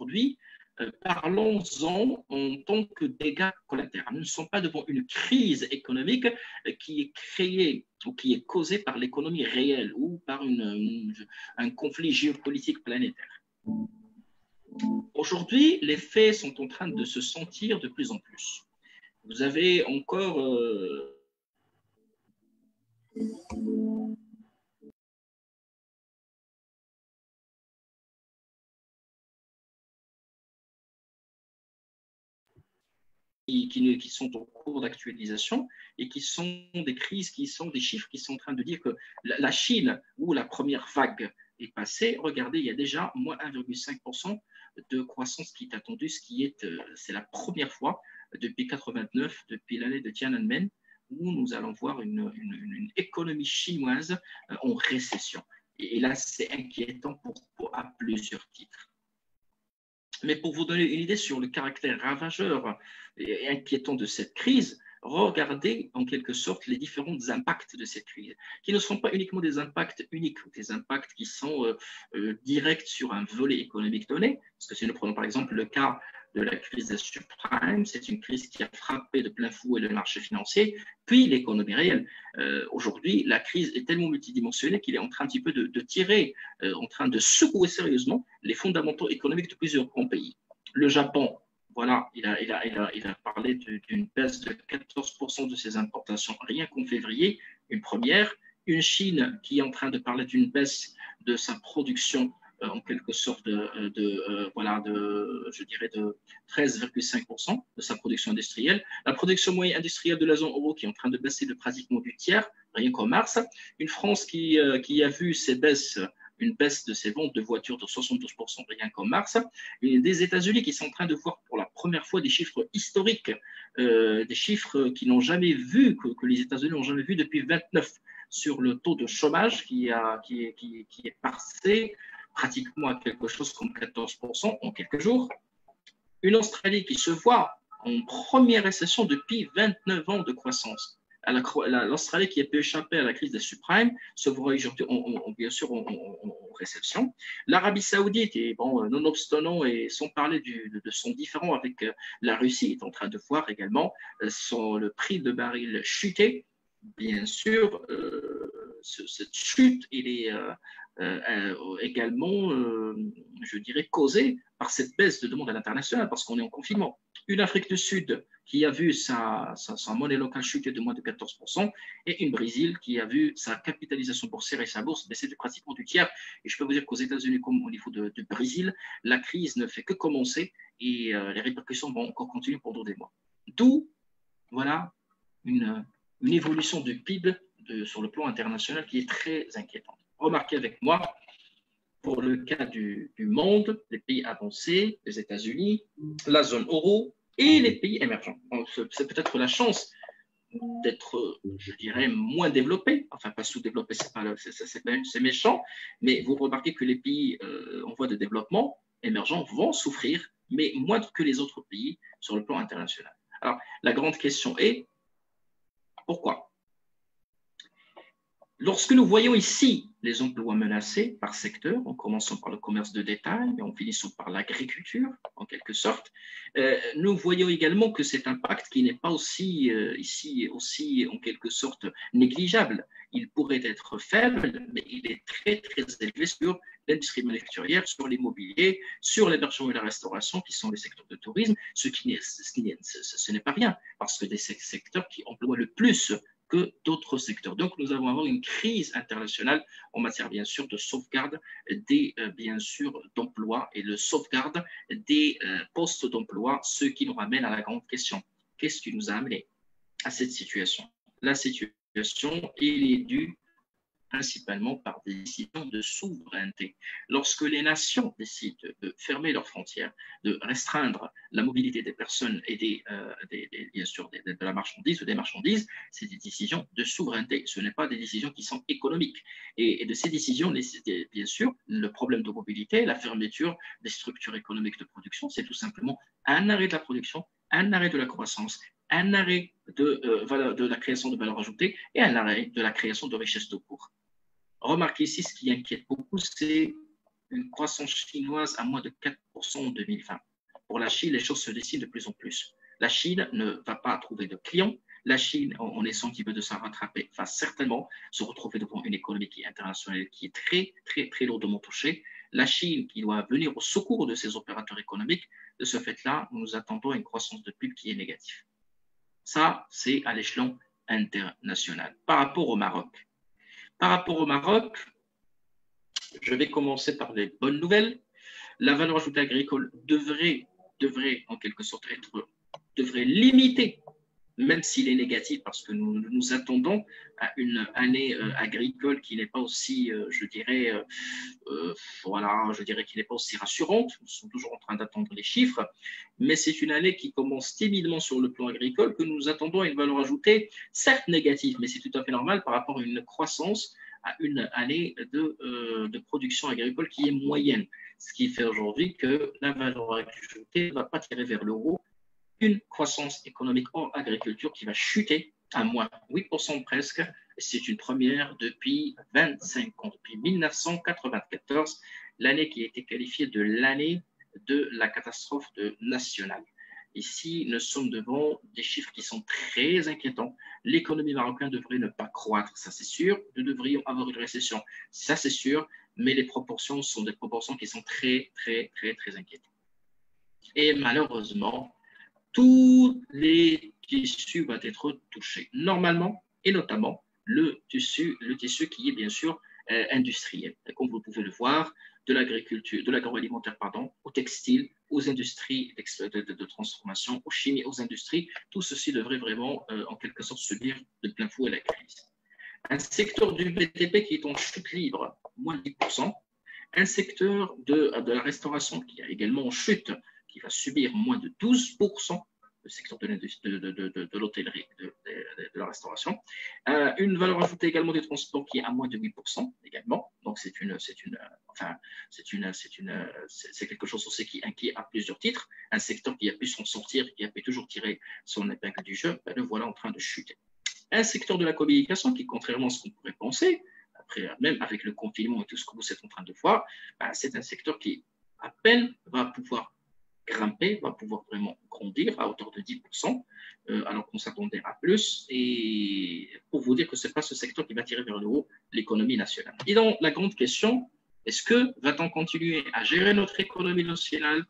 aujourd'hui, parlons-en en tant que dégâts collatéraux. Nous ne sommes pas devant une crise économique qui est créée ou qui est causée par l'économie réelle ou par un conflit géopolitique planétaire. Aujourd'hui, les faits sont en train de se sentir de plus en plus. Vous avez encore qui sont en cours d'actualisation et qui sont des crises, qui sont des chiffres qui sont en train de dire que la Chine, où la première vague est passée, regardez, il y a déjà moins 1,5% de croissance qui est attendue, ce qui est, c'est la première fois depuis 89, depuis l'année de Tiananmen, où nous allons voir une économie chinoise en récession. Et là, c'est inquiétant à plusieurs titres. Mais pour vous donner une idée sur le caractère ravageur et inquiétant de cette crise, regardez en quelque sorte les différents impacts de cette crise, qui ne sont pas uniquement des impacts uniques, des impacts qui sont directs sur un volet économique donné, parce que si nous prenons par exemple le cas de la crise des subprimes, c'est une crise qui a frappé de plein fouet le marché financier, puis l'économie réelle. Aujourd'hui, la crise est tellement multidimensionnelle qu'il est en train un petit peu de tirer, en train de secouer sérieusement les fondamentaux économiques de plusieurs grands pays. Le Japon, voilà, il a parlé d'une baisse de 14% de ses importations rien qu'en février, une première. Une Chine qui est en train de parler d'une baisse de sa production en quelque sorte je dirais de 13,5% de sa production industrielle. La production moyenne industrielle de la zone euro qui est en train de baisser de pratiquement du tiers, rien qu'en mars. Une France qui a vu une baisse de ses ventes de voitures de 72% rien qu'en mars. Et des États-Unis qui sont en train de voir pour la première fois des chiffres historiques, des chiffres qu'ils n'ont jamais vus, que les États-Unis n'ont jamais vus depuis 29 sur le taux de chômage qui est passé pratiquement à quelque chose comme 14% en quelques jours. Une Australie qui se voit en première récession depuis 29 ans de croissance. L'Australie qui a pu échapper à la crise des subprimes se voit aujourd'hui bien sûr en récession. L'Arabie Saoudite, et bon, nonobstant et sans parler de son différend avec la Russie, est en train de voir également le prix de baril chuter. Bien sûr, cette chute, il est également, je dirais, causée par cette baisse de demande à l'international, parce qu'on est en confinement. Une Afrique du Sud qui a vu sa monnaie locale chuter de moins de 14%, et une Brésil qui a vu sa capitalisation boursière et sa bourse baisser de pratiquement du tiers. Et je peux vous dire qu'aux États-Unis, comme au niveau de Brésil, la crise ne fait que commencer et les répercussions vont encore continuer pendant des mois. D'où, voilà, une évolution du PIB sur le plan international qui est très inquiétante. Remarquez avec moi, pour le cas du monde, les pays avancés, les États-Unis, la zone euro et les pays émergents. C'est peut-être la chance d'être, je dirais, moins développés, enfin pas sous-développés, c'est méchant, mais vous remarquez que les pays en voie de développement émergents vont souffrir, mais moins que les autres pays sur le plan international. Alors, la grande question est, pourquoi ? Lorsque nous voyons ici les emplois menacés par secteur, en commençant par le commerce de détail et en finissant par l'agriculture, en quelque sorte, nous voyons également que cet impact qui n'est pas aussi en quelque sorte négligeable. Il pourrait être faible, mais il est très, très élevé sur l'industrie manufacturière, sur l'immobilier, sur l'hébergement et la restauration, qui sont les secteurs de tourisme, ce n'est pas rien, parce que des secteurs qui emploient le plus que d'autres secteurs. Donc, nous allons avoir une crise internationale en matière, bien sûr, de sauvegarde bien sûr, d'emploi et de sauvegarde des postes d'emploi, ce qui nous ramène à la grande question. Qu'est-ce qui nous a amené à cette situation? La situation, elle est due principalement par des décisions de souveraineté. Lorsque les nations décident de fermer leurs frontières, de restreindre la mobilité des personnes et bien sûr de la marchandise ou des marchandises, c'est des décisions de souveraineté. Ce n'est pas des décisions qui sont économiques. Et de ces décisions, bien sûr, le problème de mobilité, la fermeture des structures économiques de production, c'est tout simplement un arrêt de la production, un arrêt de la croissance, un arrêt de la création de valeur ajoutée et un arrêt de la création de richesses de cours. Remarquez ici, ce qui inquiète beaucoup, c'est une croissance chinoise à moins de 4% en 2020. Pour la Chine, les choses se décident de plus en plus. La Chine ne va pas trouver de clients. La Chine, en essayant un petit peu de s'en rattraper, va certainement se retrouver devant une économie qui est internationale, qui est très, très, très lourdement touchée. La Chine, qui doit venir au secours de ses opérateurs économiques, de ce fait-là, nous attendons une croissance de PIB qui est négative. Ça, c'est à l'échelon international. Par rapport au Maroc, je vais commencer par les bonnes nouvelles. La valeur ajoutée agricole devrait en quelque sorte devrait limiter, même s'il est négatif, parce que nous attendons à une année agricole qui n'est pas aussi, je dirais qui n'est pas aussi rassurante. Nous sommes toujours en train d'attendre les chiffres, mais c'est une année qui commence timidement sur le plan agricole, que nous attendons à une valeur ajoutée, certes négative, mais c'est tout à fait normal par rapport à une croissance, à une année de production agricole qui est moyenne. Ce qui fait aujourd'hui que la valeur ajoutée ne va pas tirer vers le haut, une croissance économique en agriculture qui va chuter à moins 8% presque. C'est une première depuis 25 ans, depuis 1994, l'année qui a été qualifiée de l'année de la catastrophe nationale. Ici, nous sommes devant des chiffres qui sont très inquiétants. L'économie marocaine devrait ne pas croître, ça c'est sûr. Nous devrions avoir une récession, ça c'est sûr. Mais les proportions sont des proportions qui sont très, très, très, très inquiétantes. Et malheureusement, tous les tissus vont être touchés. Normalement, et notamment le tissu qui est bien sûr industriel. Et comme vous pouvez le voir, de l'agriculture, de l'agroalimentaire, au textile, aux industries de transformation, aux chimies, aux industries, tout ceci devrait vraiment, en quelque sorte, subir de plein fouet la crise. Un secteur du BTP qui est en chute libre, moins 10%. Un secteur de la restauration qui est également en chute, qui va subir moins de 12%, le secteur de l'hôtellerie, de la restauration. Une valeur ajoutée également des transports qui est à moins de 8% également. Donc, c'est quelque chose aussi qui inquiète à plusieurs titres. Un secteur qui a pu s'en sortir, qui a pu toujours tirer son épingle du jeu, le voilà en train de chuter. Un secteur de la communication qui, contrairement à ce qu'on pourrait penser, après, même avec le confinement et tout ce que vous êtes en train de voir, c'est un secteur qui, à peine, va pouvoir grimper, va pouvoir vraiment grandir à hauteur de 10%, alors qu'on s'attendait à plus. Et pour vous dire que ce n'est pas ce secteur qui va tirer vers le haut l'économie nationale. Et donc, la grande question, est-ce que va-t-on continuer à gérer notre économie nationale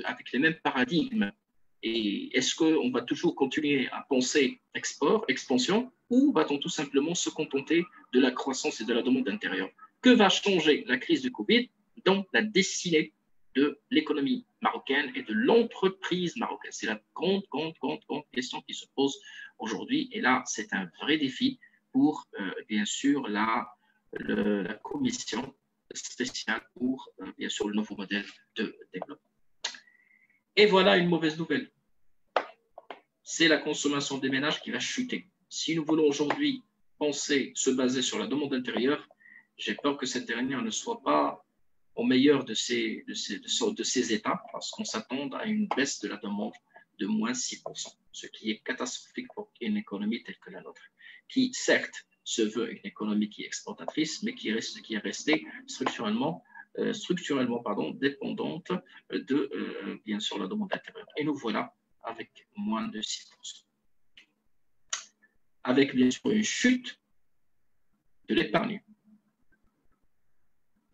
avec les mêmes paradigmes? Et est-ce qu'on va toujours continuer à penser export, expansion, ou va-t-on tout simplement se contenter de la croissance et de la demande intérieure? Que va changer la crise du Covid dans la destinée de l'économie marocaine et de l'entreprise marocaine? C'est la grande question qui se pose aujourd'hui. Et là, c'est un vrai défi pour, bien sûr, la commission spéciale pour, bien sûr, le nouveau modèle de développement. Et voilà une mauvaise nouvelle. C'est la consommation des ménages qui va chuter. Si nous voulons aujourd'hui se baser sur la demande intérieure, j'ai peur que cette dernière ne soit pas au meilleur de ces états, parce qu'on s'attend à une baisse de la demande de moins 6%, ce qui est catastrophique pour une économie telle que la nôtre, qui certes se veut une économie qui est exportatrice, mais qui est restée structurellement dépendante de, bien sûr, la demande intérieure. Et nous voilà avec moins de 6%. Avec, bien sûr, une chute de l'épargne.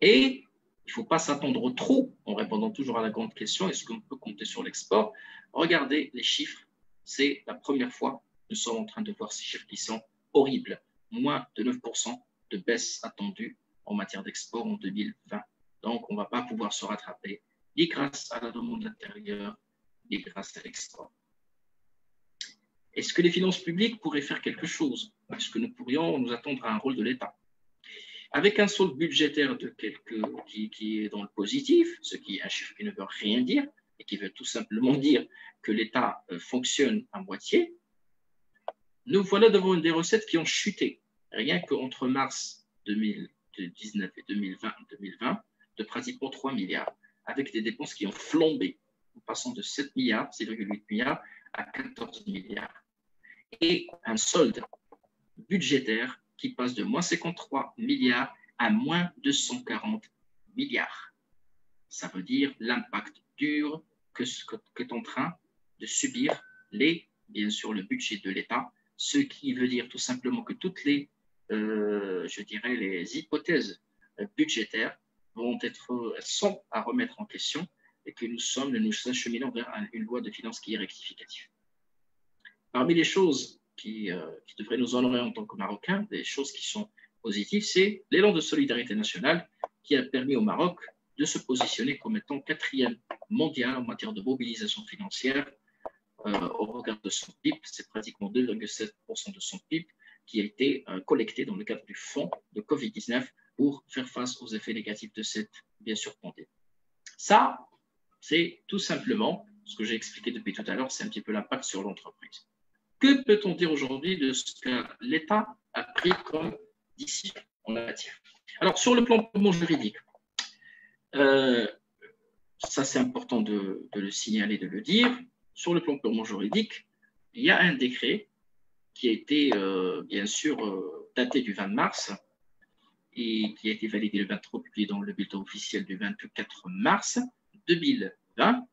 Et il ne faut pas s'attendre trop, en répondant toujours à la grande question, est-ce qu'on peut compter sur l'export? Regardez les chiffres, c'est la première fois que nous sommes en train de voir ces chiffres qui sont horribles. Moins de 9% de baisse attendue en matière d'export en 2020. Donc, on ne va pas pouvoir se rattraper, ni grâce à la demande intérieure, ni grâce à l'export. Est-ce que les finances publiques pourraient faire quelque chose? Est-ce que nous pourrions nous attendre à un rôle de l'État? Avec un solde budgétaire qui est dans le positif, ce qui est un chiffre qui ne veut rien dire, et qui veut tout simplement dire que l'État fonctionne à moitié, nous voilà devant des recettes qui ont chuté, rien qu'entre mars 2019 et 2020, de pratiquement 3 milliards, avec des dépenses qui ont flambé, en passant de 7 milliards, 7,8 milliards, à 14 milliards. Et un solde budgétaire qui passe de moins 53 milliards à moins 240 milliards. Ça veut dire l'impact dur qu'est en train de subir bien sûr, le budget de l'État, ce qui veut dire tout simplement que toutes les, je dirais, les hypothèses budgétaires sont à remettre en question et que nous acheminons vers une loi de finances qui est rectificative. Parmi les choses qui devraient nous honorer en tant que Marocains, des choses qui sont positives, c'est l'élan de solidarité nationale qui a permis au Maroc de se positionner comme étant 4e mondial en matière de mobilisation financière au regard de son PIB. C'est pratiquement 2,7% de son PIB qui a été collecté dans le cadre du fonds de Covid-19 pour faire face aux effets négatifs de cette, bien sûr, pandémie. Ça, c'est tout simplement ce que j'ai expliqué depuis tout à l'heure, c'est un petit peu l'impact sur l'entreprise. Que peut-on dire aujourd'hui de ce que l'État a pris comme décision en la matière? Alors, sur le plan purement juridique, ça c'est important de le signaler, de le dire. Sur le plan purement juridique, il y a un décret qui a été, bien sûr, daté du 20 mars et qui a été validé le 23, publié dans le bulletin officiel du 24 mars 2020.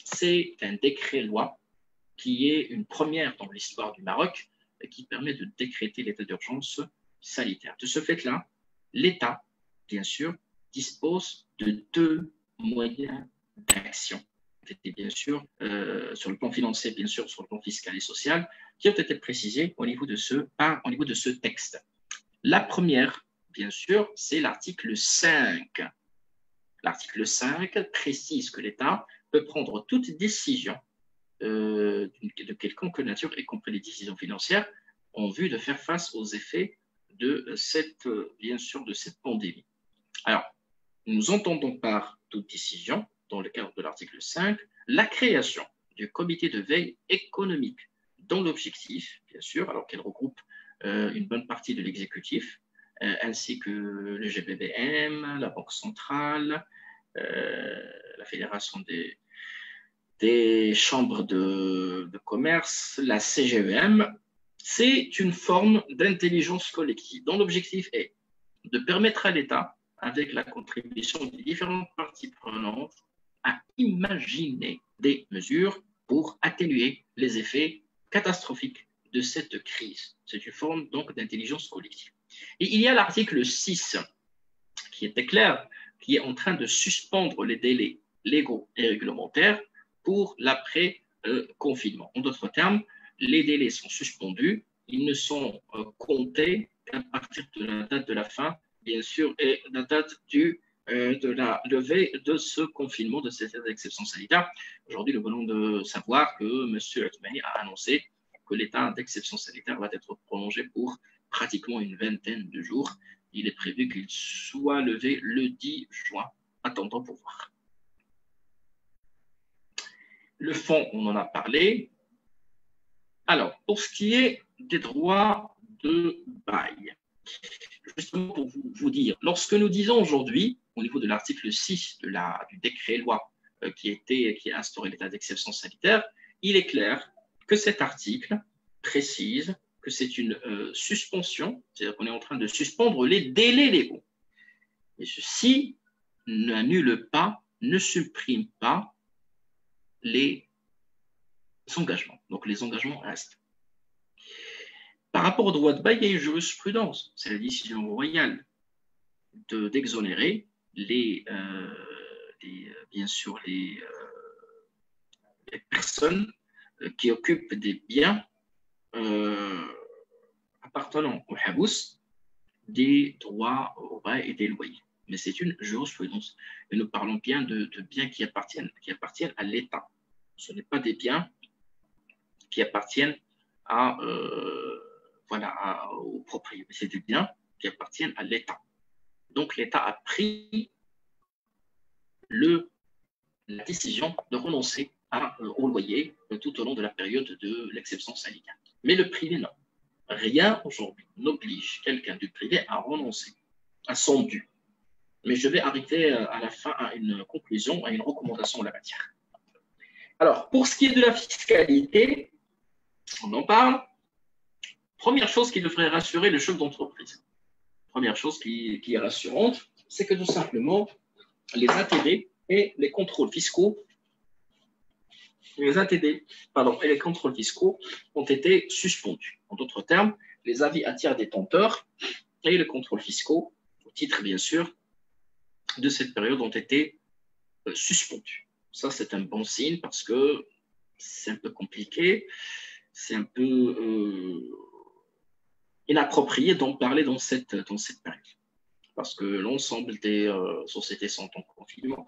C'est un décret-loi qui est une première dans l'histoire du Maroc et qui permet de décréter l'état d'urgence sanitaire. De ce fait-là, l'État, bien sûr, dispose de 2 moyens d'action. Et bien sûr, sur le plan financier, bien sûr, sur le plan fiscal et social, qui ont été précisés au niveau de ce texte. La première, bien sûr, c'est l'article 5. L'article 5 précise que l'État peut prendre toute décision de quelconque nature, y compris les décisions financières, en vue de faire face aux effets de cette pandémie. Alors, nous entendons par toute décision, dans le cadre de l'article 5, la création du comité de veille économique, dont l'objectif, bien sûr, alors qu'elle regroupe une bonne partie de l'exécutif, ainsi que le GBBM, la Banque centrale, la Fédération des chambres de commerce, la CGEM, c'est une forme d'intelligence collective dont l'objectif est de permettre à l'État, avec la contribution des différentes parties prenantes, à imaginer des mesures pour atténuer les effets catastrophiques de cette crise. C'est une forme donc d'intelligence collective. Et il y a l'article 6 qui était clair, qui est en train de suspendre les délais légaux et réglementaires pour l'après-confinement. En d'autres termes, les délais sont suspendus, ils ne sont comptés qu'à partir de la date de la fin, bien sûr, et la date de la levée de ce confinement, de cette exception sanitaire. Aujourd'hui, nous venons de savoir que M. Othmani a annoncé que l'état d'exception sanitaire va être prolongé pour pratiquement une vingtaine de jours. Il est prévu qu'il soit levé le 10 juin. Attendons pour voir. Le fonds, on en a parlé. Alors, pour ce qui est des droits de bail, justement pour vous dire, lorsque nous disons aujourd'hui, au niveau de l'article 6 du décret-loi qui a instauré l'état d'exception sanitaire, il est clair que cet article précise que c'est une suspension, c'est-à-dire qu'on est en train de suspendre les délais légaux. Et ceci n'annule pas, ne supprime pas les engagements. Donc les engagements restent. Par rapport au droit de bail, il y a une jurisprudence, c'est la décision royale d'exonérer bien sûr les personnes qui occupent des biens appartenant au habous des droits au bail et des loyers. Mais c'est une jurisprudence. Et nous parlons bien de biens qui appartiennent à l'État. Ce n'est pas des biens qui appartiennent aux propriétaires. C'est des biens qui appartiennent à l'État. Donc l'État a pris la décision de renoncer au loyer tout au long de la période de l'exception sanitaire. Mais le privé, non. Rien aujourd'hui n'oblige quelqu'un du privé à renoncer à son dû. Mais je vais arriver à la fin à une conclusion, à une recommandation en la matière. Alors, pour ce qui est de la fiscalité, on en parle. Première chose qui devrait rassurer le chef d'entreprise. Première chose qui est rassurante, c'est que tout simplement, les ATD et les contrôles fiscaux. Les ATD, pardon, et les contrôles fiscaux ont été suspendus. En d'autres termes, les avis à tiers détenteurs et les contrôles fiscaux, au titre bien sûr de cette période, ont été suspendus. Ça, c'est un bon signe parce que c'est un peu compliqué, c'est un peu inapproprié d'en parler dans cette période. Parce que l'ensemble des sociétés sont en confinement,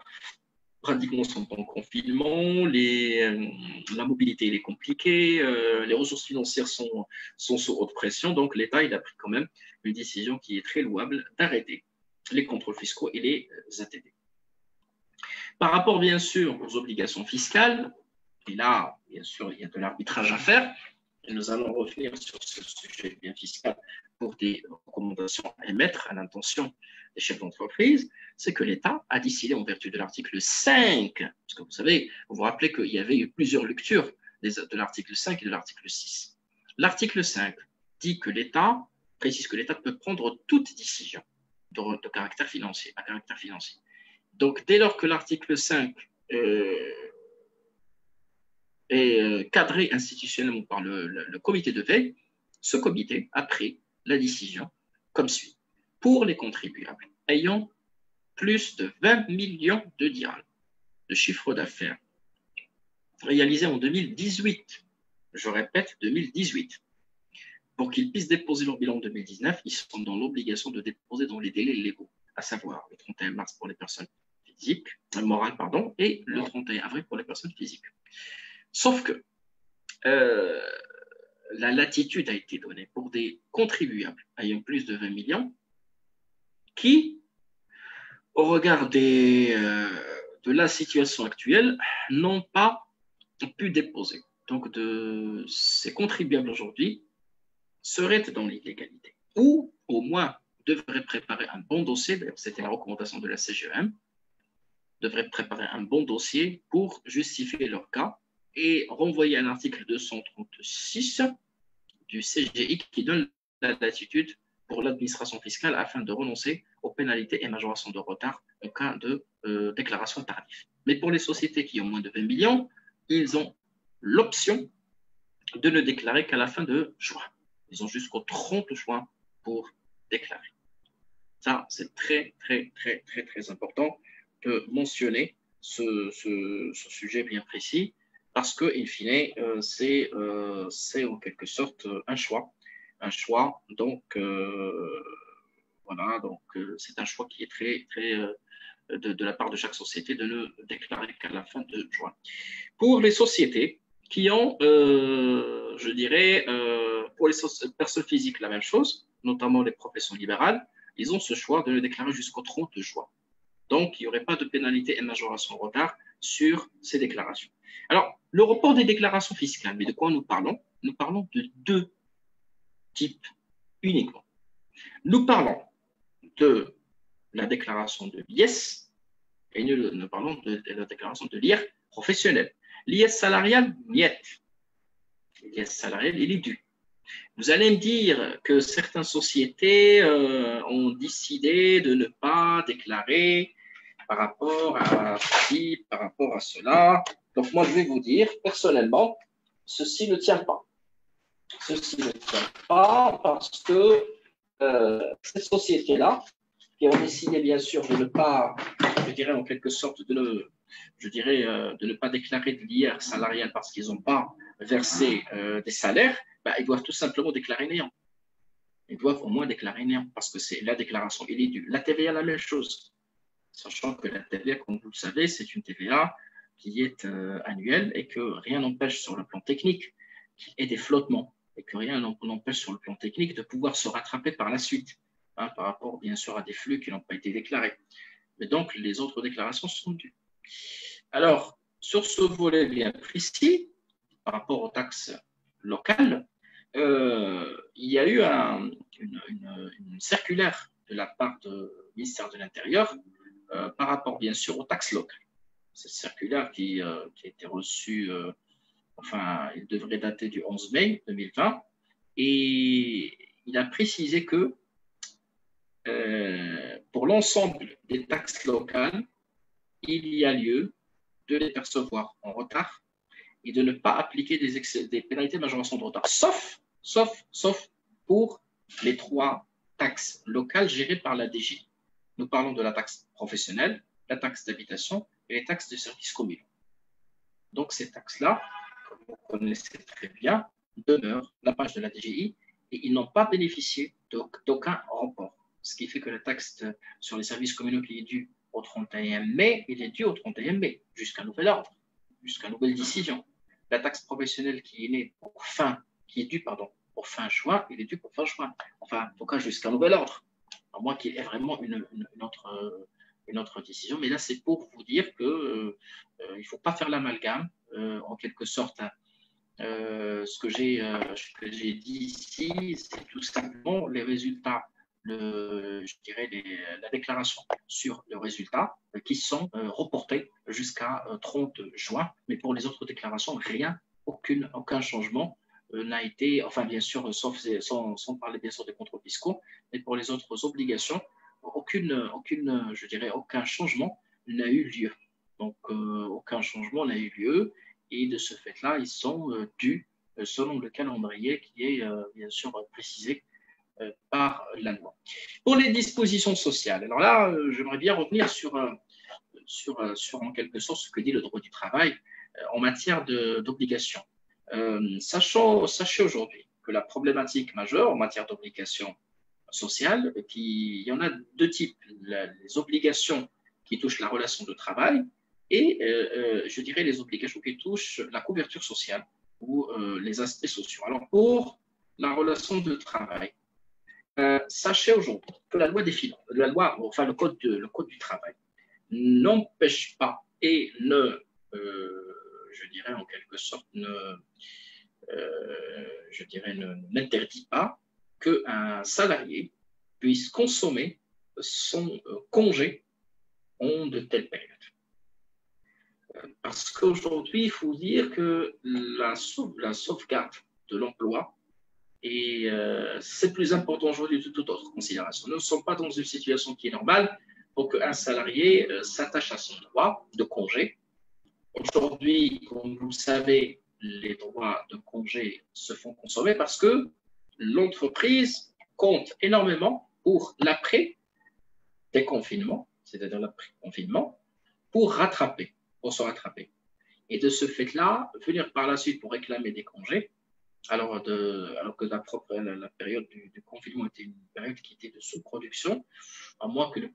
pratiquement sont en confinement, la mobilité est compliquée, les ressources financières sont sous haute pression, donc l'État il a pris quand même une décision qui est très louable d'arrêter les contrôles fiscaux et les ATD. Par rapport bien sûr aux obligations fiscales, et là bien sûr il y a de l'arbitrage à faire, et nous allons revenir sur ce sujet bien fiscal pour des recommandations à émettre à l'intention des chefs d'entreprise, c'est que l'État a décidé en vertu de l'article 5, parce que vous vous rappelez qu'il y avait eu plusieurs lectures de l'article 5 et de l'article 6. L'article 5 dit que l'État, précise que l'État peut prendre toute décision de caractère financier, à caractère financier. Donc, dès lors que l'article 5 est cadré institutionnellement par le comité de veille, ce comité a pris la décision comme suit. Pour les contribuables ayant plus de 20 millions de dirhams de chiffre d'affaires réalisé en 2018, je répète 2018, pour qu'ils puissent déposer leur bilan en 2019, ils sont dans l'obligation de déposer dans les délais légaux, à savoir le 31 mars pour les personnes physiques, morales, pardon, et le 31 avril pour les personnes physiques. Sauf que la latitude a été donnée pour des contribuables ayant plus de 20 millions qui, au regard de la situation actuelle, n'ont pas pu déposer. Donc, ces contribuables aujourd'hui seraient dans l'illégalité ou au moins devraient préparer un bon dossier, d'ailleurs c'était la recommandation de la CGEM, devraient préparer un bon dossier pour justifier leur cas et renvoyer à l'article 236 du CGI qui donne la latitude pour l'administration fiscale afin de renoncer aux pénalités et majorations de retard en cas de déclaration tardive. Mais pour les sociétés qui ont moins de 20 millions, ils ont l'option de ne déclarer qu'à la fin de juin. Ils ont jusqu'au 30 juin pour déclarer. Ça, c'est très, très, très, très, très important de mentionner ce sujet bien précis parce que, in fine, c'est en quelque sorte un choix. Un choix, donc, voilà, donc c'est un choix qui est très, très, de la part de chaque société de ne déclarer qu'à la fin de juin. Pour les sociétés qui ont, je dirais, pour les personnes physiques, la même chose, notamment les professions libérales, ils ont ce choix de le déclarer jusqu'au 30 juin. Donc, il n'y aurait pas de pénalité et majoration de retard sur ces déclarations. Alors, le report des déclarations fiscales, mais de quoi nous parlons? Nous parlons de deux types uniquement. Nous parlons de la déclaration de l'IS et nous parlons de la déclaration de l'IR professionnel. L'IS salarial, niet. L'IS salarial, il est dû. Vous allez me dire que certaines sociétés ont décidé de ne pas déclarer par rapport à ceci, par rapport à cela. Donc, moi, je vais vous dire, personnellement, ceci ne tient pas. Ceci ne tient pas parce que ces sociétés-là, qui ont décidé, bien sûr, de ne pas, je dirais en quelque sorte, de ne pas déclarer de l'IR salarial parce qu'ils n'ont pas versé des salaires, ils doivent tout simplement déclarer néant. Ils doivent au moins déclarer néant parce que c'est la déclaration, il est dû. La TVA, la même chose. Sachant que la TVA, comme vous le savez, c'est une TVA qui est annuelle et que rien n'empêche sur le plan technique qu'il y ait des flottements et que rien n'empêche sur le plan technique de pouvoir se rattraper par la suite, par rapport bien sûr à des flux qui n'ont pas été déclarés. Mais donc, les autres déclarations sont dues. Alors, sur ce volet bien précis, par rapport aux taxes locales, il y a eu une circulaire de la part du ministère de l'Intérieur par rapport bien sûr aux taxes locales. Cette circulaire qui a été reçue, il devrait dater du 11 mai 2020, et il a précisé que pour l'ensemble des taxes locales, il y a lieu de les percevoir en retard et de ne pas appliquer des pénalités de majoration de retard, sauf pour les 3 taxes locales gérées par la DG. Nous parlons de la taxe professionnelle, la taxe d'habitation et les taxes de services communaux. Donc, ces taxes-là, comme vous connaissez très bien, demeurent la page de la DGI et ils n'ont pas bénéficié d'aucun report. Ce qui fait que la taxe sur les services communaux qui est due au 31 mai, il est dû au 31 mai, jusqu'à nouvel ordre, jusqu'à nouvelle décision. La taxe professionnelle qui est due pour fin juin, il est dû pour fin juin. Enfin, en tout cas, jusqu'à nouvel ordre. À moins qu'il y ait vraiment une autre décision. Mais là, c'est pour vous dire qu'il ne faut pas faire l'amalgame, en quelque sorte. Ce que j'ai dit ici, c'est tout simplement les résultats, je dirais la déclaration sur le résultat qui sont reportés jusqu'à 30 juin. Mais pour les autres déclarations, rien, aucun changement n'a été, enfin bien sûr, sans parler bien sûr des contrôles fiscaux, mais pour les autres obligations, aucun changement n'a eu lieu. Donc, aucun changement n'a eu lieu. Et de ce fait-là, ils sont dus selon le calendrier qui est bien sûr précisé par la loi. Pour les dispositions sociales, alors là, j'aimerais bien revenir sur en quelque sorte ce que dit le droit du travail en matière d'obligations. Sachez aujourd'hui que la problématique majeure en matière d'obligations sociales, il y en a 2 types, les obligations qui touchent la relation de travail et je dirais les obligations qui touchent la couverture sociale ou les aspects sociaux. Alors pour la relation de travail, sachez aujourd'hui que la loi des finances, le code du travail n'empêche pas et je dirais en quelque sorte, n'interdit pas qu'un salarié puisse consommer son congé en de telles périodes. Parce qu'aujourd'hui, il faut dire que la sauvegarde de l'emploi, et c'est plus important aujourd'hui que toute autre considération. Nous ne sommes pas dans une situation qui est normale pour qu'un salarié s'attache à son droit de congé. Aujourd'hui, comme vous le savez, les droits de congé se font consommer parce que l'entreprise compte énormément pour l'après-déconfinement, c'est-à-dire l'après-confinement, pour se rattraper. Et de ce fait-là, venir par la suite pour réclamer des congés, alors que la période du confinement était une période qui était de sous-production, à moins que nous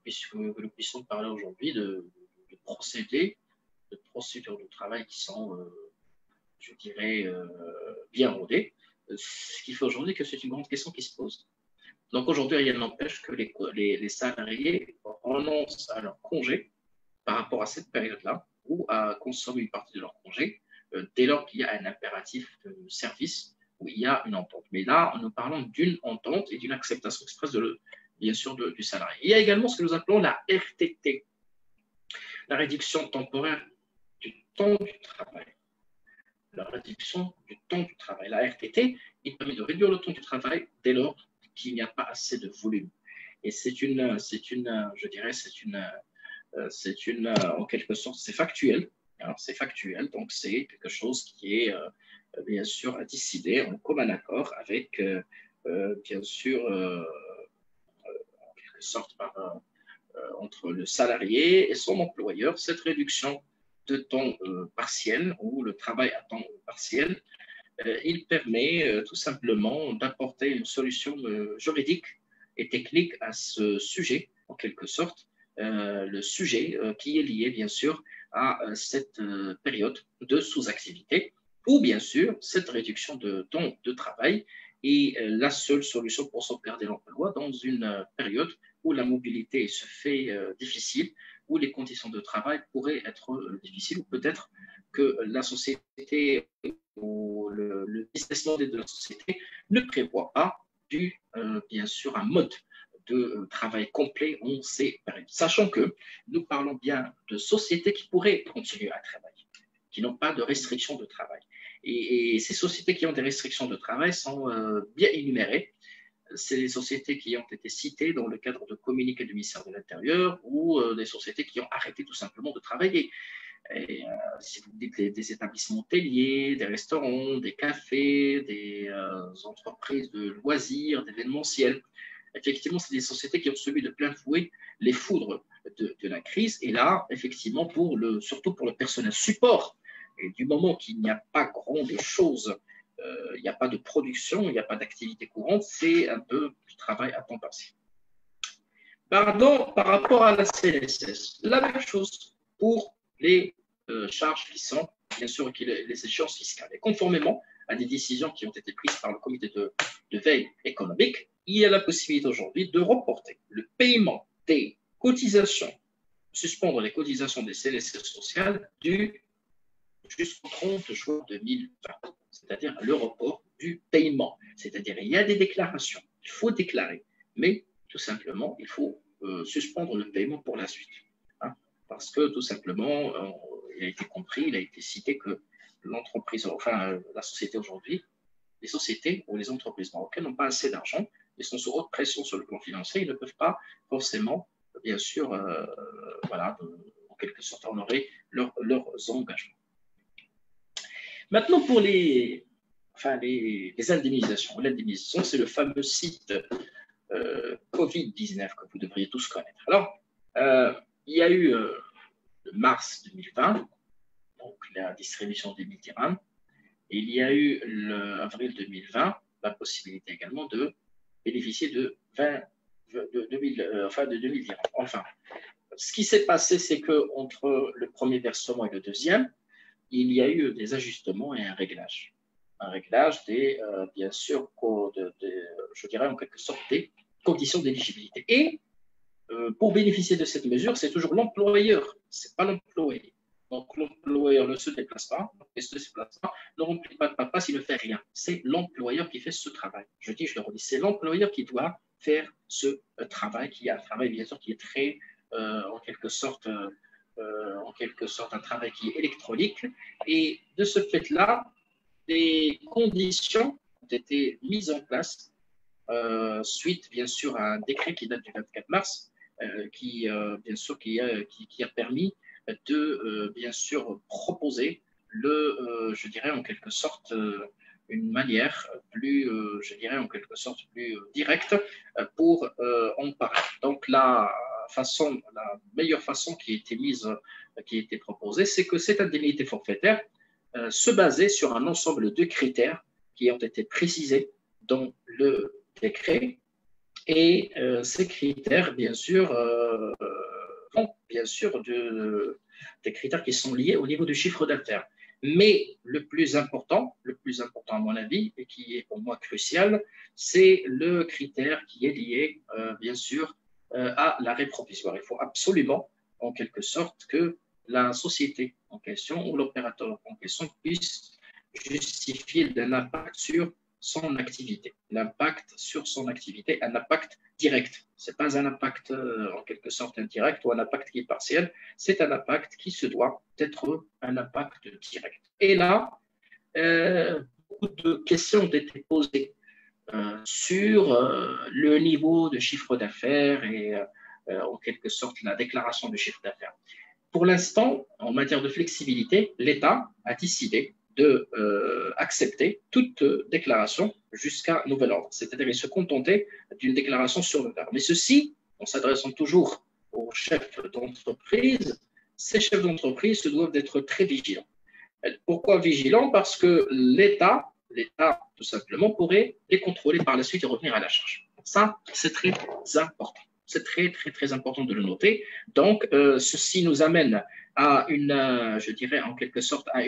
puissions parler aujourd'hui de procédures de travail qui sont, je dirais, bien rodées. Ce qui fait aujourd'hui que c'est une grande question qui se pose. Donc aujourd'hui, rien n'empêche que les salariés renoncent à leur congé par rapport à cette période-là ou à consommer une partie de leur congé dès lors qu'il y a un impératif de service où il y a une entente. Mais là, nous parlons d'une entente et d'une acceptation expresse, bien sûr, du salarié. Il y a également ce que nous appelons la RTT, la réduction temporaire du temps du travail. La réduction du temps du travail. La RTT, il permet de réduire le temps du travail dès lors qu'il n'y a pas assez de volume. Et en quelque sorte, c'est factuel. Hein, c'est factuel, donc c'est quelque chose qui est bien sûr à décider en commun accord avec, bien sûr, en quelque sorte, entre le salarié et son employeur, cette réduction de temps partiel ou le travail à temps partiel, il permet tout simplement d'apporter une solution juridique et technique à ce sujet, en quelque sorte, le sujet qui est lié bien sûr à cette période de sous-activité ou bien sûr cette réduction de temps de travail est la seule solution pour sauvegarder l'emploi dans une période où la mobilité se fait difficile, où les conditions de travail pourraient être difficiles, ou peut-être que la société ou le business model de la société ne prévoit pas bien sûr un mode de travail complet en ces périodes. Sachant que nous parlons bien de sociétés qui pourraient continuer à travailler, qui n'ont pas de restrictions de travail. Et ces sociétés qui ont des restrictions de travail sont bien énumérées c'est les sociétés qui ont été citées dans le cadre de communiqués du ministère de l'Intérieur ou des sociétés qui ont arrêté tout simplement de travailler. Et, si vous dites des établissements hôteliers, des restaurants, des cafés, des entreprises de loisirs, d'événementiels, effectivement, c'est des sociétés qui ont subi de plein fouet les foudres de la crise. Et là, effectivement, surtout pour le personnel support, et du moment qu'il n'y a pas grand de choses, il n'y a pas de production, il n'y a pas d'activité courante, c'est un peu du travail à temps partiel. Pardon, par rapport à la CNSS, la même chose pour les charges qui sont, bien sûr, les échéances fiscales. Et conformément à des décisions qui ont été prises par le comité de veille économique, il y a la possibilité aujourd'hui de reporter le paiement des cotisations, suspendre les cotisations des CNSS sociales jusqu'au 30 juin 2020, c'est-à-dire le report du paiement. C'est-à-dire il y a des déclarations, il faut déclarer, mais tout simplement, il faut suspendre le paiement pour la suite. Hein, parce que tout simplement, il a été compris, il a été cité que l'entreprise, enfin la société aujourd'hui, les sociétés ou les entreprises marocaines n'ont pas assez d'argent, ils sont sous haute pression sur le plan financier, ils ne peuvent pas forcément, bien sûr, voilà, en quelque sorte, honorer leurs engagements. Maintenant, pour les indemnisations. L'indemnisation, c'est le fameux site Covid-19 que vous devriez tous connaître. Alors, il y a eu mars 2020, donc la distribution des 1000 dirhams. Il y a eu avril 2020, la possibilité également de bénéficier de 2000 dirhams. Enfin, ce qui s'est passé, c'est qu'entre le premier versement et le deuxième, il y a eu des ajustements et un réglage. Un réglage bien sûr, je dirais en quelque sorte, des conditions d'éligibilité. Et pour bénéficier de cette mesure, c'est toujours l'employeur, ce n'est pas l'employé. Donc l'employeur ne se déplace pas, ne remplit pas de papas, il ne fait rien. C'est l'employeur qui fait ce travail. Je le redis, c'est l'employeur qui doit faire ce travail, qui est un travail bien sûr qui est très, en quelque sorte, un travail qui est électronique. Et de ce fait-là, des conditions ont été mises en place suite, bien sûr, à un décret qui date du 24 mars, qui a permis de, bien sûr, proposer je dirais, en quelque sorte, une manière plus, je dirais, en quelque sorte, plus directe pour en parler. Donc, la meilleure façon qui a été proposée, c'est que cette indemnité forfaitaire se basait sur un ensemble de critères qui ont été précisés dans le décret. Et ces critères, bien sûr, des critères qui sont liés au niveau du chiffre d'affaires. Mais le plus important à mon avis, et qui est pour moi crucial, c'est le critère qui est lié, bien sûr, à l'arrêt provisoire. Il faut absolument, en quelque sorte, que la société en question ou l'opérateur en question puisse justifier d'un impact sur son activité. L'impact sur son activité, un impact direct. Ce n'est pas un impact en quelque sorte indirect ou un impact qui est partiel, c'est un impact qui se doit être un impact direct. Et là, beaucoup de questions ont été posées sur le niveau de chiffre d'affaires et en quelque sorte la déclaration de chiffre d'affaires. Pour l'instant, en matière de flexibilité, l'État a décidé d'accepter toute déclaration jusqu'à nouvel ordre. C'est-à-dire qu'il se contentait d'une déclaration sur le tard. Mais ceci, en s'adressant toujours aux chefs d'entreprise, ces chefs d'entreprise se doivent d'être très vigilants. Pourquoi vigilants? Parce que l'État, tout simplement, pourrait les contrôler par la suite et revenir à la charge. Ça, c'est très important. C'est très, très, très important de le noter. Donc, ceci nous amène à je dirais, en quelque sorte, à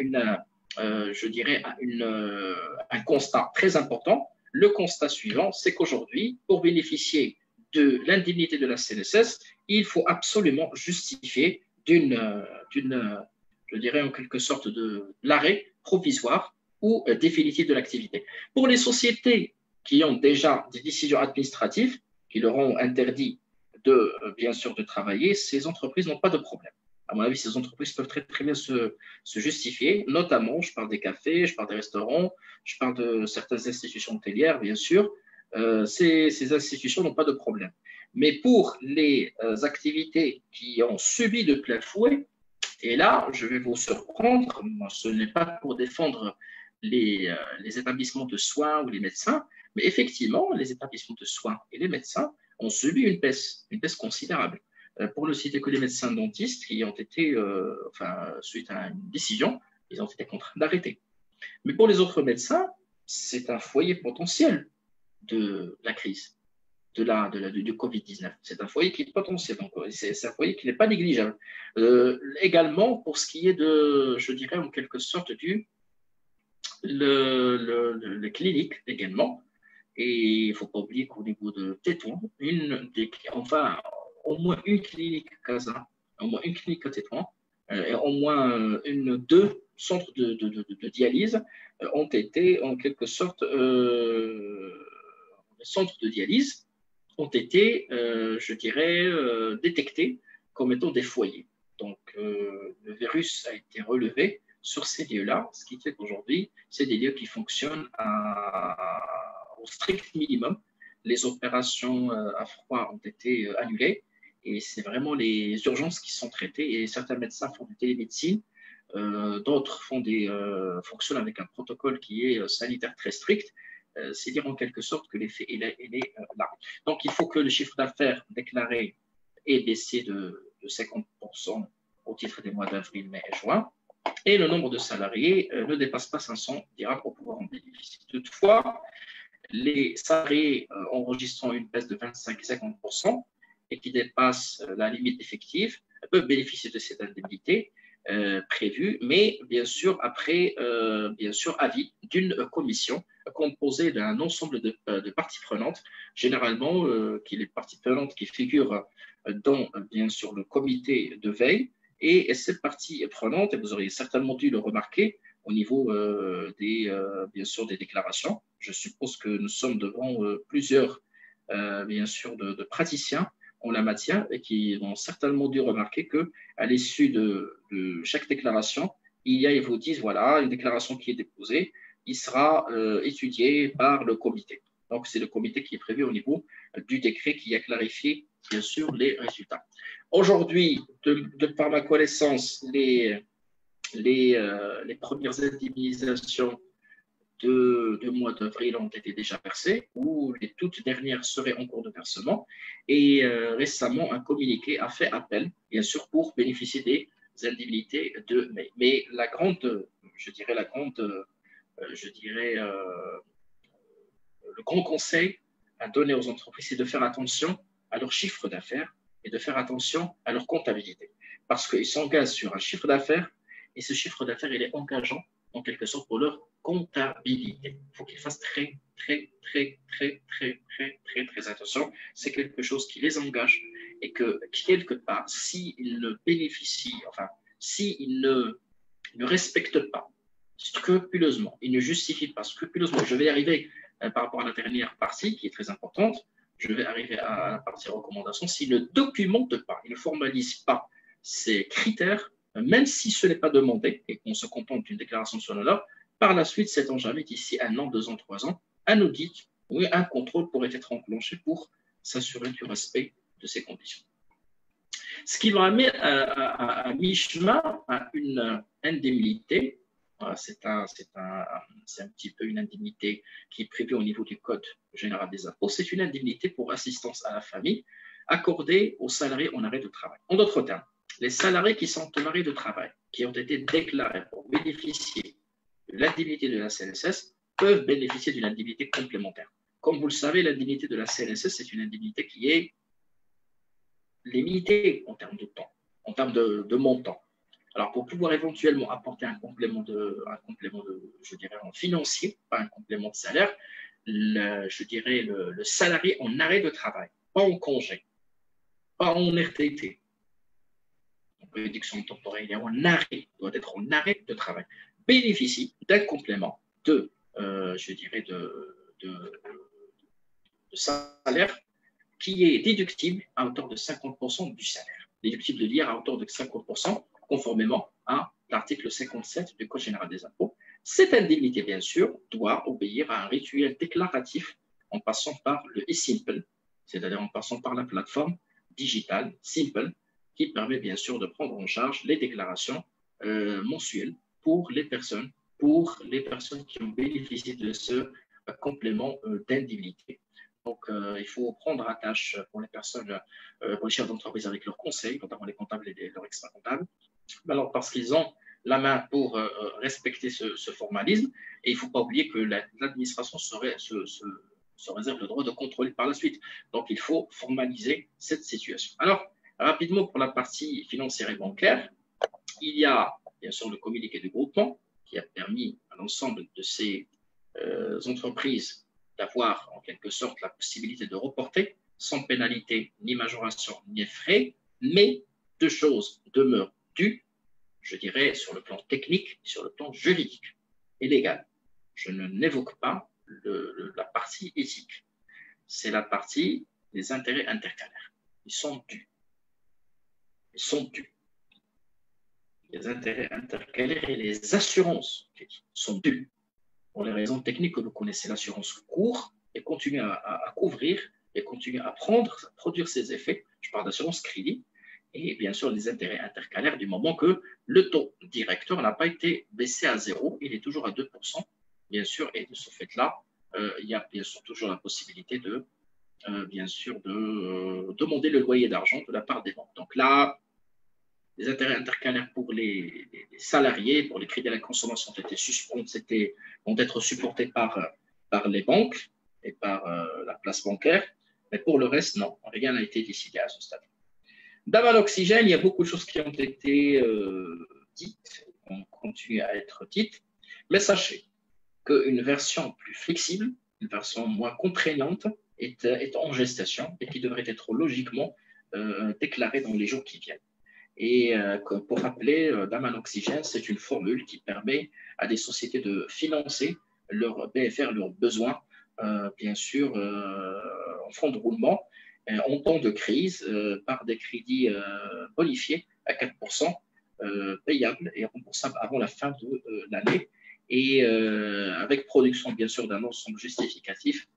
un constat très important. Le constat suivant, c'est qu'aujourd'hui, pour bénéficier de l'indemnité de la CNSS, il faut absolument justifier je dirais en quelque sorte, de l'arrêt provisoire ou définitif de l'activité. Pour les sociétés qui ont déjà des décisions administratives qui leur ont interdit bien sûr, de travailler, ces entreprises n'ont pas de problème. À mon avis, ces entreprises peuvent très, très bien se justifier, notamment, je parle des cafés, je parle des restaurants, je parle de certaines institutions hôtelières, bien sûr, ces institutions n'ont pas de problème. Mais pour les activités qui ont subi de plein fouet, et là, je vais vous surprendre, moi, ce n'est pas pour défendre les établissements de soins ou les médecins, mais effectivement, les établissements de soins et les médecins ont subi une baisse considérable. Pour ne citer que les médecins dentistes qui ont été, suite à une décision, ils ont été contraints d'arrêter. Mais pour les autres médecins, c'est un foyer potentiel de la crise, du Covid-19. C'est un foyer qui est potentiel, donc c'est un foyer qui n'est pas négligeable. Également, pour ce qui est de, je dirais en quelque sorte, les cliniques également. Et il ne faut pas oublier qu'au niveau de Tétouan, au moins une clinique Casa, au moins une clinique à Tétouan, et au moins deux centres de dialyse ont été en quelque sorte, les centres de dialyse ont été, je dirais, détectés comme étant des foyers. Donc, le virus a été relevé sur ces lieux-là, ce qui fait qu'aujourd'hui, c'est des lieux qui fonctionnent au strict minimum. Les opérations à froid ont été annulées et c'est vraiment les urgences qui sont traitées. Et certains médecins font du télémédecine, d'autres fonctionnent avec un protocole qui est sanitaire très strict. C'est dire en quelque sorte que l'effet est là. Donc, il faut que le chiffre d'affaires déclaré ait baissé de 50% au titre des mois d'avril, mai et juin, et le nombre de salariés ne dépasse pas 500 dirhams pour pouvoir en bénéficier. Toutefois, les salariés enregistrant une baisse de 25-50% et qui dépassent la limite effective peuvent bénéficier de cette indemnité prévue, mais bien sûr après avis d'une commission composée d'un ensemble de parties prenantes, généralement les parties prenantes qui figurent dans bien sûr le comité de veille. Et ces parties prenantes, et vous auriez certainement dû le remarquer au niveau bien sûr des déclarations. Je suppose que nous sommes devant plusieurs bien sûr de praticiens en la matière et qui ont certainement dû remarquer qu'à l'issue de chaque déclaration, ils vous disent voilà, une déclaration qui est déposée, il sera étudié par le comité. Donc, c'est le comité qui est prévu au niveau du décret qui a clarifié, bien sûr, les résultats. Aujourd'hui, de par ma connaissance, les premières indemnisations de mois d'avril ont été déjà versées, ou les toutes dernières seraient en cours de versement. Et récemment, un communiqué a fait appel, bien sûr, pour bénéficier des indemnités de mai. Mais le grand conseil à donner aux entreprises, c'est de faire attention à leur chiffre d'affaires et de faire attention à leur comptabilité. Parce qu'ils s'engagent sur un chiffre d'affaires et ce chiffre d'affaires, il est engageant en quelque sorte pour leur comptabilité. Il faut qu'ils fassent très attention. C'est quelque chose qui les engage et que quelque part, s'ils ne bénéficient, s'ils ne respectent pas scrupuleusement, ils ne justifient pas scrupuleusement, je vais y arriver par rapport à la dernière partie qui est très importante, je vais arriver à la partie recommandation, s'ils ne documentent pas, ils ne formalisent pas ces critères, même si ce n'est pas demandé et qu'on se contente d'une déclaration sur l'honneur, par la suite, sait-on jamais, d'ici 1 an, 2 ans, 3 ans, un audit ou un contrôle pourrait être enclenché pour s'assurer du respect de ces conditions. Ce qui va amener à mi-chemin à une indemnité. C'est un petit peu une indemnité qui est prévue au niveau du Code général des impôts. C'est une indemnité pour assistance à la famille accordée aux salariés en arrêt de travail. En d'autres termes, les salariés qui sont en arrêt de travail, qui ont été déclarés pour bénéficier de l'indemnité de la CNSS, peuvent bénéficier d'une indemnité complémentaire. Comme vous le savez, l'indemnité de la CNSS, c'est une indemnité qui est limitée en termes de temps, en termes de montant. Alors, pour pouvoir éventuellement apporter un complément je dirais, financier, pas un complément de salaire, je dirais le salarié en arrêt de travail, pas en congé, pas en RTT, en réduction temporaire, il est en arrêt, doit être en arrêt de travail, bénéficie d'un complément de salaire qui est déductible à hauteur de 50% du salaire, déductible de l'IR à hauteur de 50%, conformément à l'article 57 du Code général des impôts. Cette indemnité, bien sûr, doit obéir à un rituel déclaratif en passant par le eSimple, c'est-à-dire en passant par la plateforme digitale Simple, qui permet bien sûr de prendre en charge les déclarations mensuelles pour les personnes qui ont bénéficié de ce complément d'indemnité. Donc, il faut prendre à tâche pour les personnes, pour les chefs d'entreprise avec leurs conseils, notamment les comptables et leurs experts comptables, alors parce qu'ils ont la main pour respecter ce formalisme. Et il ne faut pas oublier que l'administration se réserve le droit de contrôler par la suite. Donc, il faut formaliser cette situation. Alors, rapidement, pour la partie financière et bancaire, il y a bien sûr le communiqué de groupement qui a permis à l'ensemble de ces entreprises d'avoir en quelque sorte la possibilité de reporter sans pénalité, ni majoration, ni frais, mais deux choses demeurent dues, je dirais, sur le plan technique, sur le plan juridique et légal. Je n'évoque pas la partie éthique. C'est la partie des intérêts intercalaires. Ils sont dus. Ils sont dus. Les intérêts intercalaires et les assurances sont dus. Pour les raisons techniques que vous connaissez, l'assurance court et continue à couvrir et continue à produire ses effets. Je parle d'assurance crédit. Et bien sûr, les intérêts intercalaires du moment que le taux directeur n'a pas été baissé à 0, il est toujours à 2%, bien sûr, et de ce fait-là, il y a bien sûr toujours la possibilité de demander le loyer d'argent de la part des banques. Donc là, les intérêts intercalaires pour les salariés, pour les crédits à la consommation vont être supportés par les banques et par la place bancaire, mais pour le reste, non, rien n'a été décidé à ce stade. Dans l'oxygène, il y a beaucoup de choses qui ont été dites, qui continuent à être dites, mais sachez qu'une version plus flexible, une version moins contraignante est en gestation et qui devrait être logiquement déclarée dans les jours qui viennent. Et pour rappeler, Daman Oxygène, c'est une formule qui permet à des sociétés de financer leurs BFR, leurs besoins, bien sûr, en fonds de roulement, en temps de crise, par des crédits bonifiés à 4%, payables et remboursables avant la fin de l'année, et avec production, bien sûr, d'un ensemble justificatif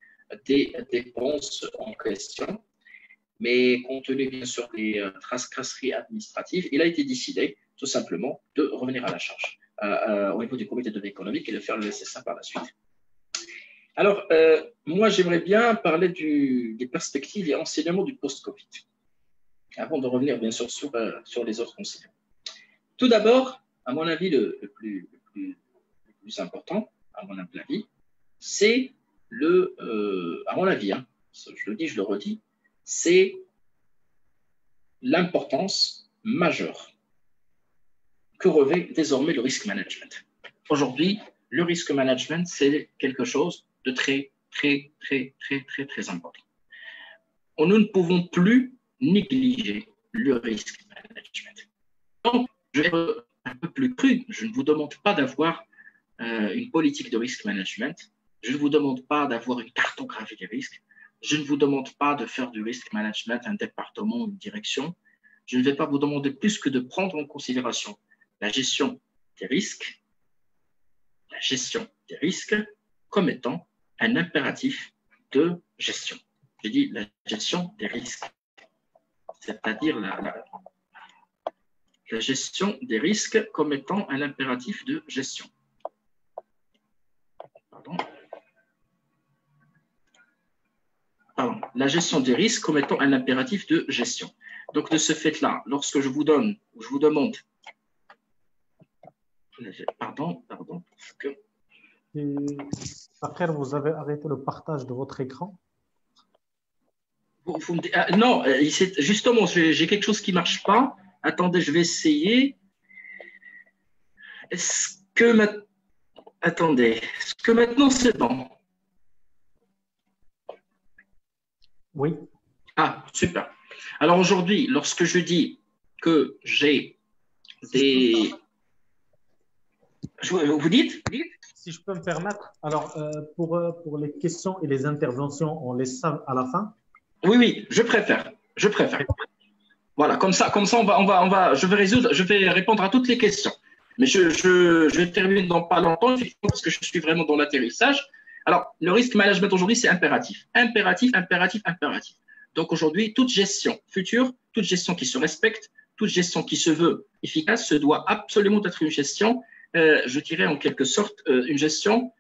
des dépenses en question. Mais compte tenu, bien sûr, des tracasseries administratives, il a été décidé, tout simplement, de revenir à la charge au niveau du comité de vie économique et de faire le nécessaire par la suite. Alors, moi, j'aimerais bien parler des perspectives et enseignements du post-Covid, avant de revenir, bien sûr, sur les autres enseignements. Tout d'abord, à mon avis, le plus important, à mon avis, c'est à mon avis, hein, je le dis, je le redis, c'est l'importance majeure que revêt désormais le risk management. Aujourd'hui, le risk management, c'est quelque chose de très, très, très, très, très, très important. Nous ne pouvons plus négliger le risk management. Donc, je vais être un peu plus cru. Je ne vous demande pas d'avoir une politique de risk management. Je ne vous demande pas d'avoir une cartographie des risques. Je ne vous demande pas de faire du risk management un département ou une direction. Je ne vais pas vous demander plus que de prendre en considération la gestion des risques comme étant un impératif de gestion. Je dis la gestion des risques, c'est-à-dire la gestion des risques comme étant un impératif de gestion. La gestion des risques comme étant un impératif de gestion. Donc, de ce fait-là, lorsque je vous demande, pardon, parce que... Après, vous avez arrêté le partage de votre écran? Vous me dites, non, justement, j'ai quelque chose qui ne marche pas. Attendez, je vais essayer. Attendez, est-ce que maintenant c'est bon? Oui. Ah, super. Alors aujourd'hui, lorsque je dis que j'ai des... Vous dites? Si je peux me permettre, alors pour les questions et les interventions, on laisse ça à la fin? Oui, je préfère. Voilà, comme ça, je vais répondre à toutes les questions. Mais je termine dans pas longtemps, parce que je suis vraiment dans l'atterrissage. Alors, le risk management aujourd'hui, c'est impératif. Impératif, impératif, impératif. Donc aujourd'hui, toute gestion future, toute gestion qui se respecte, toute gestion qui se veut efficace, se doit absolument être une gestion, je dirais en quelque sorte, une gestion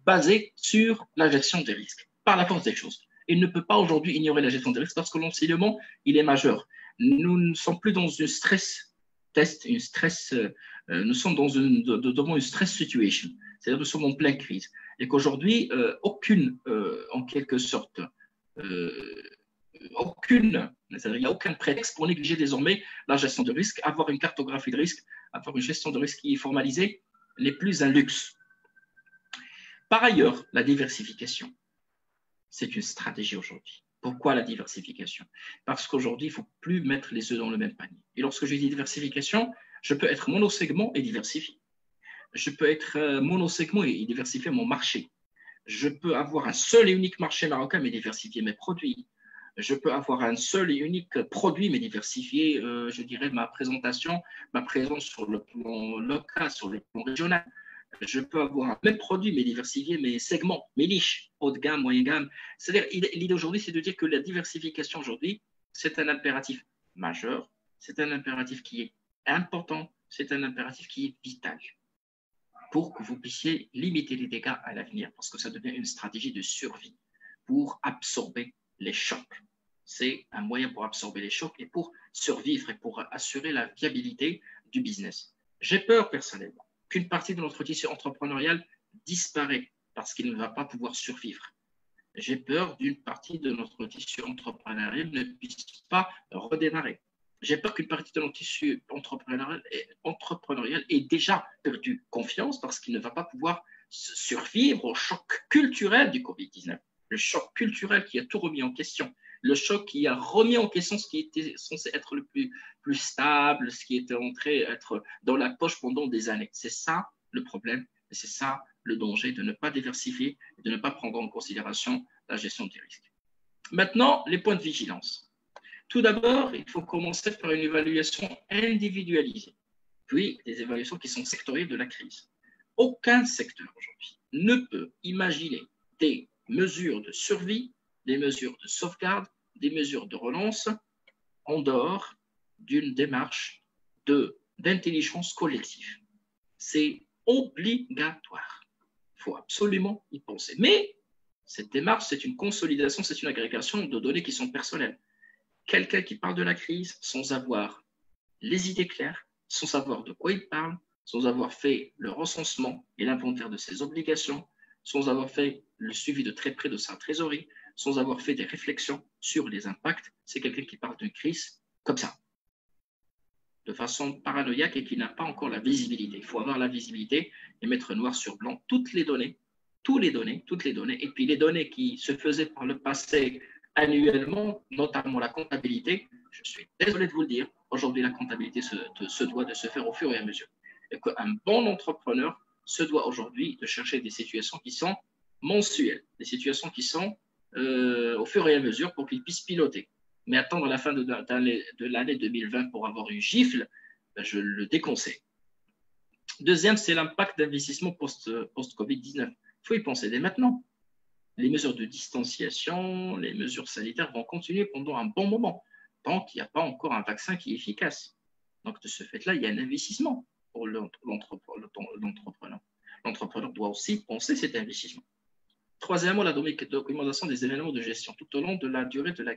basée sur la gestion des risques, par la force des choses. Il ne peut pas aujourd'hui ignorer la gestion des risques parce que l'enseignement, il est majeur. Nous ne sommes plus dans une stress test, nous sommes dans devant une stress situation, c'est-à-dire nous sommes en pleine crise. Et qu'aujourd'hui, en quelque sorte, c'est-à-dire il n'y a aucun prétexte pour négliger désormais la gestion de risque, avoir une cartographie de risque, avoir une gestion de risque qui est formalisée, n'est plus un luxe. Par ailleurs, la diversification, c'est une stratégie aujourd'hui. Pourquoi la diversification? Parce qu'aujourd'hui, il ne faut plus mettre les œufs dans le même panier. Et lorsque je dis diversification, je peux être monosegment et diversifié. Je peux être monosegment et diversifier mon marché. Je peux avoir un seul et unique marché marocain, mais diversifier mes produits. Je peux avoir un seul et unique produit, mais diversifier, je dirais, ma présentation, ma présence sur le plan local, sur le plan régional. Je peux avoir un même produit, mais diversifier mes segments, mes niches, haut de gamme, moyen gamme. C'est-à-dire, l'idée aujourd'hui, c'est de dire que la diversification aujourd'hui, c'est un impératif majeur, c'est un impératif qui est important, c'est un impératif qui est vital pour que vous puissiez limiter les dégâts à l'avenir, parce que ça devient une stratégie de survie pour absorber les chocs. C'est un moyen pour absorber les chocs et pour survivre et pour assurer la viabilité du business. J'ai peur personnellement qu'une partie de notre tissu entrepreneurial disparaît parce qu'il ne va pas pouvoir survivre. J'ai peur d'une partie de notre tissu entrepreneurial ne puisse pas redémarrer. J'ai peur qu'une partie de notre tissu entrepreneurial ait déjà perdu confiance parce qu'il ne va pas pouvoir survivre au choc culturel du Covid-19. Le choc culturel qui a tout remis en question. Le choc qui a remis en question ce qui était censé être le plus stable, ce qui était entré être dans la poche pendant des années. C'est ça le problème et c'est ça le danger de ne pas diversifier et de ne pas prendre en considération la gestion des risques. Maintenant, les points de vigilance. Tout d'abord, il faut commencer par une évaluation individualisée, puis des évaluations qui sont sectorielles de la crise. Aucun secteur aujourd'hui ne peut imaginer des mesures de survie, des mesures de sauvegarde, des mesures de relance en dehors d'une démarche d'intelligence collective. C'est obligatoire. Il faut absolument y penser. Mais cette démarche, c'est une consolidation, c'est une agrégation de données qui sont personnelles. Quelqu'un qui parle de la crise sans avoir les idées claires, sans savoir de quoi il parle, sans avoir fait le recensement et l'inventaire de ses obligations, sans avoir fait le suivi de très près de sa trésorerie, sans avoir fait des réflexions sur les impacts, c'est quelqu'un qui parle d'une crise comme ça, de façon paranoïaque et qui n'a pas encore la visibilité. Il faut avoir la visibilité et mettre noir sur blanc toutes les données, et puis les données qui se faisaient par le passé annuellement, notamment la comptabilité. Je suis désolé de vous le dire, aujourd'hui la comptabilité se doit de se faire au fur et à mesure. Et qu'un bon entrepreneur se doit aujourd'hui de chercher des situations qui sont mensuelles, des situations qui sont au fur et à mesure pour qu'il puisse piloter. Mais attendre la fin de l'année 2020 pour avoir une gifle, ben je le déconseille. Deuxième, c'est l'impact d'investissement post-Covid-19. Il faut y penser dès maintenant. Les mesures de distanciation, les mesures sanitaires vont continuer pendant un bon moment, tant qu'il n'y a pas encore un vaccin qui est efficace. Donc, de ce fait-là, il y a un investissement pour l'entrepreneur. L'entrepreneur doit aussi penser cet investissement. Troisièmement, la documentation des événements de gestion tout au long de la durée de la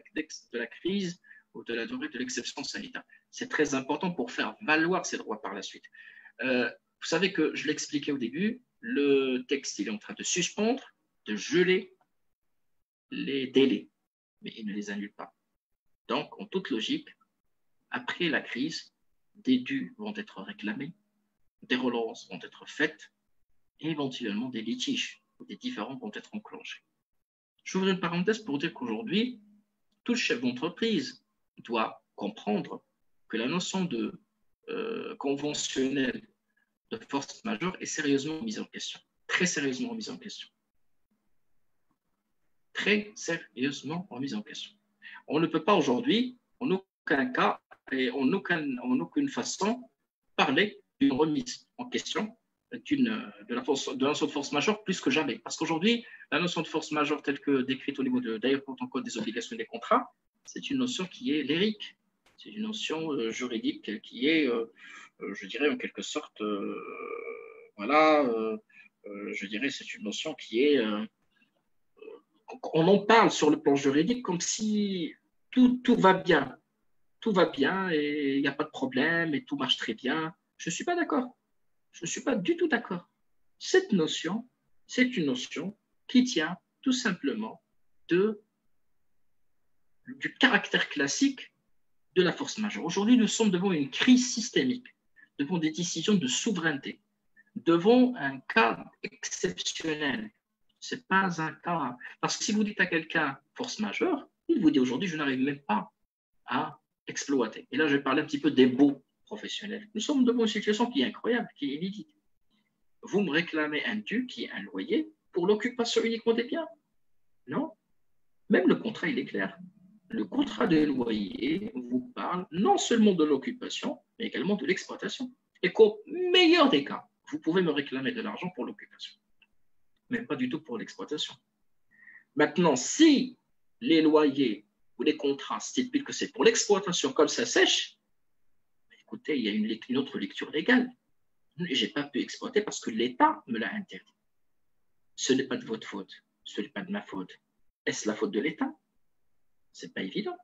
crise ou de la durée de l'exception sanitaire. C'est très important pour faire valoir ses droits par la suite. Vous savez que je l'expliquais au début, le texte il est en train de suspendre, de geler les délais, mais il ne les annule pas. Donc, en toute logique, après la crise, des dus vont être réclamés, des relances vont être faites, et éventuellement des litiges ou des différends vont être enclenchés. J'ouvre une parenthèse pour dire qu'aujourd'hui, tout chef d'entreprise doit comprendre que la notion de conventionnelle de force majeure est sérieusement mise en question, très sérieusement mise en question. Très sérieusement remise en question. On ne peut pas aujourd'hui, en aucun cas et en aucune façon, parler d'une remise en question de la notion de force majeure plus que jamais. Parce qu'aujourd'hui, la notion de force majeure telle que décrite au niveau d'ailleurs pour ton code des obligations et des contrats, c'est une notion qui est lyrique. C'est une notion juridique qui est, je dirais en quelque sorte, voilà, je dirais c'est une notion qui est, on en parle sur le plan juridique comme si tout va bien. Tout va bien et il n'y a pas de problème et tout marche très bien. Je ne suis pas d'accord. Je ne suis pas du tout d'accord. Cette notion, c'est une notion qui tient tout simplement du caractère classique de la force majeure. Aujourd'hui, nous sommes devant une crise systémique, devant des décisions de souveraineté, devant un cas exceptionnel. Ce n'est pas un cas. Parce que si vous dites à quelqu'un force majeure, il vous dit aujourd'hui, je n'arrive même pas à exploiter. Et là, je vais parler un petit peu des baux professionnels. Nous sommes devant une situation qui est incroyable, qui est inédite. Vous me réclamez un dû qui est un loyer pour l'occupation uniquement des biens. Non. Même le contrat, il est clair. Le contrat de loyer vous parle non seulement de l'occupation, mais également de l'exploitation. Et qu'au meilleur des cas, vous pouvez me réclamer de l'argent pour l'occupation, mais pas du tout pour l'exploitation. Maintenant, si les loyers ou les contrats stipulent que c'est pour l'exploitation comme ça sèche, écoutez, il y a une autre lecture légale. Je n'ai pas pu exploiter parce que l'État me l'a interdit. Ce n'est pas de votre faute, ce n'est pas de ma faute. Est-ce la faute de l'État? Ce n'est pas évident.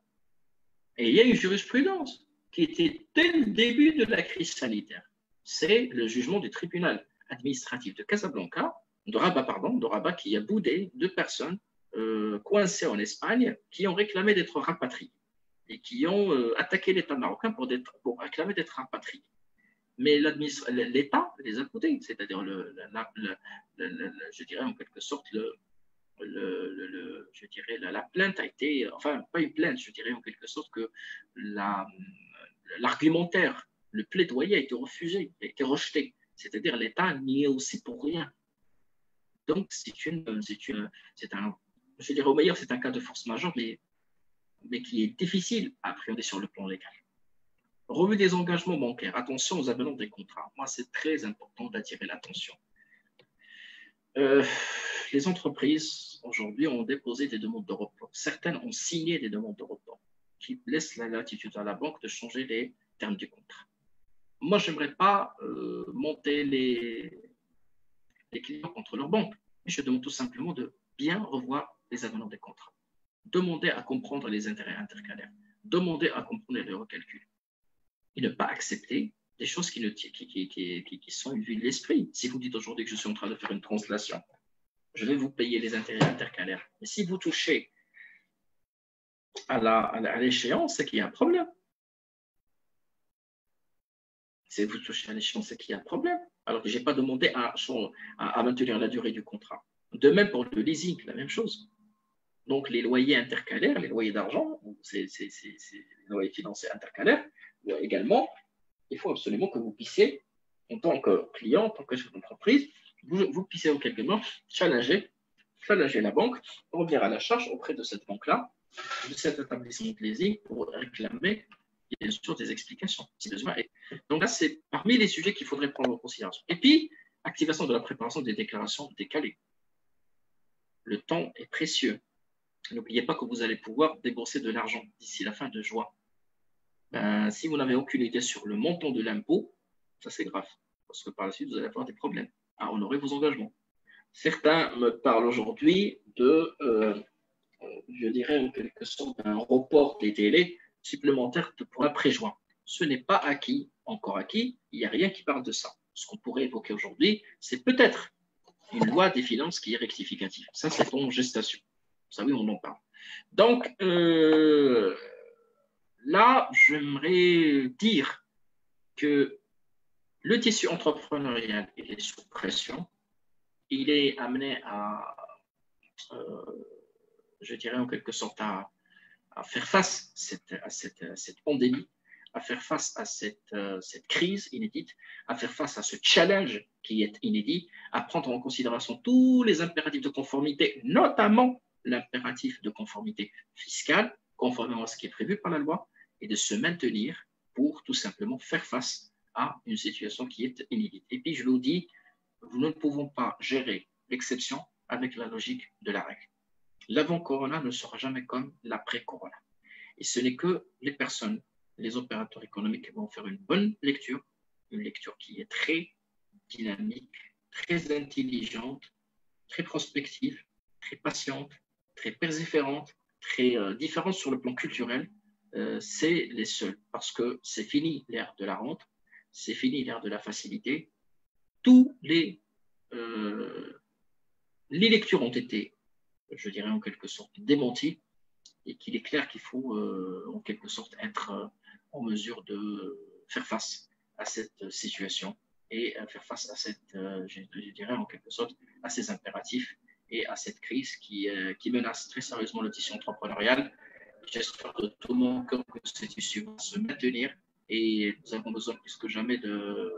Et il y a une jurisprudence qui était dès le début de la crise sanitaire. C'est le jugement du tribunal administratif de Casablanca, de Rabat, qui a boudé 2 personnes coincées en Espagne qui ont réclamé d'être rapatriées et qui ont attaqué l'État marocain pour réclamer d'être rapatriés. Mais l'État les a boudés, c'est-à-dire, je dirais en quelque sorte, je dirais, la plainte a été, enfin, pas une plainte, je dirais en quelque sorte que l'argumentaire, le plaidoyer a été refusé, a été rejeté. C'est-à-dire, l'État n'y est aussi pour rien. Donc, je dirais au meilleur, c'est un cas de force majeure, mais qui est difficile à appréhender sur le plan légal. Revue des engagements bancaires. Attention aux avenants des contrats. Moi, c'est très important d'attirer l'attention. Les entreprises, aujourd'hui, ont déposé des demandes de report. Certaines ont signé des demandes de report qui laissent la latitude à la banque de changer les termes du contrat. Moi, je n'aimerais pas monter les clients contre leur banque, mais je demande tout simplement de bien revoir les avenants des contrats. Demandez à comprendre les intérêts intercalaires. Demandez à comprendre les recalculs. Et ne pas accepter des choses qui sont une vue de l'esprit. Si vous dites aujourd'hui que je suis en train de faire une translation, je vais vous payer les intérêts intercalaires. Mais si vous touchez à l'échéance, c'est qu'il y a un problème. Si vous touchez à l'échéance, c'est qu'il y a un problème. Alors que je n'ai pas demandé à maintenir la durée du contrat. De même pour le leasing, la même chose. Donc, les loyers intercalaires, les loyers d'argent, les loyers financiers intercalaires, également, il faut absolument que vous puissiez, en tant que client, en tant que chef d'entreprise, vous puissiez en quelque sorte challenger la banque, revenir à la charge auprès de cette banque-là, de cet établissement de leasing pour réclamer, bien sûr, des explications, si besoin est. Donc là, c'est parmi les sujets qu'il faudrait prendre en considération. Et puis, activation de la préparation des déclarations décalées. Le temps est précieux. N'oubliez pas que vous allez pouvoir débourser de l'argent d'ici la fin de juin. Si vous n'avez aucune idée sur le montant de l'impôt, ça c'est grave, parce que par la suite, vous allez avoir des problèmes à honorer vos engagements. Certains me parlent aujourd'hui de, je dirais en quelque sorte, d'un report des délais supplémentaires pour l'après-juin. Ce n'est pas encore acquis, il n'y a rien qui parle de ça. Ce qu'on pourrait évoquer aujourd'hui, c'est peut-être une loi des finances qui est rectificative. Ça, c'est en gestation. Vous savez, on en parle. Donc, là, j'aimerais dire que le tissu entrepreneurial, il est sous pression. Il est amené à, je dirais en quelque sorte, à faire face à cette pandémie, à faire face à cette crise inédite, à faire face à ce challenge qui est inédit, à prendre en considération tous les impératifs de conformité, notamment l'impératif de conformité fiscale, conformément à ce qui est prévu par la loi, et de se maintenir pour tout simplement faire face à une situation qui est inédite. Et puis, je vous dis, nous ne pouvons pas gérer l'exception avec la logique de la règle. L'avant-corona ne sera jamais comme l'après-corona. Et ce n'est que les personnes, les opérateurs économiques qui vont faire une bonne lecture, une lecture qui est très dynamique, très intelligente, très prospective, très patiente, très persévérante, très différente sur le plan culturel, c'est les seuls. Parce que c'est fini l'ère de la rente, c'est fini l'ère de la facilité. Tous les lectures ont été, je dirais en quelque sorte, démenties et qu'il est clair qu'il faut en quelque sorte être en mesure de faire face à cette situation et faire face à cette, je dirais en quelque sorte, à ces impératifs et à cette crise qui menace très sérieusement le tissu entrepreneurial. J'espère de tout mon cœur que cette issue va se maintenir et nous avons besoin plus que jamais de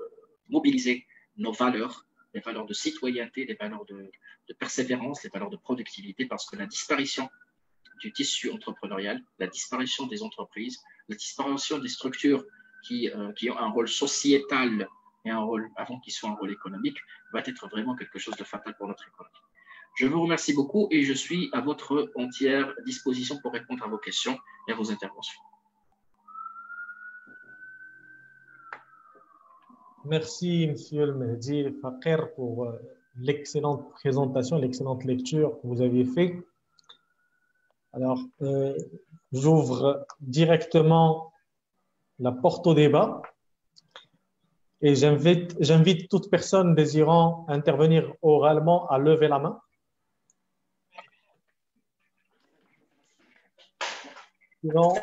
mobiliser nos valeurs, les valeurs de citoyenneté, les valeurs de persévérance, les valeurs de productivité, parce que la disparition du tissu entrepreneurial, la disparition des entreprises, la disparition des structures qui ont un rôle sociétal et un rôle, avant qu'ils soient un rôle économique, va être vraiment quelque chose de fatal pour notre économie. Je vous remercie beaucoup et je suis à votre entière disposition pour répondre à vos questions et à vos interventions. Merci, Monsieur le Mehdi Fakir, pour l'excellente présentation, l'excellente lecture que vous avez faite. Alors, j'ouvre directement la porte au débat et j'invite toute personne désirant intervenir oralement à lever la main. Sinon,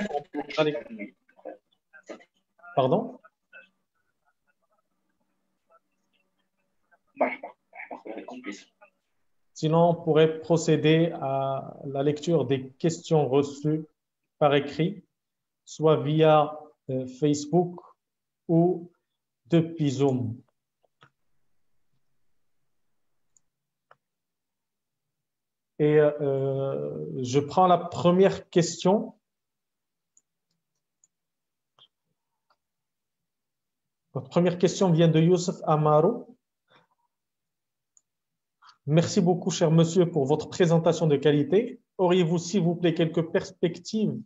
pardon? Sinon, on pourrait procéder à la lecture des questions reçues par écrit, soit via Facebook ou depuis Zoom. Et je prends la première question. Votre première question vient de Youssef Amaro. Merci beaucoup, cher monsieur, pour votre présentation de qualité. Auriez-vous, s'il vous plaît, quelques perspectives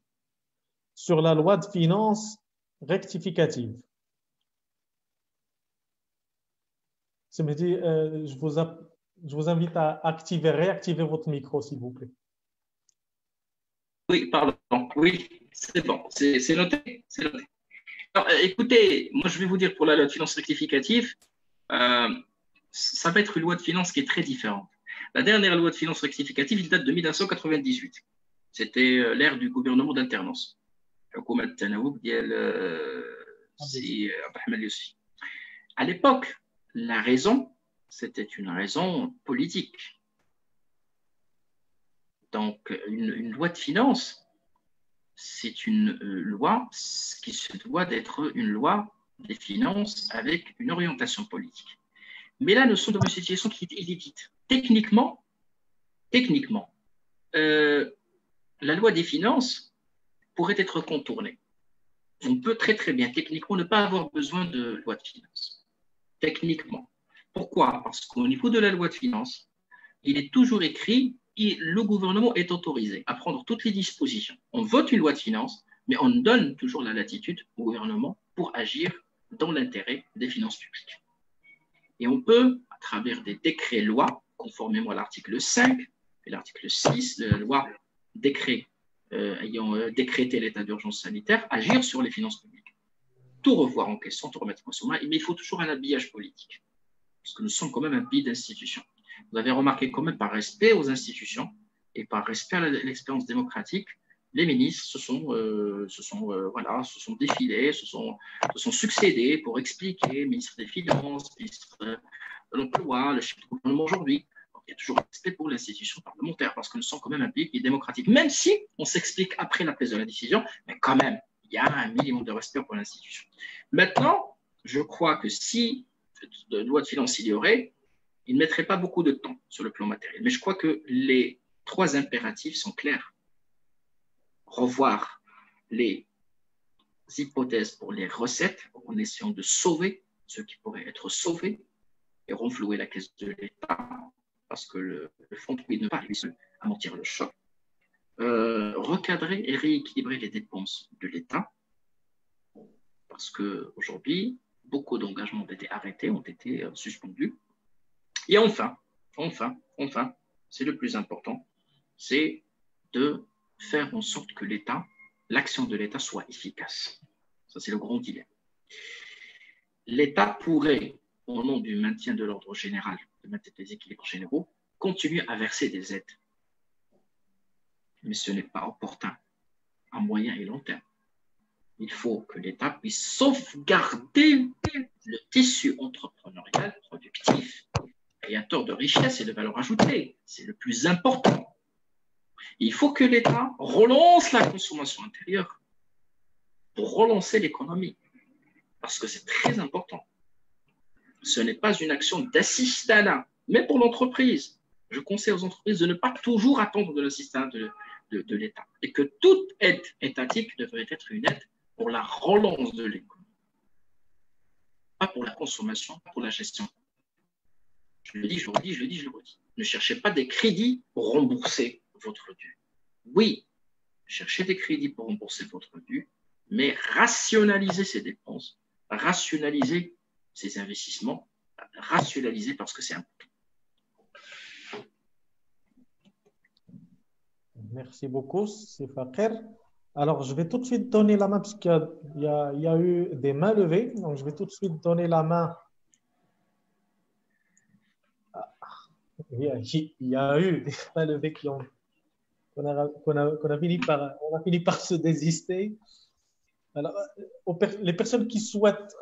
sur la loi de finances rectificative? Je vous invite à réactiver votre micro, s'il vous plaît. Oui, pardon. Oui, c'est bon. C'est noté. Alors, écoutez, moi, je vais vous dire pour la loi de finances rectificative, ça va être une loi de finances qui est très différente. La dernière loi de finances rectificative, il date de 1998. C'était l'ère du gouvernement d'alternance. À l'époque, la raison, c'était une raison politique. Donc, une loi de finances, c'est une loi qui se doit d'être une loi des finances avec une orientation politique. Mais là, nous sommes dans une situation qui est inédite. Techniquement, la loi des finances pourrait être contournée. On peut très très bien, techniquement, ne pas avoir besoin de loi de finances. Techniquement. Pourquoi? Parce qu'au niveau de la loi de finances, il est toujours écrit et le gouvernement est autorisé à prendre toutes les dispositions. On vote une loi de finances, mais on donne toujours la latitude au gouvernement pour agir dans l'intérêt des finances publiques. Et on peut, à travers des décrets-lois, conformément à l'article 5 et l'article 6 de la loi décret ayant décrété l'état d'urgence sanitaire, agir sur les finances publiques. Tout revoir en question, tout remettre en question, mais il faut toujours un habillage politique, parce que nous sommes quand même un pays d'institutions. Vous avez remarqué quand même, par respect aux institutions et par respect à l'expérience démocratique, les ministres se sont défilés, se sont succédés pour expliquer, ministre des Finances, ministre de l'Emploi, le chef du gouvernement aujourd'hui. Il y a toujours respect pour l'institution parlementaire, parce que nous sommes quand même un pays qui est démocratique, même si on s'explique après la prise de la décision, mais quand même, il y a un minimum de respect pour l'institution. Maintenant, je crois que si de loi de finances il y aurait, il ne mettrait pas beaucoup de temps sur le plan matériel. Mais je crois que les trois impératifs sont clairs. Revoir les hypothèses pour les recettes en essayant de sauver ce qui pourrait être sauvé. et renflouer la caisse de l'État, parce que le fonds ne pas lui seul amortir le choc. Recadrer et rééquilibrer les dépenses de l'État, parce qu'aujourd'hui, beaucoup d'engagements ont été arrêtés, ont été suspendus. Et enfin, c'est le plus important, c'est de faire en sorte que l'action de l'État soit efficace. Ça, c'est le grand dilemme. L'État pourrait, au nom du maintien de l'ordre général, de maintien des équilibres généraux, continuer à verser des aides. Mais ce n'est pas opportun à moyen et long terme. Il faut que l'État puisse sauvegarder le tissu entrepreneurial productif, créateur de richesse et de valeur ajoutée. C'est le plus important. Il faut que l'État relance la consommation intérieure pour relancer l'économie, parce que c'est très important. Ce n'est pas une action d'assistanat, mais pour l'entreprise. Je conseille aux entreprises de ne pas toujours attendre de l'assistanat de l'État, et que toute aide étatique devrait être une aide pour la relance de l'économie, pas pour la consommation, pas pour la gestion. Je le dis, je le redis, je le dis, je le redis. Ne cherchez pas des crédits pour rembourser votre dû. Oui, cherchez des crédits pour rembourser votre dû, mais rationalisez ces dépenses, rationalisez ces investissements, rationalisez parce que c'est important. Merci beaucoup, c'est Fakir. Alors, je vais tout de suite donner la main parce qu'il y a eu des mains levées. Donc, je vais tout de suite donner la main. Il y a eu des mains levées qu'on a fini par se désister. Alors, les personnes qui souhaitent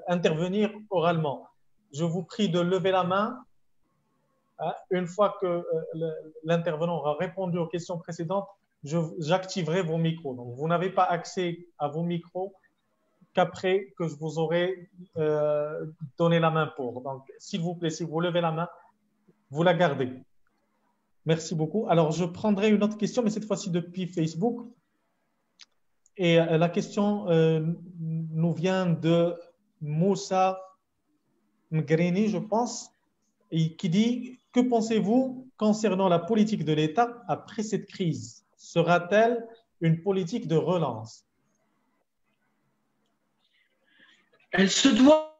intervenir oralement, je vous prie de lever la main. Une fois que l'intervenant aura répondu aux questions précédentes, j'activerai vos micros. Donc, vous n'avez pas accès à vos micros qu'après que je vous aurai donné la main pour. Donc, s'il vous plaît, si vous levez la main, vous la gardez. Merci beaucoup. Alors, je prendrai une autre question, mais cette fois-ci depuis Facebook. Et la question nous vient de Moussa Mgrini, je pense, et qui dit: que pensez-vous concernant la politique de l'État après cette crise? Sera-t-elle une politique de relance? Elle se doit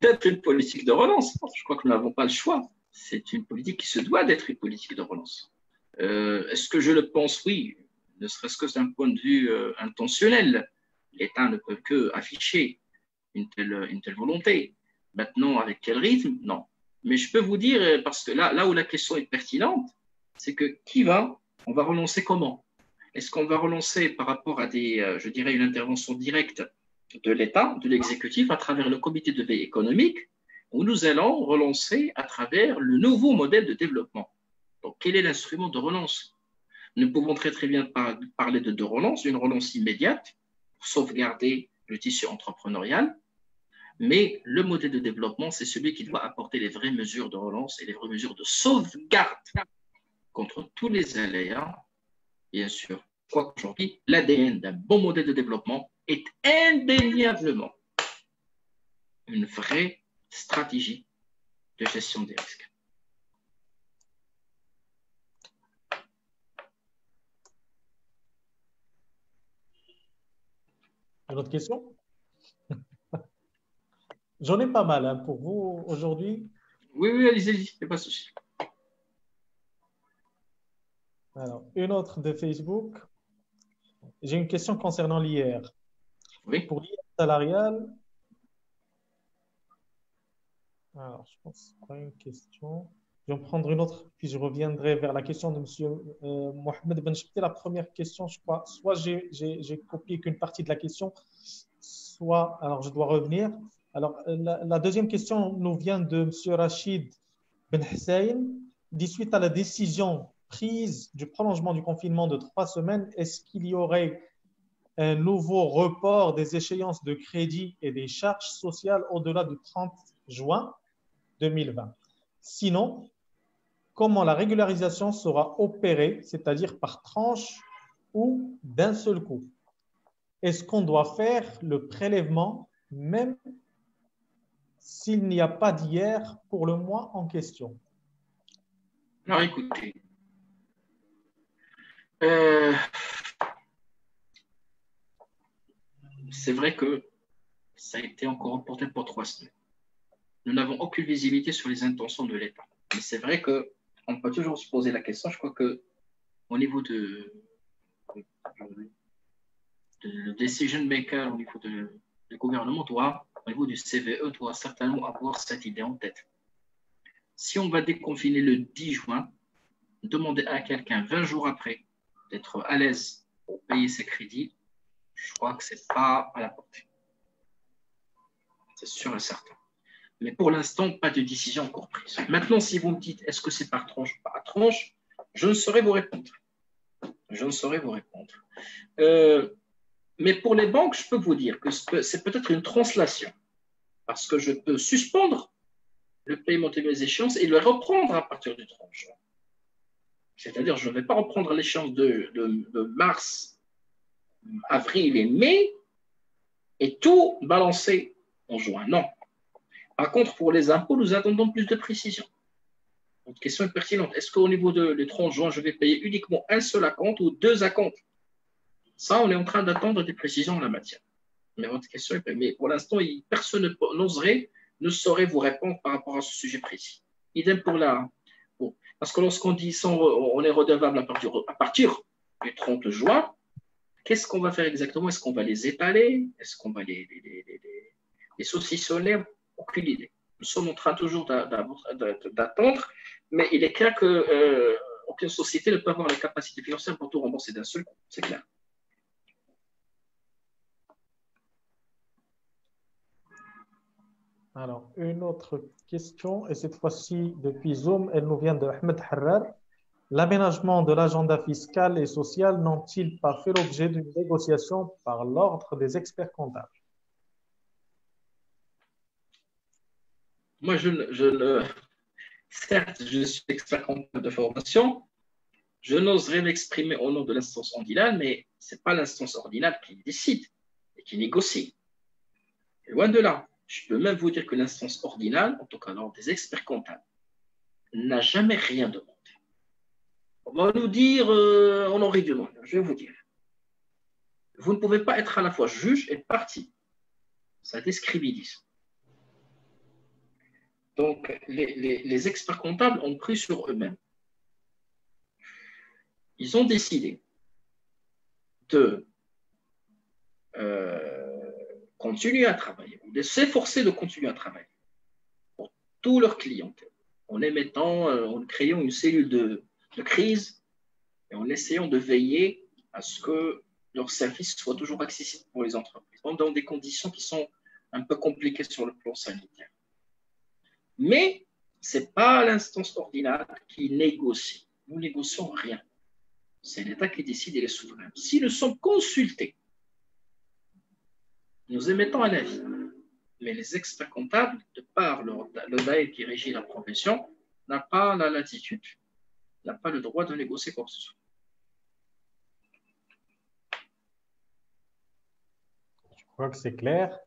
d'être une politique de relance. Je crois que nous n'avons pas le choix. C'est une politique qui se doit d'être une politique de relance. Est-ce que je le pense? Oui, ne serait-ce que d'un point de vue intentionnel. L'État ne peut qu'afficher une telle volonté. Maintenant, avec quel rythme? Non. Mais je peux vous dire, parce que là où la question est pertinente, c'est que on va relancer comment? Est-ce qu'on va relancer par rapport à je dirais, une intervention directe de l'État, de l'exécutif, à travers le comité de veille économique, ou nous allons relancer à travers le nouveau modèle de développement? Donc, quel est l'instrument de relance? Nous pouvons très bien parler de relance, une relance immédiate, pour sauvegarder le tissu entrepreneurial, mais le modèle de développement, c'est celui qui doit apporter les vraies mesures de relance et les vraies mesures de sauvegarde contre tous les aléas. Bien sûr, quoi qu'aujourd'hui, l'ADN d'un bon modèle de développement est indéniablement une vraie stratégie de gestion des risques. Une autre question? J'en ai pas mal pour vous aujourd'hui. Oui, allez-y, il n'y a pas de souci. Alors, une autre de Facebook. J'ai une question concernant l'IR. Oui. Pour l'IR salarial, alors je pense pas une question. Je vais en prendre une autre, puis je reviendrai vers la question de M. Mohamed Ben Chibti. La première question, je crois, soit j'ai copié qu'une partie de la question, soit, alors je dois revenir. Alors, la deuxième question nous vient de M. Rachid Ben Hussein. Dit: suite à la décision prise du prolongement du confinement de 3 semaines, est-ce qu'il y aurait un nouveau report des échéances de crédit et des charges sociales au-delà du 30 juin 2020? Sinon, comment la régularisation sera opérée, c'est-à-dire par tranche ou d'un seul coup? Est-ce qu'on doit faire le prélèvement même s'il n'y a pas d'hier pour le mois en question? Alors écoutez, euh, c'est vrai que ça a été encore reporté pour 3 semaines. Nous n'avons aucune visibilité sur les intentions de l'État. Mais c'est vrai qu'on peut toujours se poser la question. Je crois qu'au niveau de le decision maker, au niveau du gouvernement, au niveau du CVE, doit certainement avoir cette idée en tête. Si on va déconfiner le 10 juin, demander à quelqu'un 20 jours après d'être à l'aise pour payer ses crédits, je crois que ce n'est pas à la portée. C'est sûr et certain. Mais pour l'instant, pas de décision encore prise. Maintenant, si vous me dites, est-ce que c'est par tranche ou par tranche, je ne saurais vous répondre. Je ne saurais vous répondre. Mais pour les banques, je peux vous dire que c'est peut-être une translation, parce que je peux suspendre le paiement de mes échéances et le reprendre à partir du 30 juin. C'est-à-dire, je ne vais pas reprendre l'échéance de mars, avril et mai et tout balancer en juin. Non. Par contre, pour les impôts, nous attendons plus de précision. Votre question est pertinente. Est-ce qu'au niveau du 30 juin, je vais payer uniquement un seul acompte ou 2 acomptes? Ça, on est en train d'attendre des précisions en la matière. Mais votre question est... Mais pour l'instant, personne ne saurait vous répondre par rapport à ce sujet précis. Idem pour la... Bon. Parce que lorsqu'on dit on est redevable à partir du 30 juin, qu'est-ce qu'on va faire exactement? Est-ce qu'on va les étaler? Est-ce qu'on va les saucissonner? Aucune idée. Nous sommes en train toujours d'attendre, mais il est clair qu'aucune société ne peut avoir la capacité financière pour tout rembourser d'un seul coup. C'est clair. Alors, une autre question, et cette fois-ci depuis Zoom, elle nous vient de Ahmed Harrar. L'aménagement de l'agenda fiscal et social n'ont-ils pas fait l'objet d'une négociation par l'ordre des experts comptables? Moi, certes, je suis expert comptable de formation, je n'oserais m'exprimer au nom de l'instance ordinale, mais ce n'est pas l'instance ordinale qui décide et qui négocie. Et loin de là. Je peux même vous dire que l'instance ordinale, en tout cas l'ordre des experts comptables, n'a jamais rien demandé. On va nous dire, on aurait demandé, je vais vous dire. Vous ne pouvez pas être à la fois juge et partie. Ça discriminise. Donc, les experts comptables ont pris sur eux-mêmes. Ils ont décidé de continuer à travailler, de s'efforcer de continuer à travailler pour tous leurs clientèles, en créant une cellule de crise et en essayant de veiller à ce que leurs services soient toujours accessibles pour les entreprises, dans des conditions qui sont un peu compliquées sur le plan sanitaire. Mais ce n'est pas l'instance ordinale qui négocie. Nous ne négocions rien. C'est l'État qui décide et les souverains. Si nous sommes consultés, nous émettons un avis. Mais les experts comptables, de par le DAE qui régit la profession, n'a pas la latitude, n'a pas le droit de négocier quoi que ce soit. Je crois que c'est clair.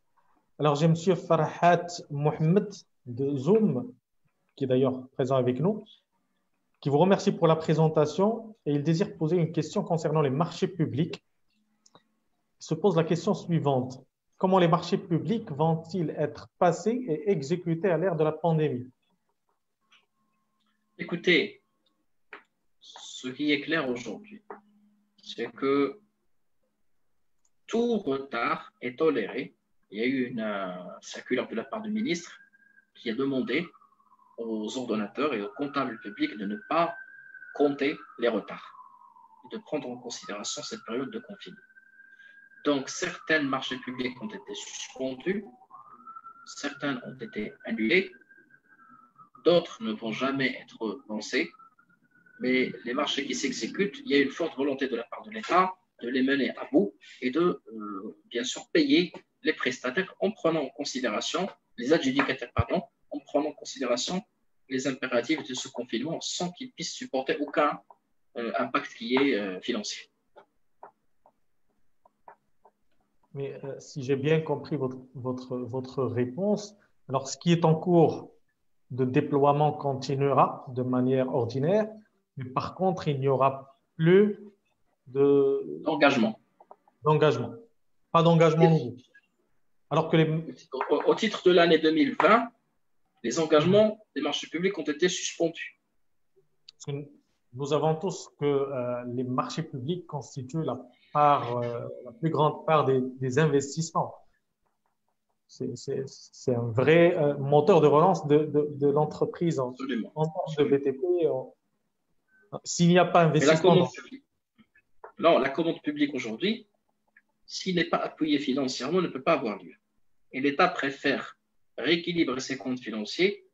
Alors, j'ai M. Farhat Mohamed de Zoom, qui est d'ailleurs présent avec nous, qui vous remercie pour la présentation et il désire poser une question concernant les marchés publics. Il se pose la question suivante. Comment les marchés publics vont-ils être passés et exécutés à l'ère de la pandémie? Écoutez, ce qui est clair aujourd'hui, c'est que tout retard est toléré. Il y a eu une circulaire de la part du ministre qui a demandé aux ordonnateurs et aux comptables publics de ne pas compter les retards et de prendre en considération cette période de confinement. Donc, certains marchés publics ont été suspendus, certains ont été annulés, d'autres ne vont jamais être lancés, mais les marchés qui s'exécutent, il y a une forte volonté de la part de l'État de les mener à bout et de, bien sûr, payer les prestataires en prenant en considération, les adjudicataires, pardon, en prenant en considération les impératifs de ce confinement sans qu'ils puissent supporter aucun impact qui est financier. Mais si j'ai bien compris votre réponse, Alors, ce qui est en cours de déploiement continuera de manière ordinaire, mais par contre, il n'y aura plus D'engagement. d'engagement. Pas d'engagement nouveau. Alors que Au titre de l'année 2020, les engagements des marchés publics ont été suspendus. Nous savons tous que les marchés publics constituent la plus grande part des investissements. C'est un vrai moteur de relance de l'entreprise en termes de BTP. S'il n'y a pas d'investissement. Non, la commande publique aujourd'hui, s'il n'est pas appuyé financièrement, ne peut pas avoir lieu. Et l'État préfère rééquilibrer ses comptes financiers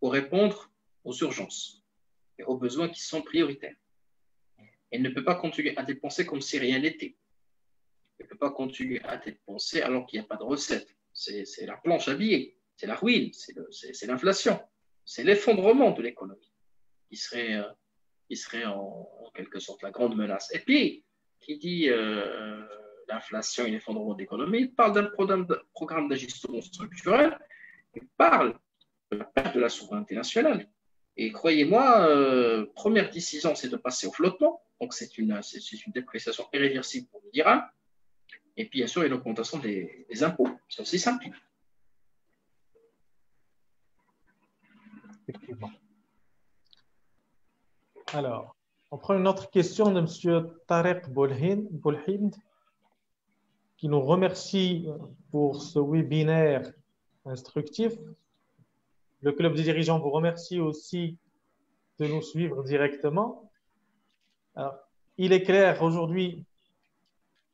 pour répondre aux urgences et aux besoins qui sont prioritaires. Il ne peut pas continuer à dépenser comme si rien n'était. Il ne peut pas continuer à dépenser alors qu'il n'y a pas de recettes. C'est la planche à billets, c'est la ruine, c'est l'inflation, c'est l'effondrement de l'économie qui serait en quelque sorte la grande menace. Et puis, qui dit l'inflation et l'effondrement de l'économie, il parle d'un programme d'ajustement structurel, il parle de la perte de la souveraineté nationale. Et croyez-moi, première décision, c'est de passer au flottement. Donc, c'est une dépréciation irréversible pour le dirham. Et puis, bien sûr, il y a une augmentation des impôts. C'est aussi simple. Effectivement. Alors, on prend une autre question de M. Tarek Boulhind, qui nous remercie pour ce webinaire instructif. Le Club des dirigeants vous remercie aussi de nous suivre directement. Alors, il est clair aujourd'hui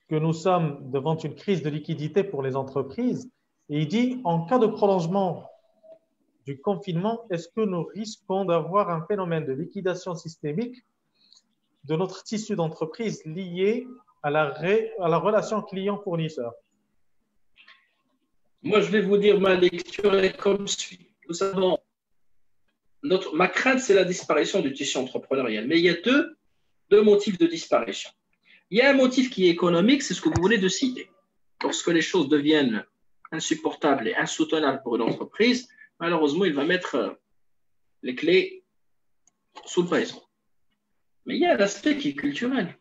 que nous sommes devant une crise de liquidité pour les entreprises. Et il dit, en cas de prolongement du confinement, est-ce que nous risquons d'avoir un phénomène de liquidation systémique de notre tissu d'entreprise lié à la relation client-fournisseur? Moi, je vais vous dire, ma lecture est comme suit. Nous avons ma crainte, c'est la disparition du tissu entrepreneurial. Mais il y a deux motifs de disparition. Il y a un motif qui est économique, c'est ce que vous venez de citer. Lorsque les choses deviennent insupportables et insoutenables pour une entreprise, malheureusement, il va mettre les clés sous le présent. Mais il y a l'aspect qui est culturel.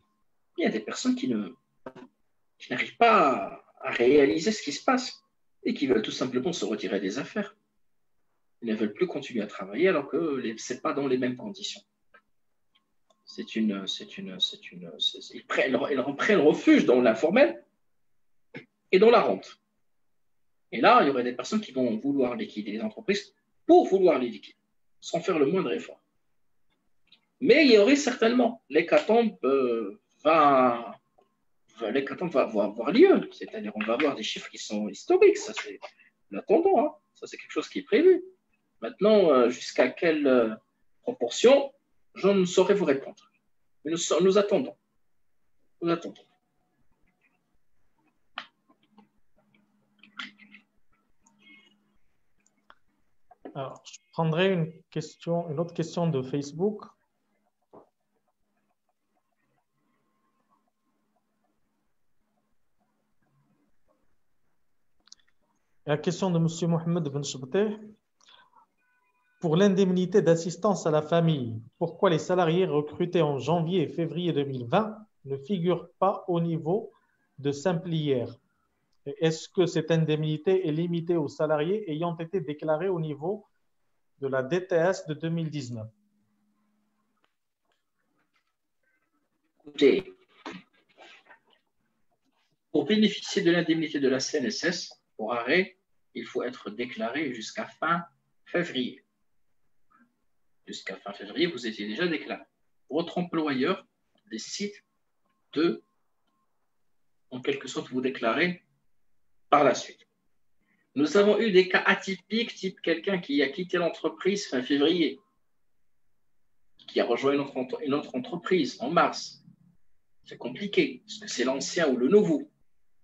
Il y a des personnes qui n'arrivent pas à réaliser ce qui se passe et qui veulent tout simplement se retirer des affaires. Ils ne veulent plus continuer à travailler alors que ce n'est pas dans les mêmes conditions. Ils prennent refuge dans l'informel et dans la rente. Et là, il y aurait des personnes qui vont vouloir liquider les entreprises pour vouloir les liquider, sans faire le moindre effort. Mais il y aurait certainement l'hécatombe va avoir lieu. C'est-à-dire on va avoir des chiffres qui sont historiques. Ça, c'est l'attendant. Hein. Ça, c'est quelque chose qui est prévu. Maintenant, jusqu'à quelle proportion, je ne saurais vous répondre. Mais nous attendons. Nous attendons. Alors, je prendrai une autre question de Facebook. La question de M. Mohamed Ben Chebteh. Pour l'indemnité d'assistance à la famille, pourquoi les salariés recrutés en janvier et février 2020 ne figurent pas au niveau de simplière? Est-ce que cette indemnité est limitée aux salariés ayant été déclarés au niveau de la DTS de 2019? Écoutez, pour bénéficier de l'indemnité de la CNSS, pour arrêt, il faut être déclaré jusqu'à fin février. Jusqu'à fin février, vous étiez déjà déclaré. Votre employeur décide de, en quelque sorte, vous déclarer par la suite. Nous avons eu des cas atypiques, type quelqu'un qui a quitté l'entreprise fin février, qui a rejoint une autre entreprise en mars. C'est compliqué, parce que c'est l'ancien ou le nouveau.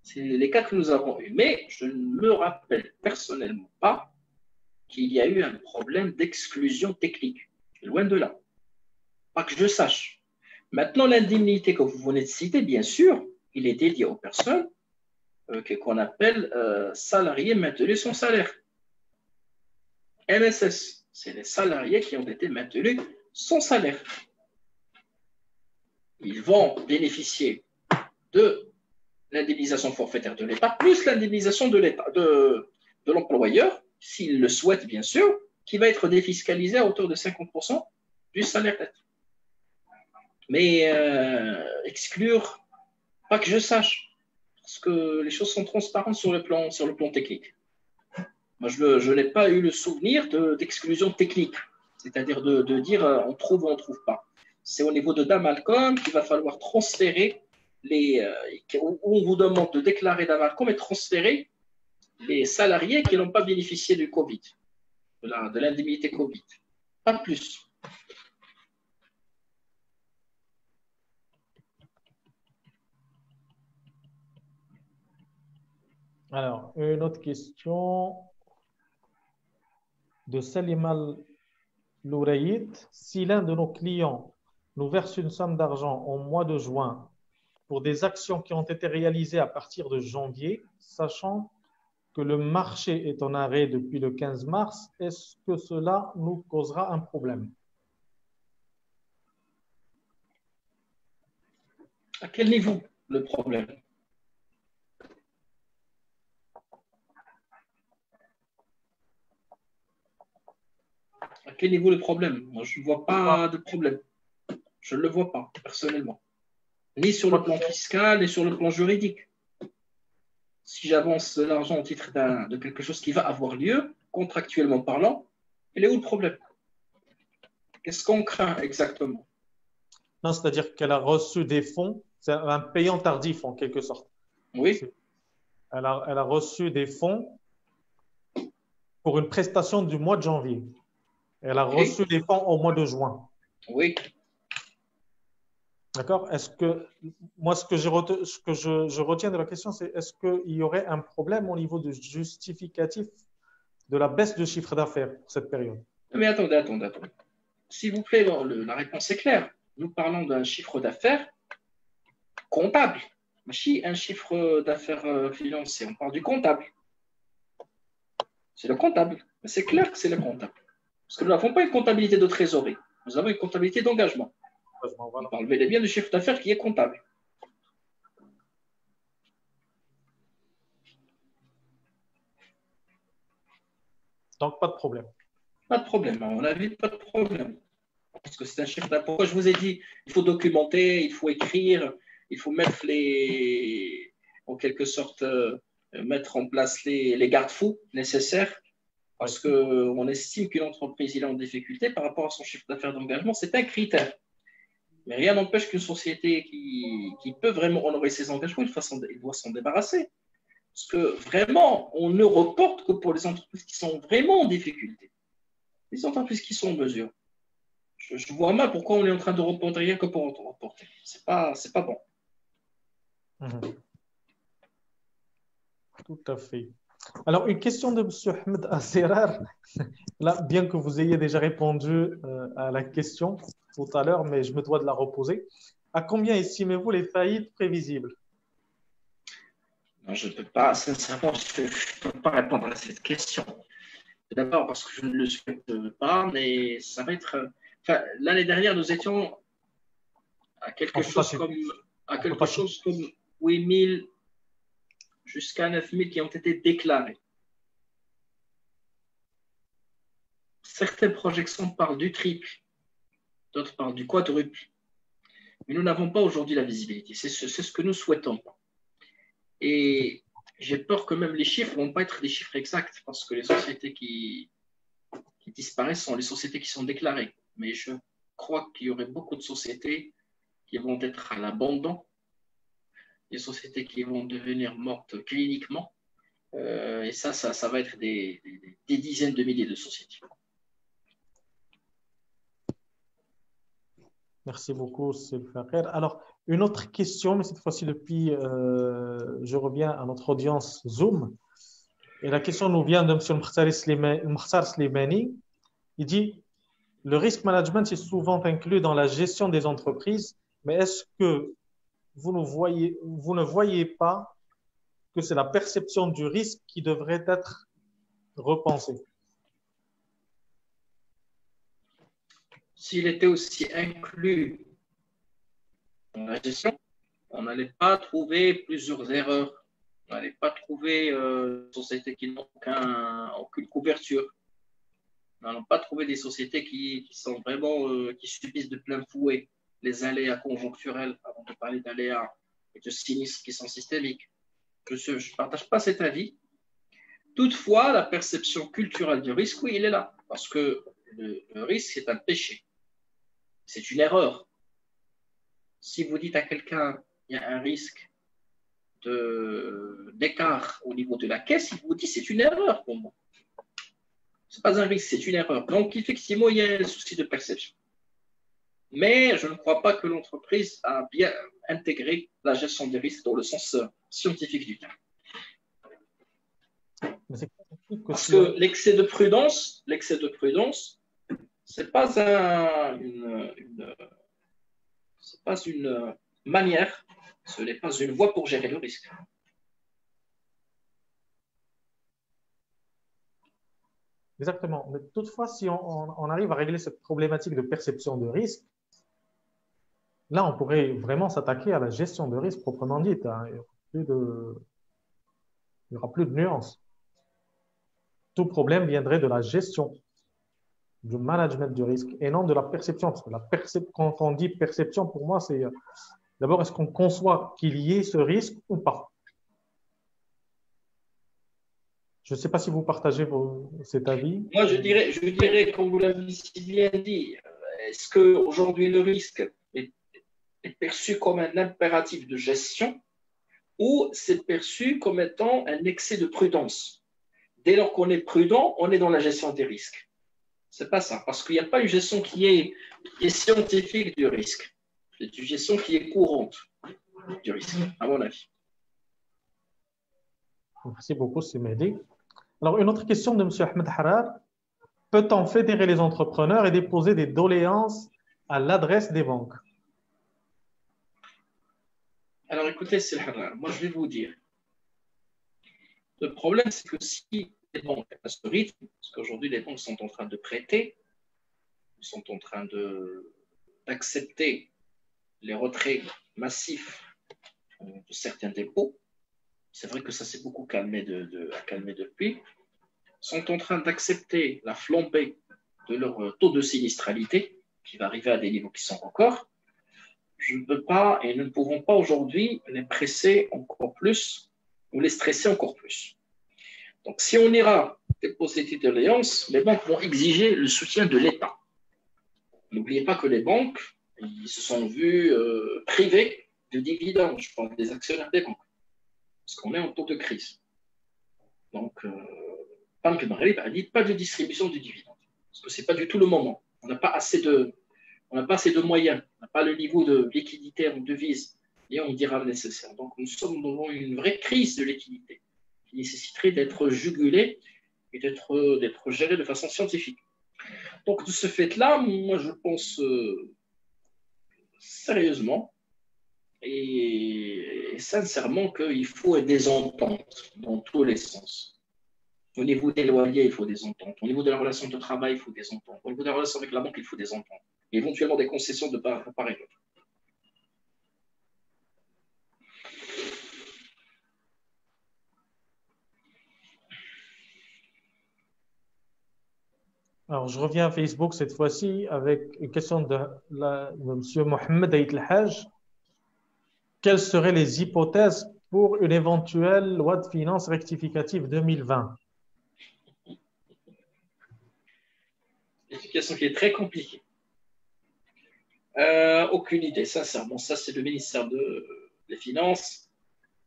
C'est les cas que nous avons eus. Mais je ne me rappelle personnellement pas qu'il y a eu un problème d'exclusion technique. Loin de là. Pas que je sache. Maintenant, l'indemnité que vous venez de citer, bien sûr, il est dédié aux personnes qu'on appelle salariés maintenus sans salaire. MSS, c'est les salariés qui ont été maintenus sans salaire. Ils vont bénéficier de l'indemnisation forfaitaire de l'État, plus l'indemnisation de l'employeur, s'il le souhaite bien sûr, qui va être défiscalisé à hauteur de 50% du salaire net. Mais exclure, pas que je sache, parce que les choses sont transparentes sur le plan technique. Moi, je n'ai pas eu le souvenir d'exclusion technique, c'est-à-dire de dire on trouve ou on ne trouve pas. C'est au niveau de Damalcom qu'il va falloir transférer où on vous demande de déclarer Damalcom et transférer les salariés qui n'ont pas bénéficié du Covid, de l'indemnité Covid. Pas plus. Alors, une autre question de Salimal Louraïd. Si l'un de nos clients nous verse une somme d'argent au mois de juin pour des actions qui ont été réalisées à partir de janvier, sachant que le marché est en arrêt depuis le 15 mars, est-ce que cela nous causera un problème? À quel niveau le problème? À quel niveau le problème? Moi, je ne vois pas de problème. Je ne le vois pas, personnellement. Ni sur le plan fiscal, ni sur le plan juridique. Si j'avance l'argent au titre de quelque chose qui va avoir lieu, contractuellement parlant, il est où le problème? Qu'est-ce qu'on craint exactement? Non, c'est-à-dire qu'elle a reçu des fonds, c'est un payant tardif en quelque sorte. Oui. Elle a reçu des fonds pour une prestation du mois de janvier. Elle a reçu des fonds au mois de juin. Oui. D'accord? Est-ce que, moi, ce que je retiens de la question, c'est est-ce qu'il y aurait un problème au niveau du justificatif de la baisse de chiffre d'affaires pour cette période? Mais attendez. S'il vous plaît, la réponse est claire. Nous parlons d'un chiffre d'affaires comptable. Un chiffre d'affaires financier, on parle du comptable. C'est le comptable. Mais c'est clair que c'est le comptable. Parce que nous n'avons pas une comptabilité de trésorerie. Nous avons une comptabilité d'engagement. On parle bel et bien du chiffre d'affaires qui est comptable. Donc, pas de problème. Pas de problème. À mon avis, pas de problème. Parce que c'est un chiffre d'affaires. Pourquoi je vous ai dit, il faut documenter, il faut écrire, il faut mettre en quelque sorte, mettre en place les garde-fous nécessaires. Parce qu'on estime qu'une entreprise est en difficulté par rapport à son chiffre d'affaires d'engagement, c'est un critère. Mais rien n'empêche qu'une société qui peut vraiment honorer ses engagements, il doit s'en débarrasser. Parce que vraiment, on ne reporte que pour les entreprises qui sont vraiment en difficulté. Les entreprises qui sont en mesure. Je vois mal pourquoi on est en train de reporter rien que pour reporter. C'est pas bon. Tout à fait. Alors, une question de M. Ahmed Asserar. Là, bien que vous ayez déjà répondu à la question tout à l'heure, mais je me dois de la reposer. À combien estimez-vous les faillites prévisibles? Non, je ne peux pas, sincèrement, je ne peux pas répondre à cette question. D'abord parce que je ne le souhaite pas, mais ça va être... Enfin, l'année dernière, nous étions à quelque chose comme 8 000 jusqu'à 9 000 qui ont été déclarés. Certaines projections parlent du triple, d'autres parlent du quadruple. Mais nous n'avons pas aujourd'hui la visibilité. C'est ce que nous souhaitons. Et j'ai peur que même les chiffres ne vont pas être des chiffres exacts parce que les sociétés qui disparaissent sont les sociétés qui sont déclarées. Mais je crois qu'il y aurait beaucoup de sociétés qui vont être à l'abandon, des sociétés qui vont devenir mortes cliniquement. Et ça va être des dizaines de milliers de sociétés. Merci beaucoup, Sylvain. Alors, une autre question, mais cette fois-ci depuis, je reviens à notre audience Zoom. Et la question nous vient de M. Mkhtar Slimani. Il dit, le risk management est souvent inclus dans la gestion des entreprises, mais est-ce que vous ne voyez pas que c'est la perception du risque qui devrait être repensée? s'il était aussi inclus dans la gestion, on n'allait pas trouver plusieurs erreurs. On n'allait pas trouver des sociétés qui n'ont aucune couverture. On n'allait pas trouver des sociétés qui sont vraiment, qui subissent de plein fouet les aléas conjoncturels, avant de parler d'aléas et de sinistres qui sont systémiques. Je ne partage pas cet avis. Toutefois, la perception culturelle du risque, oui, il est là. Parce que le risque, c'est un péché. C'est une erreur. Si vous dites à quelqu'un, il y a un risque d'écart au niveau de la caisse, il vous dit, c'est une erreur pour moi. Ce n'est pas un risque, c'est une erreur. Donc, effectivement, il y a un souci de perception. Mais je ne crois pas que l'entreprise a bien intégré la gestion des risques dans le sens scientifique du terme. Parce que l'excès de prudence, c'est pas une manière, ce n'est pas une voie pour gérer le risque. Exactement. Mais toutefois, si on arrive à régler cette problématique de perception de risque, là, on pourrait vraiment s'attaquer à la gestion de risque proprement dite, hein. Il n'y aura plus de nuances. Tout problème viendrait de la gestion, du management du risque et non de la perception. Parce que quand on dit perception, pour moi, c'est d'abord, est-ce qu'on conçoit qu'il y ait ce risque ou pas? Je ne sais pas si vous partagez cet avis. Moi, je dirais, comme vous l'avez si bien dit, est-ce qu'aujourd'hui le risque est perçu comme un impératif de gestion ou c'est perçu comme étant un excès de prudence? Dès lors qu'on est prudent, on est dans la gestion des risques. C'est pas ça, parce qu'il n'y a pas une gestion qui est scientifique du risque. C'est une gestion qui est courante du risque, à mon avis. Merci beaucoup, c'est Mehdi. Alors, une autre question de M. Ahmed Harar. Peut-on fédérer les entrepreneurs et déposer des doléances à l'adresse des banques? Alors, écoutez, c'est Harar. Moi, je vais vous dire. Le problème, c'est que si les banques à ce rythme, parce qu'aujourd'hui, les banques sont en train de prêter, sont en train d'accepter les retraits massifs de certains dépôts, c'est vrai que ça s'est beaucoup calmé depuis, sont en train d'accepter la flambée de leur taux de sinistralité, qui va arriver à des niveaux qui sont records. Je ne peux pas et nous ne pouvons pas aujourd'hui les presser encore plus ou les stresser encore plus. Donc, si on ira déposer des doléances, les banques vont exiger le soutien de l'État. N'oubliez pas que les banques, ils se sont vus privés de dividendes, je parle des actionnaires des banques, parce qu'on est en temps de crise. Donc, Banque Maghreb a dit pas de distribution de dividendes, parce que ce n'est pas du tout le moment. On n'a pas assez de moyens, on n'a pas le niveau de liquidité en devise, et on dira le nécessaire. Donc, nous sommes devant une vraie crise de liquidité qui nécessiterait d'être jugulée et d'être gérée de façon scientifique. Donc, de ce fait-là, moi, je pense sérieusement et sincèrement qu'il faut des ententes dans tous les sens. Au niveau des loyers, il faut des ententes. Au niveau de la relation de travail, il faut des ententes. Au niveau de la relation avec la banque, il faut des ententes. Et éventuellement des concessions de part et d'autre. Alors, je reviens à Facebook cette fois-ci avec une question de M. Mohamed Aït El-Hajj. Quelles seraient les hypothèses pour une éventuelle loi de finances rectificative 2020? C'est une question qui est très compliquée. Aucune idée, sincèrement. Ça, c'est le ministère des Finances.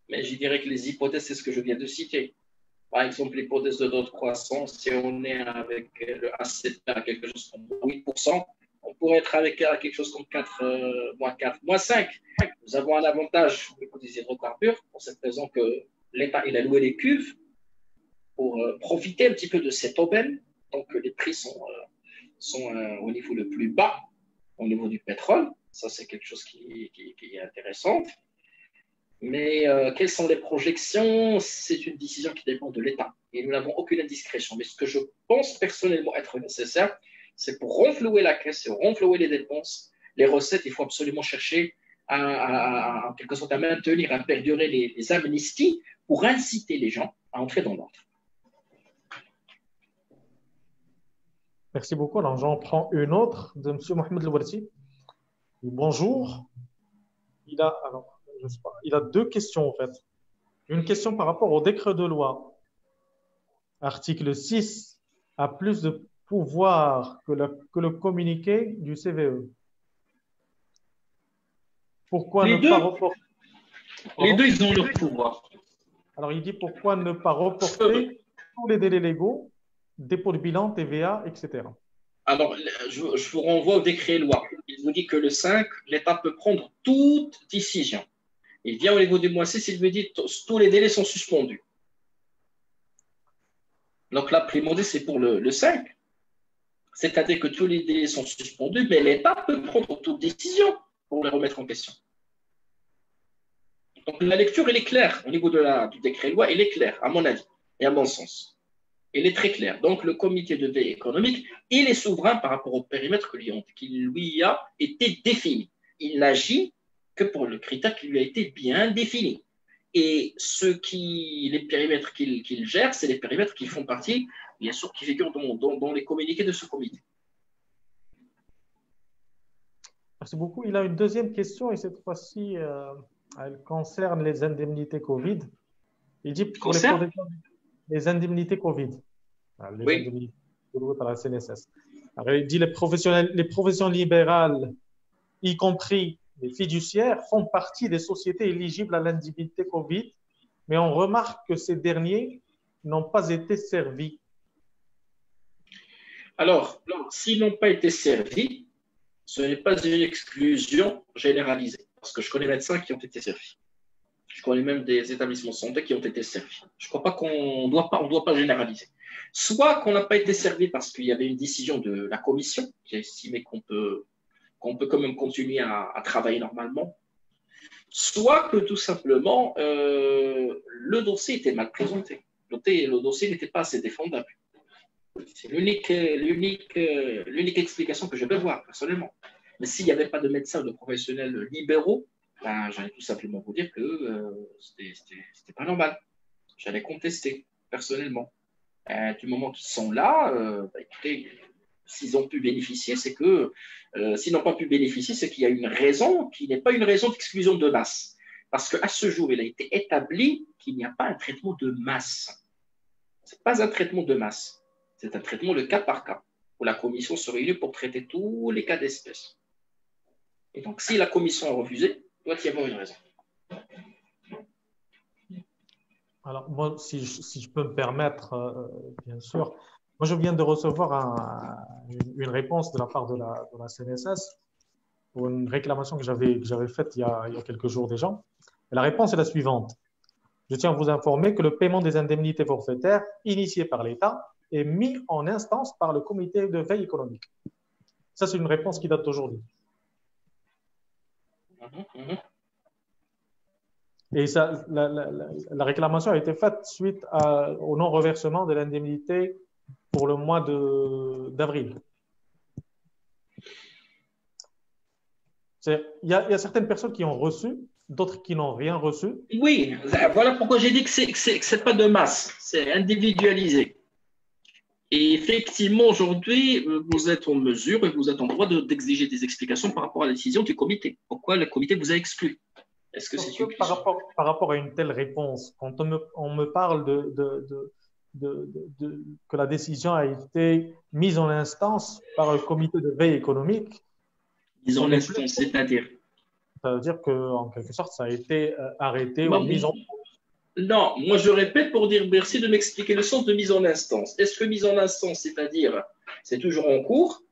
Mais je dirais que les hypothèses, c'est ce que je viens de citer. Par exemple, l'hypothèse de notre croissance, si on est avec le A7 à quelque chose comme 8%, on pourrait être avec quelque chose comme 4, moins 4, moins 5. Nous avons un avantage au niveau des hydrocarbures, pour cette raison que l'État il a loué les cuves pour profiter un petit peu de cette aubaine. Donc, les prix sont au niveau le plus bas, au niveau du pétrole. Ça, c'est quelque chose qui est intéressant. Mais quelles sont les projections? C'est une décision qui dépend de l'État. Et nous n'avons aucune indiscrétion. Mais ce que je pense personnellement être nécessaire, C'est pour renflouer la caisse, c'est renflouer les dépenses. Les recettes, il faut absolument chercher en quelque sorte à maintenir, à perdurer les amnisties pour inciter les gens à entrer dans l'ordre. Merci beaucoup. Alors, j'en prends une autre de M. Mohamed Louarti. Bonjour. Il a deux questions en fait. Une question par rapport au décret de loi. Article 6 a plus de pouvoir que le communiqué du CVE. Pourquoi Les ne deux, pas reporter les deux, ils ont leur pouvoir. Alors, il dit pourquoi ne pas reporter tous les délais légaux, dépôt de bilan, TVA, etc. Alors, je vous renvoie au décret loi. Il vous dit que le 5, l'État peut prendre toute décision. Il vient au niveau du mois 6, il me dit que tous les délais sont suspendus. Donc, la primauté, c'est pour le 5. C'est-à-dire que tous les délais sont suspendus, mais l'État peut prendre toute décision pour les remettre en question. Donc, la lecture, elle est claire au niveau du décret loi, elle est claire, à mon avis, et à mon sens. Elle est très claire. Donc, le comité de veille économique, il est souverain par rapport au périmètre qui lui a été défini. Il n'agit que pour le critère qui lui a été bien défini. Et les périmètres qu'il gère, c'est les périmètres qui font partie, bien sûr, qui figurent dans les communiqués de ce comité. Merci beaucoup. Il a une deuxième question et cette fois-ci, elle concerne les indemnités Covid. Il dit pour les indemnités Covid. Les Oui. indemnités par la CNSS. Alors, il dit les professions libérales, y compris les fiduciaires, font partie des sociétés éligibles à l'indemnité Covid, mais on remarque que ces derniers n'ont pas été servis. Alors, s'ils n'ont pas été servis, ce n'est pas une exclusion généralisée, parce que je connais des médecins qui ont été servis. Je connais même des établissements de santé qui ont été servis. Je ne crois pas qu'on ne doit pas généraliser. Soit qu'on n'a pas été servi parce qu'il y avait une décision de la commission qui a estimé qu'on peut quand même continuer à travailler normalement, soit que tout simplement le dossier était mal présenté. Le dossier n'était pas assez défendable. C'est l'unique explication que je peux voir personnellement. Mais s'il n'y avait pas de médecins ou de professionnels libéraux, ben, j'allais tout simplement vous dire que c'était pas normal. J'allais contester personnellement. Du moment qu'ils sont là, ben, écoutez, s'ils ont pu bénéficier, c'est que s'ils n'ont pas pu bénéficier, c'est qu'il y a une raison qui n'est pas une raison d'exclusion de masse. Parce qu'à ce jour, il a été établi qu'il n'y a pas un traitement de masse. Ce n'est pas un traitement de masse. C'est un traitement de cas par cas, où la commission se réunit pour traiter tous les cas d'espèce. Et donc, si la commission a refusé, il doit y avoir une raison. Alors, moi, si je peux me permettre, bien sûr, moi, je viens de recevoir une réponse de la part de la CNSS pour une réclamation que j'avais faite il y a quelques jours déjà. Et la réponse est la suivante. Je tiens à vous informer que le paiement des indemnités forfaitaires initié par l'État est mis en instance par le comité de veille économique. Ça, c'est une réponse qui date d'aujourd'hui. Et ça, la réclamation a été faite suite au non-reversement de l'indemnité pour le mois d'avril. Il y a certaines personnes qui ont reçu, d'autres qui n'ont rien reçu. Oui, voilà pourquoi j'ai dit que ce n'est pas de masse, c'est individualisé. Et effectivement, aujourd'hui, vous êtes en mesure et vous êtes en droit d'exiger des explications par rapport à la décision du comité. Pourquoi le comité vous a exclu? Est-ce que c'est une par rapport à une telle réponse, quand on me parle que la décision a été mise en instance par le comité de veille économique, mise en instance, c'est-à-dire? Ça veut dire qu'en quelque sorte, ça a été arrêté ou mis en... Non, moi je répète pour dire merci de m'expliquer le sens de mise en instance. Est-ce que mise en instance, c'est-à-dire c'est toujours en cours?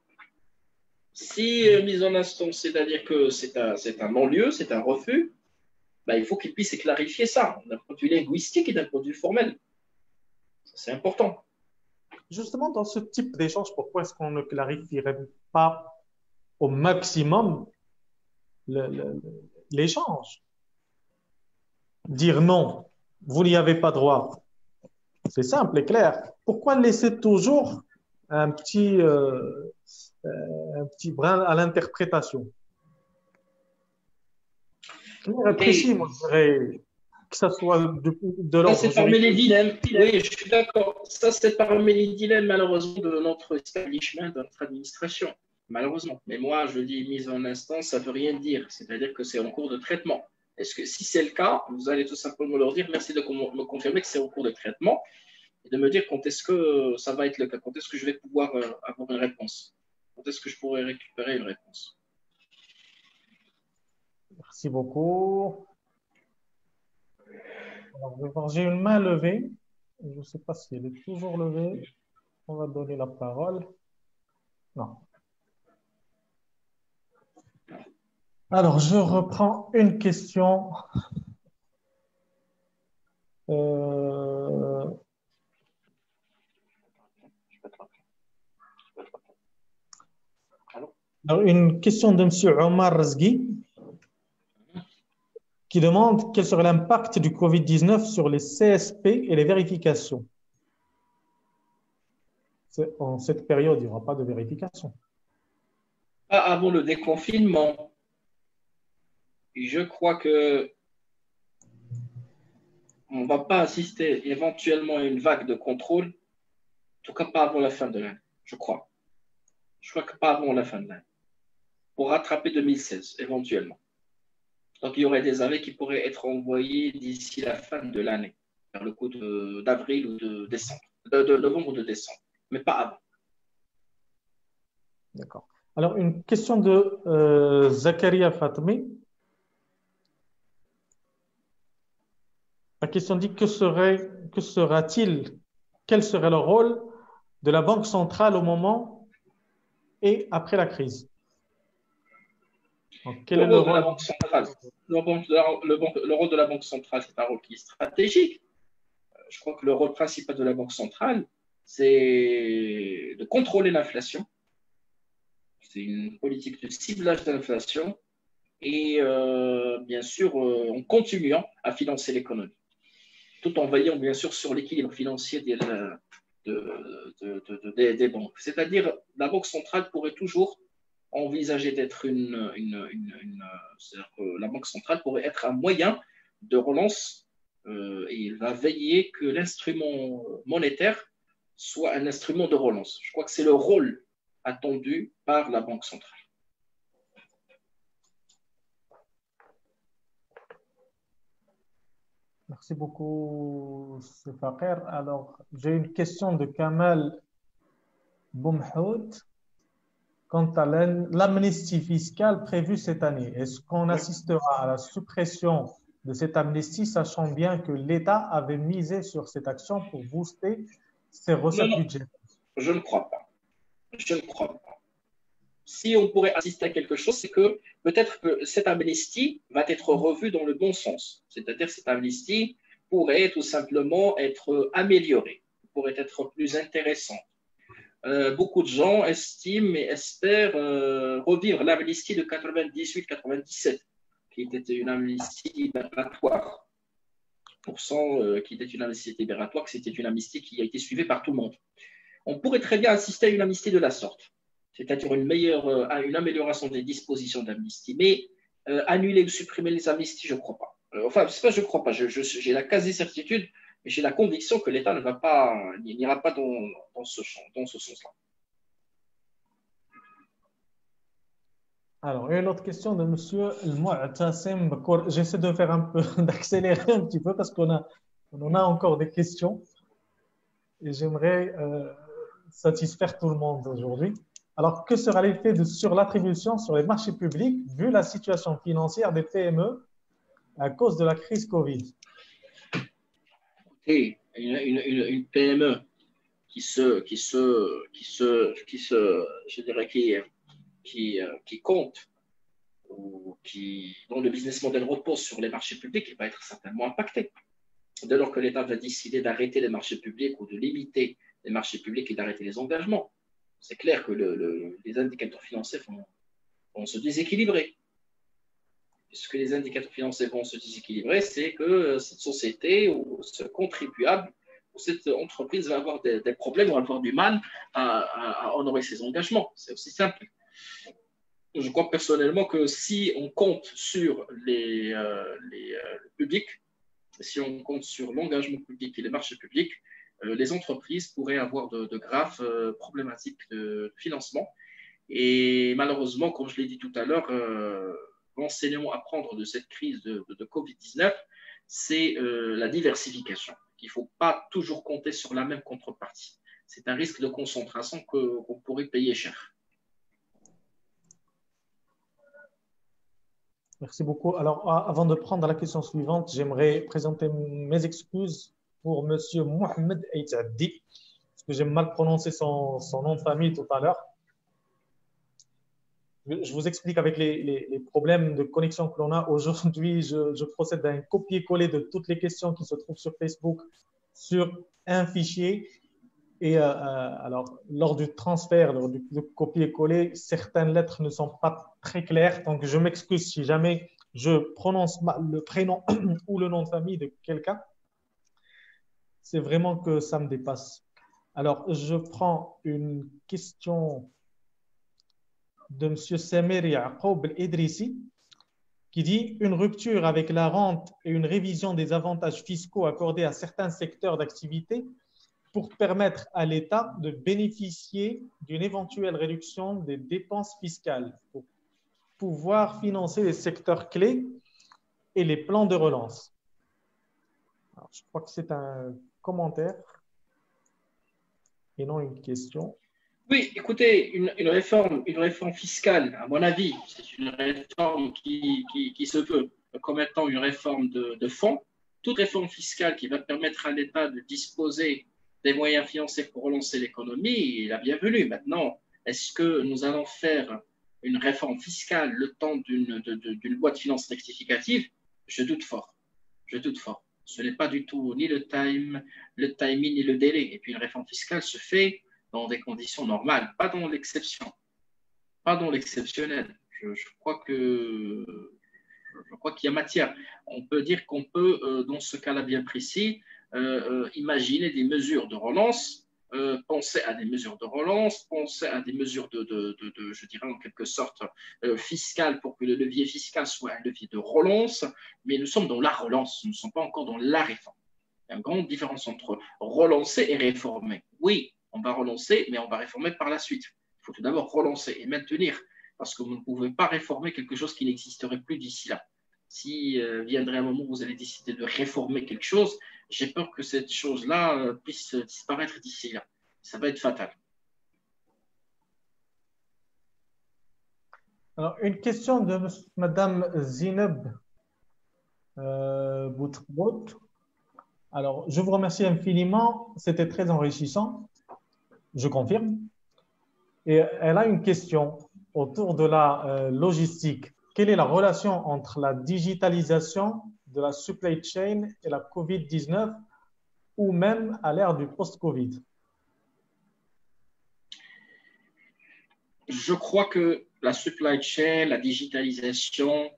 Si mise en instance, c'est-à-dire que c'est un non-lieu, c'est un refus, ben, il faut qu'il puisse clarifier ça d'un point de vue linguistique et d'un point de vue formel. C'est important. Justement, dans ce type d'échange, pourquoi est-ce qu'on ne clarifierait pas au maximum l'échange? Dire non, vous n'y avez pas droit. C'est simple et clair. Pourquoi laisser toujours un petit un petit brin à l'interprétation. Clair et précis, Et moi, je dirais que ça soit de ça, l'ordre c'est parmi les juridique. dilemmes. Oui, je suis d'accord. Ça, c'est parmi les dilemmes, malheureusement, de notre establishment, de notre administration. Malheureusement. Mais moi, je dis mise en instance, ça ne veut rien dire. C'est-à-dire que c'est en cours de traitement. Est-ce que si c'est le cas, vous allez tout simplement leur dire merci de me confirmer que c'est en cours de traitement et de me dire quand est-ce que ça va être le cas, quand est-ce que je vais pouvoir avoir une réponse, quand est-ce que je pourrai récupérer une réponse. Merci beaucoup. Alors, je vais voir, j'ai une main levée. Je ne sais pas si elle est toujours levée. On va donner la parole. Non. Alors, je reprends une question. Euh, alors, une question de M. Omar Razgui qui demande quel serait l'impact du Covid-19 sur les CSP et les vérifications. En cette période, il n'y aura pas de vérification. Pas avant le déconfinement. Je crois que on ne va pas assister éventuellement à une vague de contrôle, en tout cas pas avant la fin de l'année, je crois. Je crois que pas avant la fin de l'année. Pour rattraper 2016, éventuellement. Donc il y aurait des arrêts qui pourraient être envoyés d'ici la fin de l'année, vers le coup d'avril ou de décembre, de novembre ou de décembre, mais pas avant. D'accord. Alors, une question de Zakaria Fatmi. La question dit que sera-t-il, quel serait le rôle de la Banque centrale au moment et après la crise? Donc, quel Le est le rôle de la rôle? Banque centrale, le rôle de la Banque centrale, c'est un rôle qui est stratégique. Je crois que le rôle principal de la Banque centrale, c'est de contrôler l'inflation. C'est une politique de ciblage de l'inflation et bien sûr en continuant à financer l'économie, tout en veillant bien sûr sur l'équilibre financier des banques. C'est-à-dire la Banque centrale pourrait toujours envisager d'être c'est-à-dire que la Banque centrale pourrait être un moyen de relance et il va veiller que l'instrument monétaire soit un instrument de relance. Je crois que c'est le rôle attendu par la Banque centrale. Merci beaucoup, Fakir. Alors, j'ai une question de Kamal Boumhout quant à l'amnistie fiscale prévue cette année. Est-ce qu'on assistera à la suppression de cette amnistie, sachant bien que l'État avait misé sur cette action pour booster ses Non, recettes non, budgétaires? je ne crois pas. Je ne crois pas. Si on pourrait assister à quelque chose, c'est que peut-être que cette amnistie va être revue dans le bon sens. C'est-à-dire que cette amnistie pourrait tout simplement être améliorée, pourrait être plus intéressante. Beaucoup de gens estiment et espèrent revivre l'amnistie de 98-97, qui était une amnistie libératoire. Qui était une amnistie libératoire, que c'était une amnistie qui a été suivie par tout le monde. On pourrait très bien assister à une amnistie de la sorte, c'est-à-dire une amélioration des dispositions d'amnistie. Mais annuler ou supprimer les amnisties, je ne crois pas. Enfin, c'est pas je ne crois pas, j'ai la quasi-certitude, mais j'ai la conviction que l'État n'ira pas dans ce sens-là. Alors, une autre question de Monsieur Mu'tasim Bakour. J'essaie de faire un peu, d'accélérer un petit peu parce on en a encore des questions et j'aimerais satisfaire tout le monde aujourd'hui. Alors, que sera l'effet sur l'attribution sur les marchés publics vu la situation financière des PME à cause de la crise Covid? Et une PME je dirais, qui compte ou dont le business model repose sur les marchés publics, il va être certainement impacté. Dès lors que l'État va décider d'arrêter les marchés publics ou de limiter les marchés publics et d'arrêter les engagements, c'est clair que les indicateurs financiers vont se déséquilibrer. Puisque les indicateurs financiers vont se déséquilibrer, c'est que cette société ou ce contribuable cette entreprise va avoir des problèmes ou va avoir du mal à honorer ses engagements. C'est aussi simple. Je crois personnellement que si on compte sur le public, si on compte sur l'engagement public et les marchés publics, les entreprises pourraient avoir de graves problématiques de financement. Et malheureusement, comme je l'ai dit tout à l'heure, l'enseignement à prendre de cette crise de Covid-19, c'est la diversification. Il ne faut pas toujours compter sur la même contrepartie. C'est un risque de concentration qu'on pourrait payer cher. Merci beaucoup. Alors, avant de prendre la question suivante, j'aimerais présenter mes excuses pour Monsieur Mohamed Aitaddi, parce que j'ai mal prononcé son nom de famille tout à l'heure. Je vous explique avec les problèmes de connexion que l'on a. Aujourd'hui, je procède à un copier-coller de toutes les questions qui se trouvent sur Facebook sur un fichier. Et alors, lors du transfert, lors du copier-coller, certaines lettres ne sont pas très claires. Donc, je m'excuse si jamais je prononce mal le prénom ou le nom de famille de quelqu'un. C'est vraiment que ça me dépasse. Alors, je prends une question de M. Samir Yaqoub El-Idrissi qui dit « Une rupture avec la rente et une révision des avantages fiscaux accordés à certains secteurs d'activité pour permettre à l'État de bénéficier d'une éventuelle réduction des dépenses fiscales pour pouvoir financer les secteurs clés et les plans de relance. » Alors, je crois que c'est un commentaire et non une question. Oui, écoutez, une réforme fiscale, à mon avis, c'est une réforme qui se veut comme étant une réforme de fond. Toute réforme fiscale qui va permettre à l'État de disposer des moyens financiers pour relancer l'économie est la bienvenue. Maintenant, est-ce que nous allons faire une réforme fiscale le temps d'une loi de finances rectificative? Je doute fort. Je doute fort. Ce n'est pas du tout ni le timing, ni le délai. Et puis une réforme fiscale se fait dans des conditions normales, pas dans l'exception, pas dans l'exceptionnel. Je crois qu'il y a matière. On peut dire qu'on peut, dans ce cas-là bien précis, imaginer des mesures de relance, penser à des mesures de relance, penser à des mesures je dirais en quelque sorte, fiscales pour que le levier fiscal soit un levier de relance, mais nous sommes dans la relance, nous ne sommes pas encore dans la réforme. Il y a une grande différence entre relancer et réformer. Oui, on va relancer, mais on va réformer par la suite. Il faut tout d'abord relancer et maintenir, parce que vous ne pouvez pas réformer quelque chose qui n'existerait plus d'ici là. Si viendrait un moment où vous allez décider de réformer quelque chose, j'ai peur que cette chose-là puisse disparaître d'ici là. Ça va être fatal. Alors, une question de Madame Zineb Boutbout. Alors, je vous remercie infiniment. C'était très enrichissant. Je confirme. Et elle a une question autour de la logistique. Quelle est la relation entre la digitalisation de la supply chain et la COVID-19 ou même à l'ère du post-Covid? Je crois que la supply chain, la digitalisation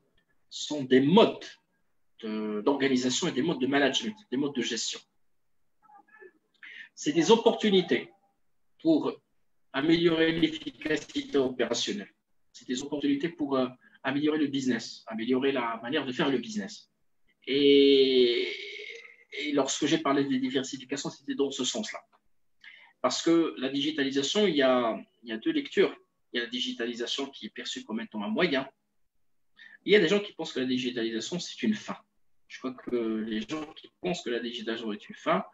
sont des modes d'organisation et des modes de management, des modes de gestion. C'est des opportunités pour améliorer l'efficacité opérationnelle. C'est des opportunités pour améliorer le business, améliorer la manière de faire le business. Et lorsque j'ai parlé de diversification, c'était dans ce sens-là. Parce que la digitalisation, il y a deux lectures. Il y a la digitalisation qui est perçue comme étant un moyen. Il y a des gens qui pensent que la digitalisation, c'est une fin. Je crois que les gens qui pensent que la digitalisation est une fin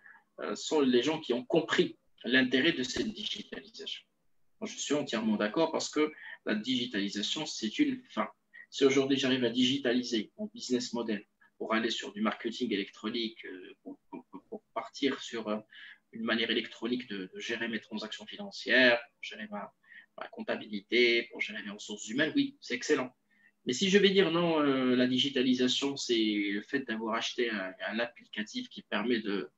sont les gens qui ont compris l'intérêt de cette digitalisation. Moi, je suis entièrement d'accord parce que la digitalisation, c'est une fin. Si aujourd'hui j'arrive à digitaliser mon business model pour aller sur du marketing électronique, pour partir sur une manière électronique de gérer mes transactions financières, pour gérer ma comptabilité, pour gérer mes ressources humaines, oui, c'est excellent. Mais si je vais dire non, la digitalisation, c'est le fait d'avoir acheté un applicatif qui permet de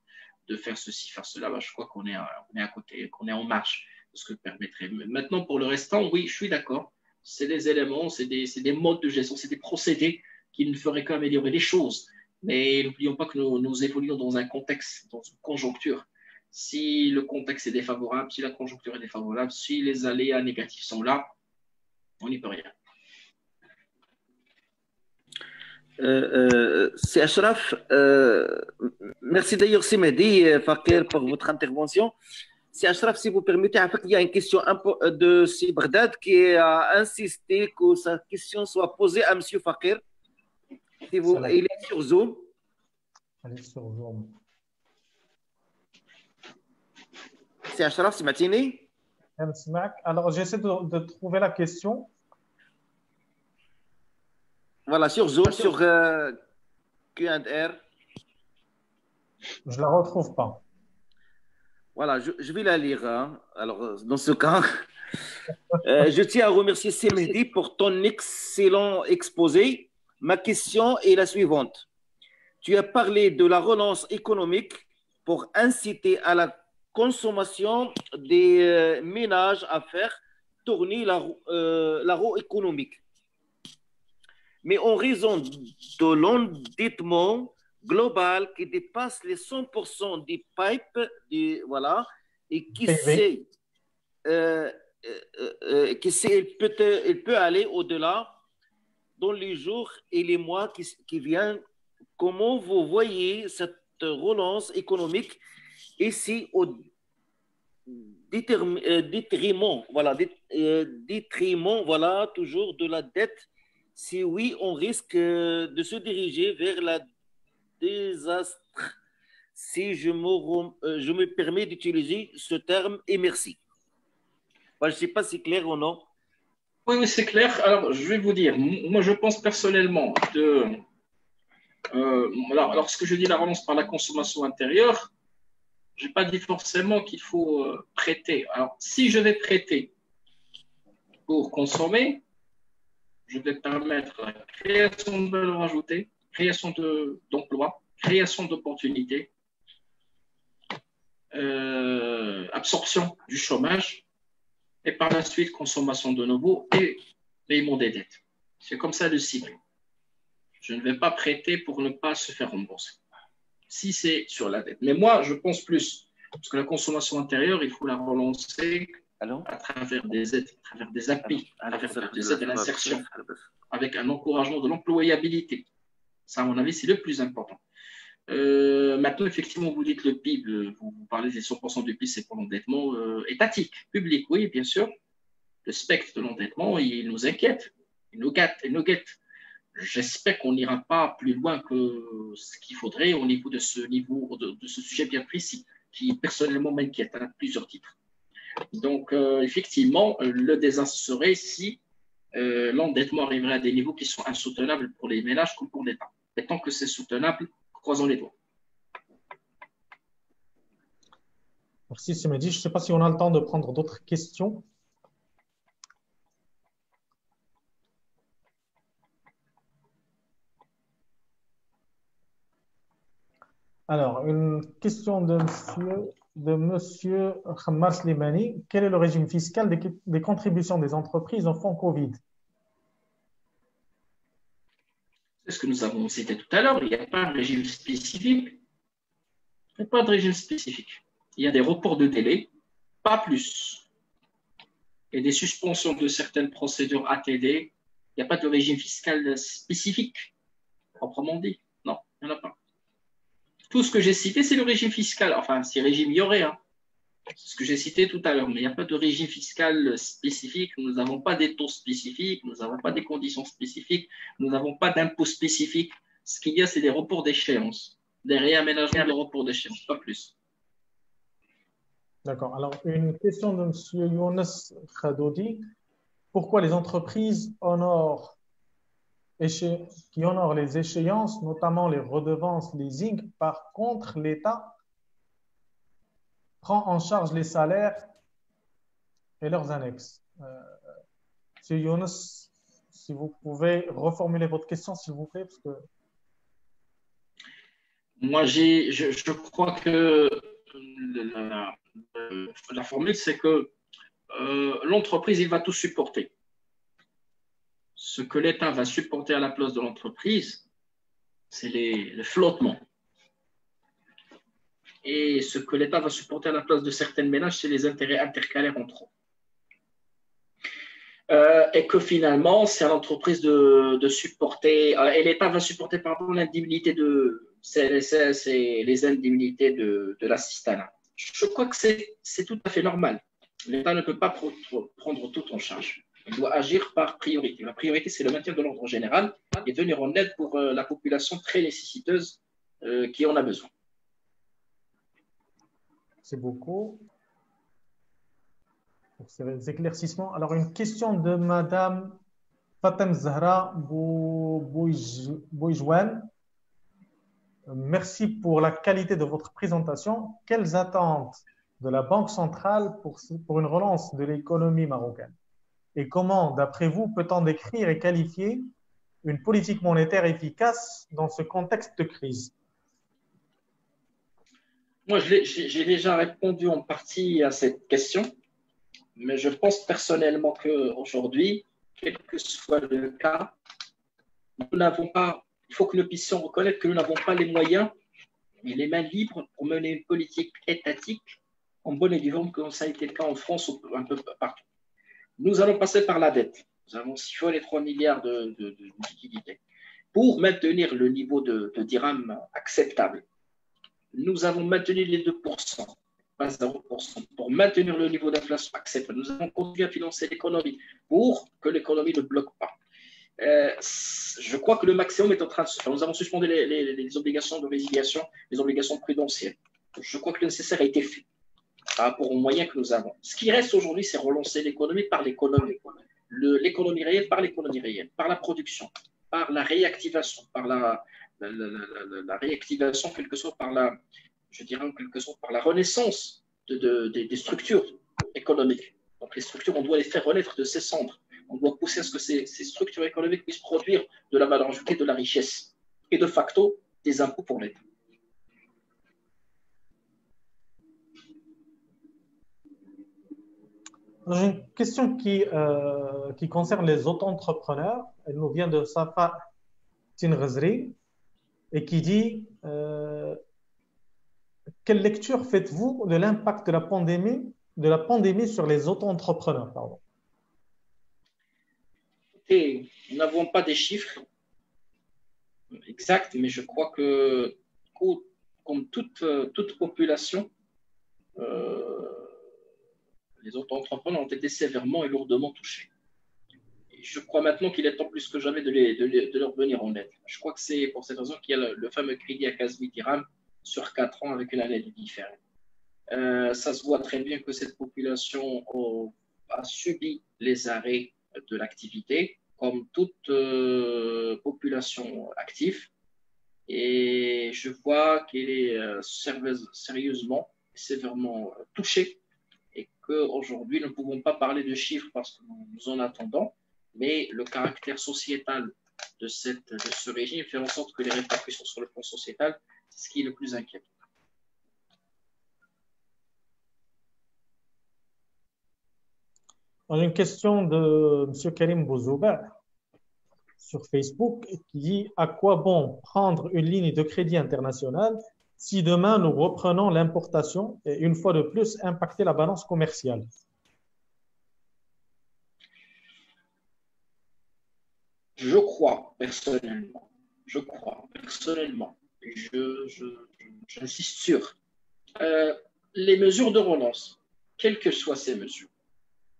faire ceci, faire cela, je crois qu'on est à côté, qu'on est en marche de ce que permettrait. Maintenant, pour le restant, oui, je suis d'accord. C'est des éléments, c'est des modes de gestion, c'est des procédés qui ne feraient qu'améliorer les choses. Mais n'oublions pas que nous évoluons dans un contexte, dans une conjoncture Si le contexte est défavorable, si la conjoncture est défavorable, si les aléas négatifs sont là, on n'y peut rien. C'est Ashraf. Merci d'ailleurs, Simedi Fakir, pour votre intervention. C'est Ashraf, si vous permettez, en fait, il y a une question de Si Bagdad qui a insisté que sa question soit posée à M. Fakir. Si vous, il est sur Zoom. Elle est sur Zoom. C'est Ashraf, c'est Matini. Alors, j'essaie de trouver la question. Voilà, sur Zoom, sur Q&R. Je ne la retrouve pas. Voilà, je vais la lire. Hein. Alors, dans ce cas, je tiens à remercier Semedi pour ton excellent exposé. Ma question est la suivante. Tu as parlé de la relance économique pour inciter à la consommation des ménages à faire tourner la roue économique. Mais en raison de l'endettement global qui dépasse les 100% des pipes, voilà, et qui sait, il peut aller au-delà dans les jours et les mois qui viennent. Comment vous voyez cette relance économique ici au détriment, voilà, toujours de la dette? Si oui, on risque de se diriger vers la désastre. Si je me permets d'utiliser ce terme, et merci. Je ne sais pas si c'est clair ou non. Oui, c'est clair. Alors, je vais vous dire, moi, je pense personnellement lorsque je dis la relance par la consommation intérieure, je n'ai pas dit forcément qu'il faut prêter. Alors, si je vais prêter pour consommer, je vais permettre la création de valeur ajoutée, création d'emplois, création d'opportunités, absorption du chômage, et par la suite, consommation de nouveau et paiement des dettes. C'est comme ça le cycle. Je ne vais pas prêter pour ne pas se faire rembourser, si c'est sur la dette. Mais moi, je pense plus, parce que la consommation intérieure, il faut la relancer à travers des aides, à travers des applis, à travers des aides à l'insertion, avec un encouragement de l'employabilité. Ça, à mon avis, c'est le plus important. Maintenant, effectivement, vous dites le PIB, vous parlez des 100% du PIB, c'est pour l'endettement étatique, public, oui, bien sûr. Le spectre de l'endettement, il nous inquiète, il nous guette. J'espère qu'on n'ira pas plus loin que ce qu'il faudrait au niveau de ce sujet bien précis, qui personnellement m'inquiète à plusieurs titres. Donc, effectivement, le désastre serait si l'endettement arriverait à des niveaux qui sont insoutenables pour les ménages comme pour l'État. Et tant que c'est soutenable, croisons les doigts. Merci, Simedi. Je ne sais pas si on a le temps de prendre d'autres questions. Alors, une question de monsieur Khammar Slimani. Quel est le régime fiscal des contributions des entreprises au fonds Covid? C'est ce que nous avons cité tout à l'heure. Il n'y a pas de régime spécifique. Il n'y a pas de régime spécifique. Il y a des reports de délai, pas plus. Et des suspensions de certaines procédures ATD. Il n'y a pas de régime fiscal spécifique, proprement dit. Non, il n'y en a pas. Tout ce que j'ai cité, c'est le régime fiscal. Enfin, si régime il y aurait, hein. C'est ce que j'ai cité tout à l'heure, mais il n'y a pas de régime fiscal spécifique. Nous n'avons pas des taux spécifiques, nous n'avons pas des conditions spécifiques, nous n'avons pas d'impôts spécifiques. Ce qu'il y a, c'est des reports d'échéance, des réaménagements de reports d'échéance, pas plus. D'accord. Alors, une question de M. Younes Khadoudi. Pourquoi les entreprises qui honorent les échéances, notamment les redevances leasing, par contre, l'État prend en charge les salaires et leurs annexes? Monsieur Younes, si vous pouvez reformuler votre question, s'il vous plaît, parce que... Moi, je crois que la formule, c'est que l'entreprise, il va tout supporter. Ce que l'État va supporter à la place de l'entreprise, c'est le flottement. et ce que l'État va supporter à la place de certains ménages, c'est les intérêts intercalaires entre eux. Et que finalement, c'est à l'entreprise de supporter, et l'État va supporter pardon, l'indemnité les indemnités de l'assistanat. Je crois que c'est tout à fait normal. L'État ne peut pas prendre tout en charge. Il doit agir par priorité. La priorité, c'est le maintien de l'ordre général et venir en aide pour la population très nécessiteuse qui en a besoin. Merci beaucoup pour ces éclaircissements. Alors, une question de Madame Fatem Zahra Boujouane. Merci pour la qualité de votre présentation. Quelles attentes de la Banque centrale pour une relance de l'économie marocaine? Et comment, d'après vous, peut-on décrire et qualifier une politique monétaire efficace dans ce contexte de crise? Moi, j'ai déjà répondu en partie à cette question, mais je pense personnellement qu'aujourd'hui, quel que soit le cas, nous n'avons pas, il faut que nous puissions reconnaître que nous n'avons pas les moyens et les mains libres pour mener une politique étatique en bonne et due forme, comme ça a été le cas en France ou un peu partout. Nous allons passer par la dette. Nous avons siphonné 3 milliards de liquidités pour maintenir le niveau de dirham acceptable. Nous avons maintenu les 2%, pas 0%, pour maintenir le niveau d'inflation acceptable. Nous avons continué à financer l'économie pour que l'économie ne bloque pas. Je crois que le maximum est en train de se faire. Nous avons suspendu les obligations de résiliation, les obligations prudentielles. Je crois que le nécessaire a été fait par rapport aux moyens que nous avons. Ce qui reste aujourd'hui, c'est relancer l'économie par l'économie. L'économie réelle par l'économie réelle, par la production, par la réactivation, par la réactivation, quelque soit par la, je dirais, quelque soit par la renaissance des structures économiques. Donc les structures, on doit les faire renaître de ces cendres. On doit pousser à ce que ces structures économiques puissent produire de la valeur ajoutée, de la richesse et de facto des impôts pour l'État. J'ai une question qui concerne les auto-entrepreneurs. Elle nous vient de Safa Tinghazri et qui dit quelle lecture faites-vous de l'impact de la pandémie sur les auto-entrepreneurs, pardon. Et nous n'avons pas des chiffres exacts, mais je crois que comme toute population, les auto-entrepreneurs ont été sévèrement et lourdement touchés. Et je crois maintenant qu'il est temps plus que jamais de leur venir en aide. Je crois que c'est pour cette raison qu'il y a le fameux crédit à 15 000 dirhams sur 4 ans avec une année de différence. Ça se voit très bien que cette population a subi les arrêts de l'activité, comme toute population active. Et je vois qu'elle est sérieusement, sévèrement touchée. Et qu'aujourd'hui, nous ne pouvons pas parler de chiffres parce que nous en attendons, mais le caractère sociétal de ce régime fait en sorte que les répercussions sur le plan sociétal, c'est ce qui est le plus inquiétant. J'ai une question de M. Karim Bouzouba sur Facebook qui dit à quoi bon prendre une ligne de crédit internationale si demain nous reprenons l'importation et une fois de plus impacter la balance commerciale? Je crois personnellement, j'insiste sur les mesures de relance, quelles que soient ces mesures,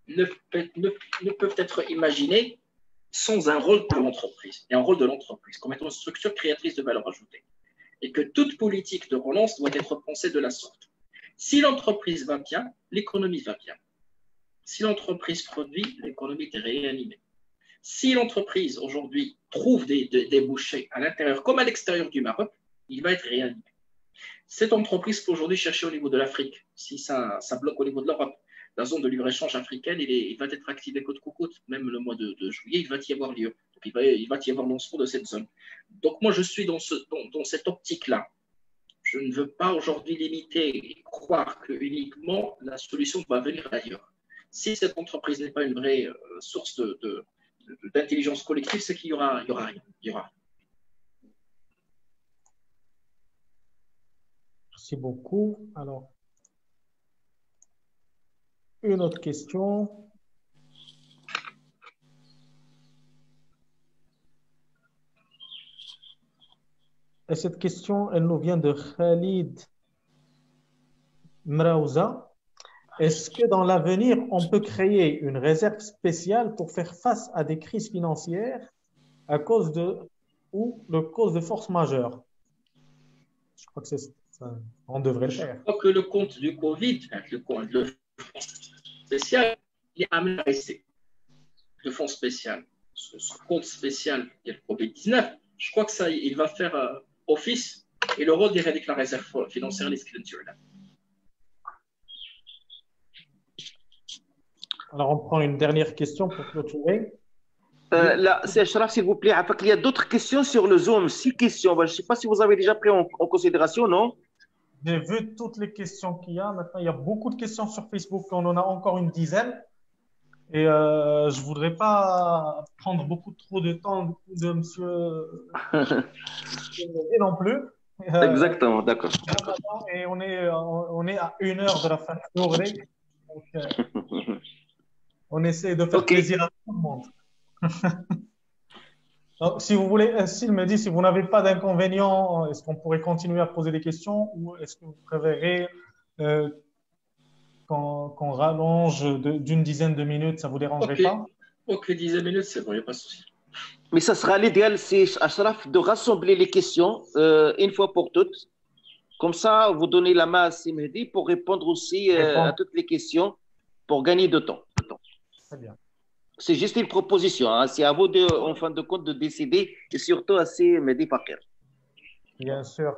ne peuvent être imaginées sans un rôle de l'entreprise, et un rôle de l'entreprise comme étant une structure créatrice de valeur ajoutée. Et que toute politique de relance doit être pensée de la sorte. Si l'entreprise va bien, l'économie va bien. Si l'entreprise produit, l'économie est réanimée. Si l'entreprise aujourd'hui trouve des débouchés à l'intérieur comme à l'extérieur du Maroc, il va être réanimé. Cette entreprise peut aujourd'hui chercher au niveau de l'Afrique, si ça bloque au niveau de l'Europe. La zone de libre-échange africaine, il va être activé côte à côte, même le mois de juillet, il va y avoir lieu. Donc il va y avoir lancement de cette zone. Donc moi, je suis dans cette optique-là. Je ne veux pas aujourd'hui limiter et croire que uniquement la solution va venir ailleurs. Si cette entreprise n'est pas une vraie source d'intelligence collective, c'est qu'il y aura rien. Il y aura. Merci beaucoup. Alors, une autre question. Et cette question, elle nous vient de Khalid Mraouza. Est-ce que dans l'avenir, on peut créer une réserve spéciale pour faire face à des crises financières à cause de ou de cause de force majeure? Je crois que on devrait le Je faire. crois que le compte du Covid, le compte spécial, il est amené à rester. Le fonds spécial, ce compte spécial qui est le Covid-19, je crois que ça, il va faire office et le rôle dirait avec la réserve financière naturelle. Alors, on prend une dernière question pour clôturer. Là, c'est Ashraf, s'il vous plaît. Il y a d'autres questions sur le Zoom. 6 questions. Je ne sais pas si vous avez déjà pris en considération, non? J'ai vu toutes les questions qu'il y a. Maintenant, il y a beaucoup de questions sur Facebook. On en a encore une dizaine. Et je ne voudrais pas prendre beaucoup trop de temps de monsieur et non plus. Exactement, d'accord. Et on est à 1 heure de la fin de la journée. Donc, on essaie de faire OK. plaisir à tout le monde. Donc, si vous voulez, s'il me dit, si vous n'avez pas d'inconvénient, est-ce qu'on pourrait continuer à poser des questions ou est-ce que vous préférez euh, qu'on rallonge d'une dizaine de minutes, ça ne vous dérangerait pas? Ok, 10 minutes, c'est bon, il n'y a pas de souci. Mais ça sera l'idéal, c'est Ashraf, de rassembler les questions une fois pour toutes. Comme ça, vous donnez la main à Simedi pour répondre aussi à toutes les questions pour gagner de temps. Très bien. C'est juste une proposition. Hein. C'est à vous, en fin de compte, de décider et surtout à Simedi Paker. Bien sûr.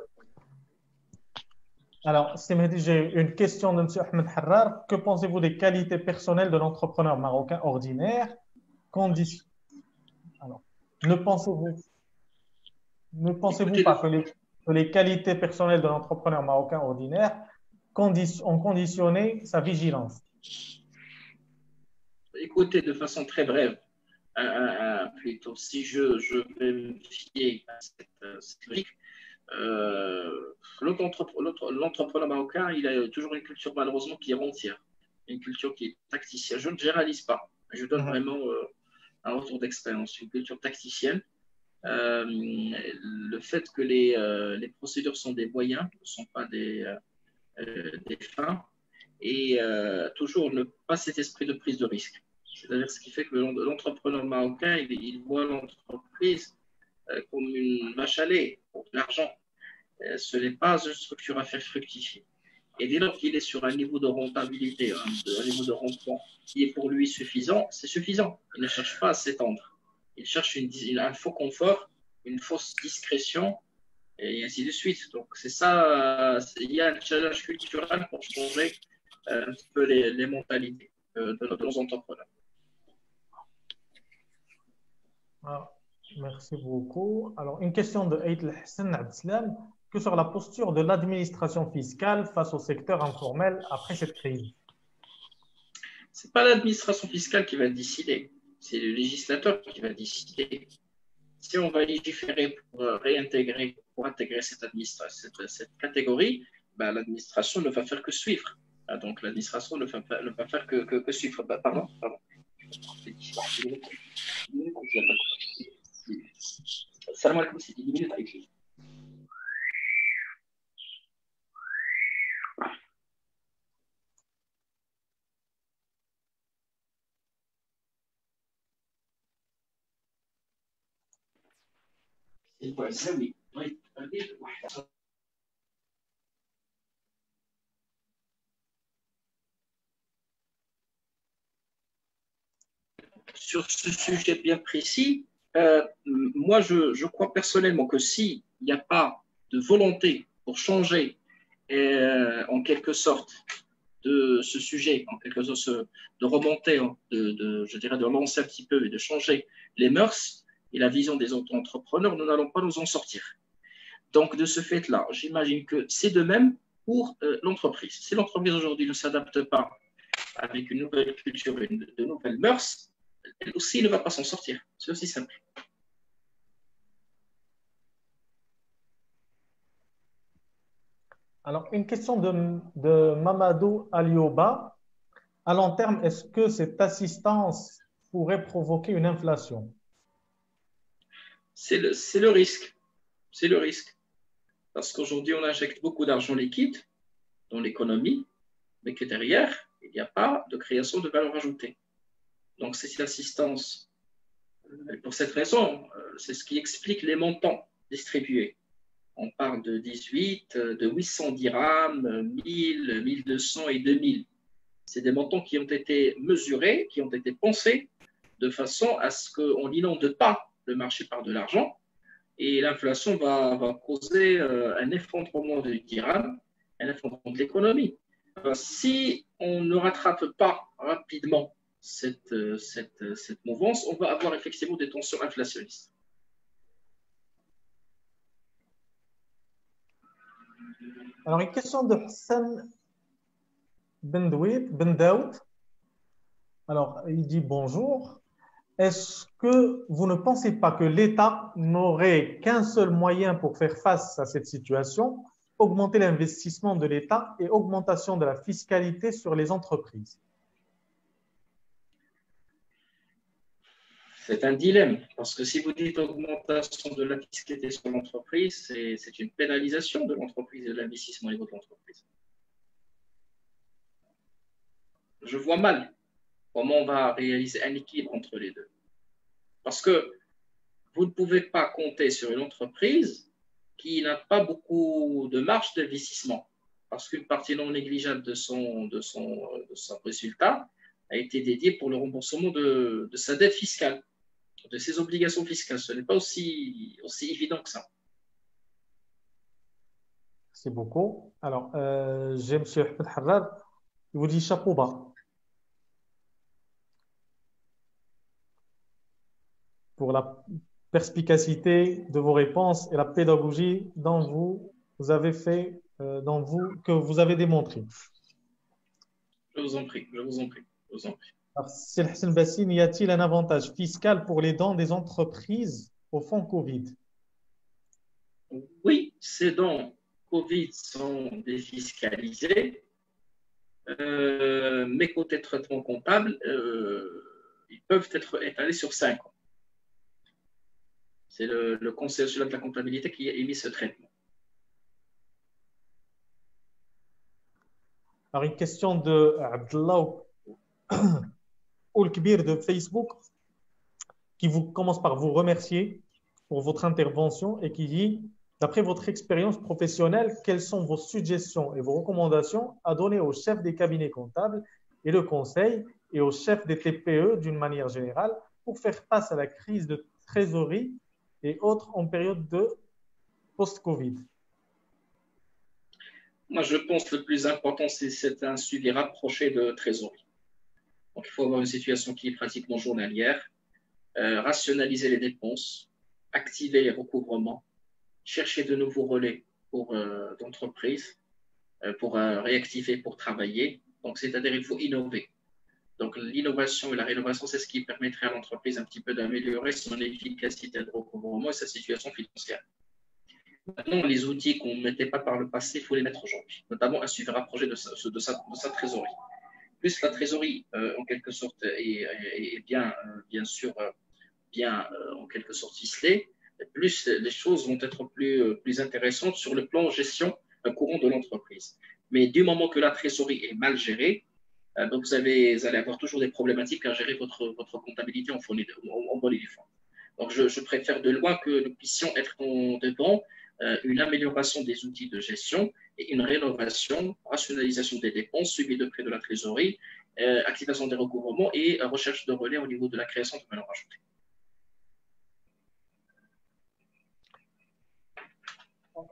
Alors, Simedi, j'ai une question de M. Ahmed Harrar. Que pensez-vous des qualités personnelles de l'entrepreneur marocain ordinaire? Alors, ne pensez-vous pas que les qualités personnelles de l'entrepreneur marocain ordinaire ont conditionné sa vigilance? Écoutez, de façon très brève, plutôt, si je vais me fier à cette logique, l'entrepreneur marocain, il a toujours une culture malheureusement qui est rentière, une culture qui est tacticienne. Je ne généralise pas, je donne vraiment un retour d'expérience, une culture tacticienne. Le fait que les procédures sont des moyens, ne sont pas des fins, et toujours pas cet esprit de prise de risque. C'est-à-dire ce qui fait que l'entrepreneur marocain, il voit l'entreprise comme une vache à lait pour de l'argent. Ce n'est pas une structure à faire fructifier. Et dès lors qu'il est sur un niveau de rentabilité, un niveau de rendement qui est pour lui suffisant, c'est suffisant. Il ne cherche pas à s'étendre. Il cherche un faux confort, une fausse discrétion, et ainsi de suite. Donc, c'est ça, il y a un challenge culturel pour changer un petit peu les mentalités de nos entrepreneurs. Ah, merci beaucoup. Alors, une question de Aït Hassan Abdeslam. Que sera la posture de l'administration fiscale face au secteur informel après cette crise? Ce n'est pas l'administration fiscale qui va décider, c'est le législateur qui va décider. Si on va légiférer pour pour intégrer cette catégorie, ben, l'administration ne va faire que suivre. Donc l'administration ne va faire que suivre. Pardon. Salam alaikum, c'est 10 minutes à écrire. Sur ce sujet bien précis, moi je crois personnellement que s'il n'y a pas de volonté pour changer en quelque sorte de ce sujet, en quelque sorte de remonter, je dirais de relancer un petit peu et de changer les mœurs et la vision des entrepreneurs, nous n'allons pas nous en sortir. Donc, de ce fait-là, j'imagine que c'est de même pour l'entreprise. Si l'entreprise aujourd'hui ne s'adapte pas avec une nouvelle culture, de nouvelles mœurs, elle aussi ne va pas s'en sortir. C'est aussi simple. Alors, une question de Mamadou Alioba. À long terme, est-ce que cette assistance pourrait provoquer une inflation? C'est le risque. C'est le risque. Parce qu'aujourd'hui, on injecte beaucoup d'argent liquide dans l'économie, mais que derrière, il n'y a pas de création de valeur ajoutée. Donc, cette assistance, pour cette raison, c'est ce qui explique les montants distribués. On parle de 18, de 800 dirhams, 1000, 1200 et 2000. C'est des montants qui ont été mesurés, qui ont été pensés de façon à ce qu'on n'inonde pas le marché par de l'argent et l'inflation va causer un effondrement du dirham, un effondrement de l'économie. Si on ne rattrape pas rapidement cette mouvance, on va avoir effectivement des tensions inflationnistes. Alors, une question de Hassan Ben Daoud. Alors, il dit bonjour. Est-ce que vous ne pensez pas que l'État n'aurait qu'un seul moyen pour faire face à cette situation, augmenter l'investissement de l'État et augmentation de la fiscalité sur les entreprises? C'est un dilemme, parce que si vous dites augmentation de la fiscalité sur l'entreprise, c'est une pénalisation de l'entreprise et de l'investissement au niveau de l'entreprise. Je vois mal comment on va réaliser un équilibre entre les deux. Parce que vous ne pouvez pas compter sur une entreprise qui n'a pas beaucoup de marge d'investissement, parce qu'une partie non négligeable de son résultat a été dédiée pour le remboursement de sa dette fiscale, de ses obligations fiscales. Ce n'est pas aussi évident que ça. C'est beaucoup. Alors, j'ai M. Ahmed Harrad, il vous dit chapeau bas pour la perspicacité de vos réponses et la pédagogie dont vous avez fait, que vous avez démontré. Je vous en prie, je vous en prie, je vous en prie. Sir Hassan Bassine, y a-t-il un avantage fiscal pour les dons des entreprises au fonds Covid? Oui, ces dons Covid sont défiscalisés, mais côté traitement comptable, ils peuvent être étalés sur 5 ans. C'est le Conseil national de la comptabilité qui a émis ce traitement. Alors, une question de Abdallah Oulkbir de Facebook qui commence par vous remercier pour votre intervention et qui dit, d'après votre expérience professionnelle, quelles sont vos suggestions et vos recommandations à donner aux chefs des cabinets comptables et le conseil et aux chefs des TPE d'une manière générale pour faire face à la crise de trésorerie et autres en période de post-Covid? Moi, je pense que le plus important, c'est un suivi rapproché de trésorerie. Donc, il faut avoir une situation qui est pratiquement journalière, rationaliser les dépenses, activer les recouvrements, chercher de nouveaux relais d'entreprise pour réactiver, pour travailler. Donc, c'est-à-dire qu'il faut innover. Donc, l'innovation et la rénovation, c'est ce qui permettrait à l'entreprise un petit peu d'améliorer son efficacité de recouvrement et sa situation financière. Maintenant, les outils qu'on ne mettait pas par le passé, il faut les mettre aujourd'hui, notamment un suivi rapproché de sa trésorerie. Plus la trésorerie, en quelque sorte, est bien sûr, en quelque sorte ficelée, plus les choses vont être plus intéressantes sur le plan gestion courant de l'entreprise. Mais du moment que la trésorerie est mal gérée, donc vous allez avoir toujours des problématiques à gérer votre comptabilité en bonne et due forme. Donc je préfère de loin que nous puissions être devant une amélioration des outils de gestion et une rénovation, rationalisation des dépenses, suivi de près de la trésorerie, activation des recouvrements et recherche de relais au niveau de la création de valeur ajoutée.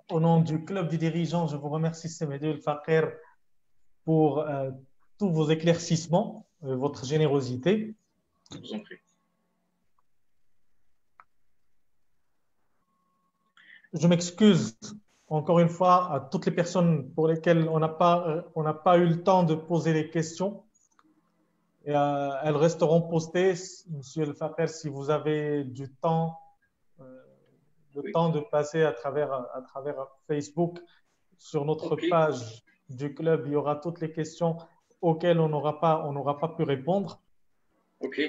Au nom du club des dirigeants, je vous remercie, Semedo El Fakir, pour tous vos éclaircissements, votre générosité. Je vous en prie. Je m'excuse encore une fois à toutes les personnes pour lesquelles on n'a pas eu le temps de poser les questions. Et, elles resteront postées. Monsieur El Fakir, si vous avez du temps, le temps de passer à travers Facebook, sur notre Ok. page du club. Il y aura toutes les questions auxquelles on n'aura pas pu répondre. Ok,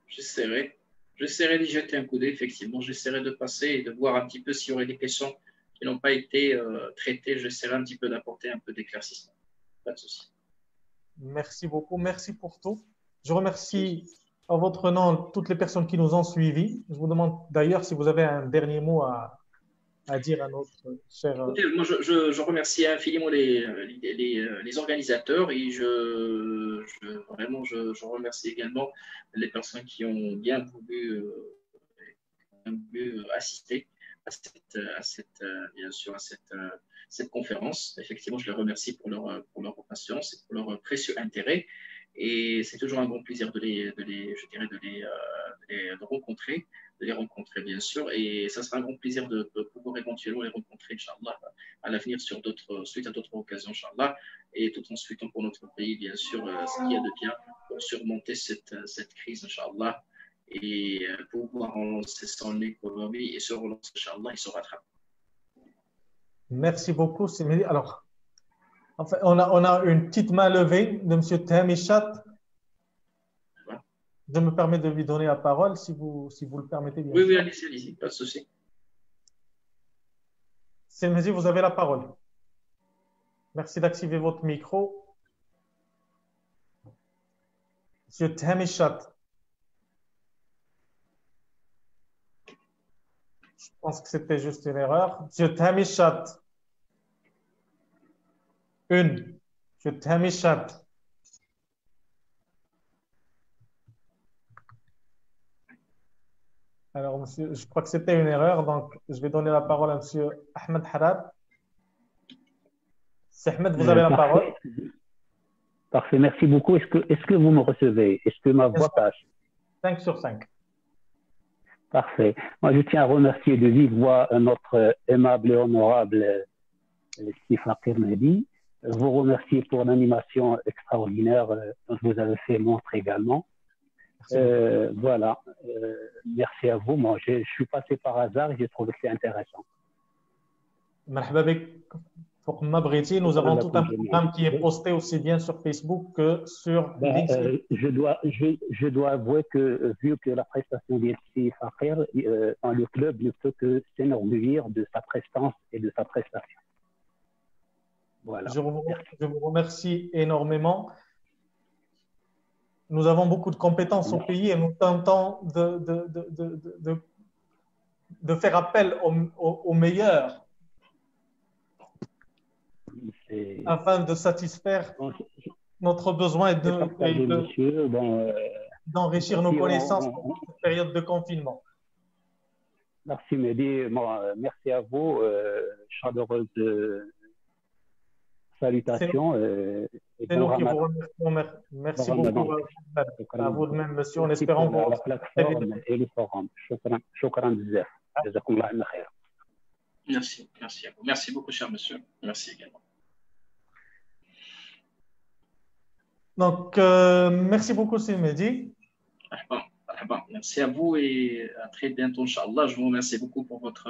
j'essaierai d'y jeter un coup d'œil, effectivement. J'essaierai de passer et de voir un petit peu s'il y aurait des questions qui n'ont pas été traitées. J'essaierai un petit peu d'apporter un peu d'éclaircissement. Pas de souci. Merci beaucoup. Merci pour tout. Je remercie en votre nom toutes les personnes qui nous ont suivis. Je vous demande d'ailleurs si vous avez un dernier mot à dire à notre cher. Écoutez, moi, je remercie infiniment les organisateurs et vraiment, je remercie également les personnes qui ont bien voulu assister bien sûr, cette conférence. Effectivement, je les remercie pour leur patience et pour leur précieux intérêt. Et c'est toujours un grand plaisir de les rencontrer, bien sûr. Et ça sera un grand plaisir de pouvoir éventuellement les rencontrer, Inch'Allah, à l'avenir suite à d'autres occasions, Inch'Allah. Et tout en souhaitant pour notre pays, bien sûr, ce qu'il y a de bien pour surmonter cette crise, Inch'Allah, et pouvoir relancer son économie et se relancer, Inch'Allah, et se rattraper. Merci beaucoup. Alors, en fait, on a une petite main levée de M. Temishat. Voilà. Je me permets de lui donner la parole si vous le permettez bien. Oui, sûr. oui, allez-y, pas de souci. Selmedi, vous avez la parole. Merci d'activer votre micro. Monsieur Temishat. Je pense que c'était juste une erreur. Monsieur Temishat. Monsieur Temishat. Alors, monsieur, je crois que c'était une erreur, donc je vais donner la parole à monsieur Ahmed Harad. C'est Ahmed, vous avez la parole. Parfait, merci beaucoup. Est-ce que vous me recevez? Est-ce que ma voix passe? 5 sur 5. Parfait. Moi, je tiens à remercier de vive voix notre aimable et honorable Steve Fakir-Mehdi. Vous remercier pour l'animation extraordinaire dont vous avez fait montre également. Voilà. Merci à vous. Moi, je suis passé par hasard et j'ai trouvé que c'est intéressant. Nous avons tout un programme qui est posté aussi bien sur Facebook que sur LinkedIn. Je dois avouer que vu que la prestation d'Steve Fakir dans le club ne peut que s'enorgueillir de sa prestance et de sa prestation. Voilà. Je vous remercie énormément. Nous avons beaucoup de compétences au pays et nous tentons de faire appel aux meilleurs afin de satisfaire notre besoin d'enrichir nos connaissances en cette période de confinement. Merci Mehdi. Merci à vous. Chaleureuse salutations. C'est nous qui vous remercions. Merci beaucoup à vous de même, monsieur, en espérant pour la plateforme et le forum. Shukran bzaf. Jazakumullah khair. Merci à vous. Merci beaucoup, cher monsieur. Merci également. Donc, merci beaucoup, Mehdi. Merci à vous et à très bientôt, Inch'Allah. Je vous remercie beaucoup pour votre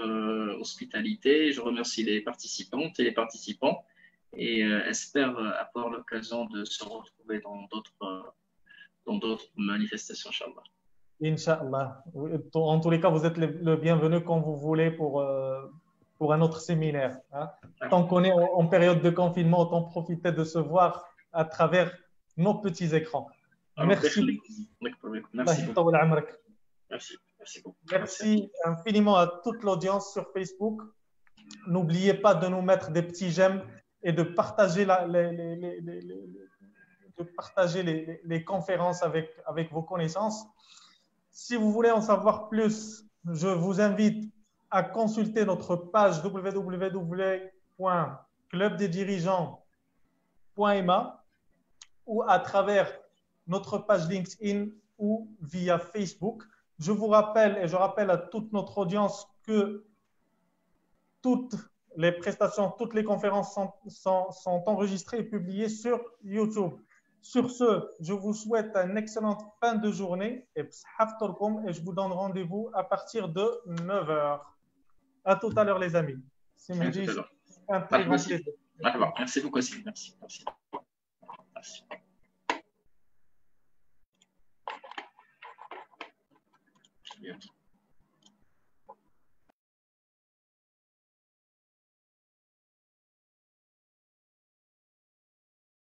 hospitalité. Je remercie les participantes et les participants et espère avoir l'occasion de se retrouver dans d'autres manifestations, Inch'Allah. Inch'Allah. En tous les cas, vous êtes le bienvenu quand vous voulez pour un autre séminaire. Hein. Tant qu'on est en période de confinement, autant profiter de se voir à travers nos petits écrans. Merci. Merci infiniment à toute l'audience sur Facebook. N'oubliez pas de nous mettre des petits j'aime et de partager les conférences avec vos connaissances. Si vous voulez en savoir plus, je vous invite à consulter notre page www.clubdesdirigeants.ma ou à travers notre page LinkedIn ou via Facebook. Je vous rappelle et je rappelle à toute notre audience que toutes les prestations, toutes les conférences sont enregistrées et publiées sur YouTube. Sur ce, je vous souhaite une excellente fin de journée et je vous donne rendez-vous à partir de 9h. À tout à l'heure, les amis. C'est Un très grand plaisir. Merci beaucoup aussi. Merci.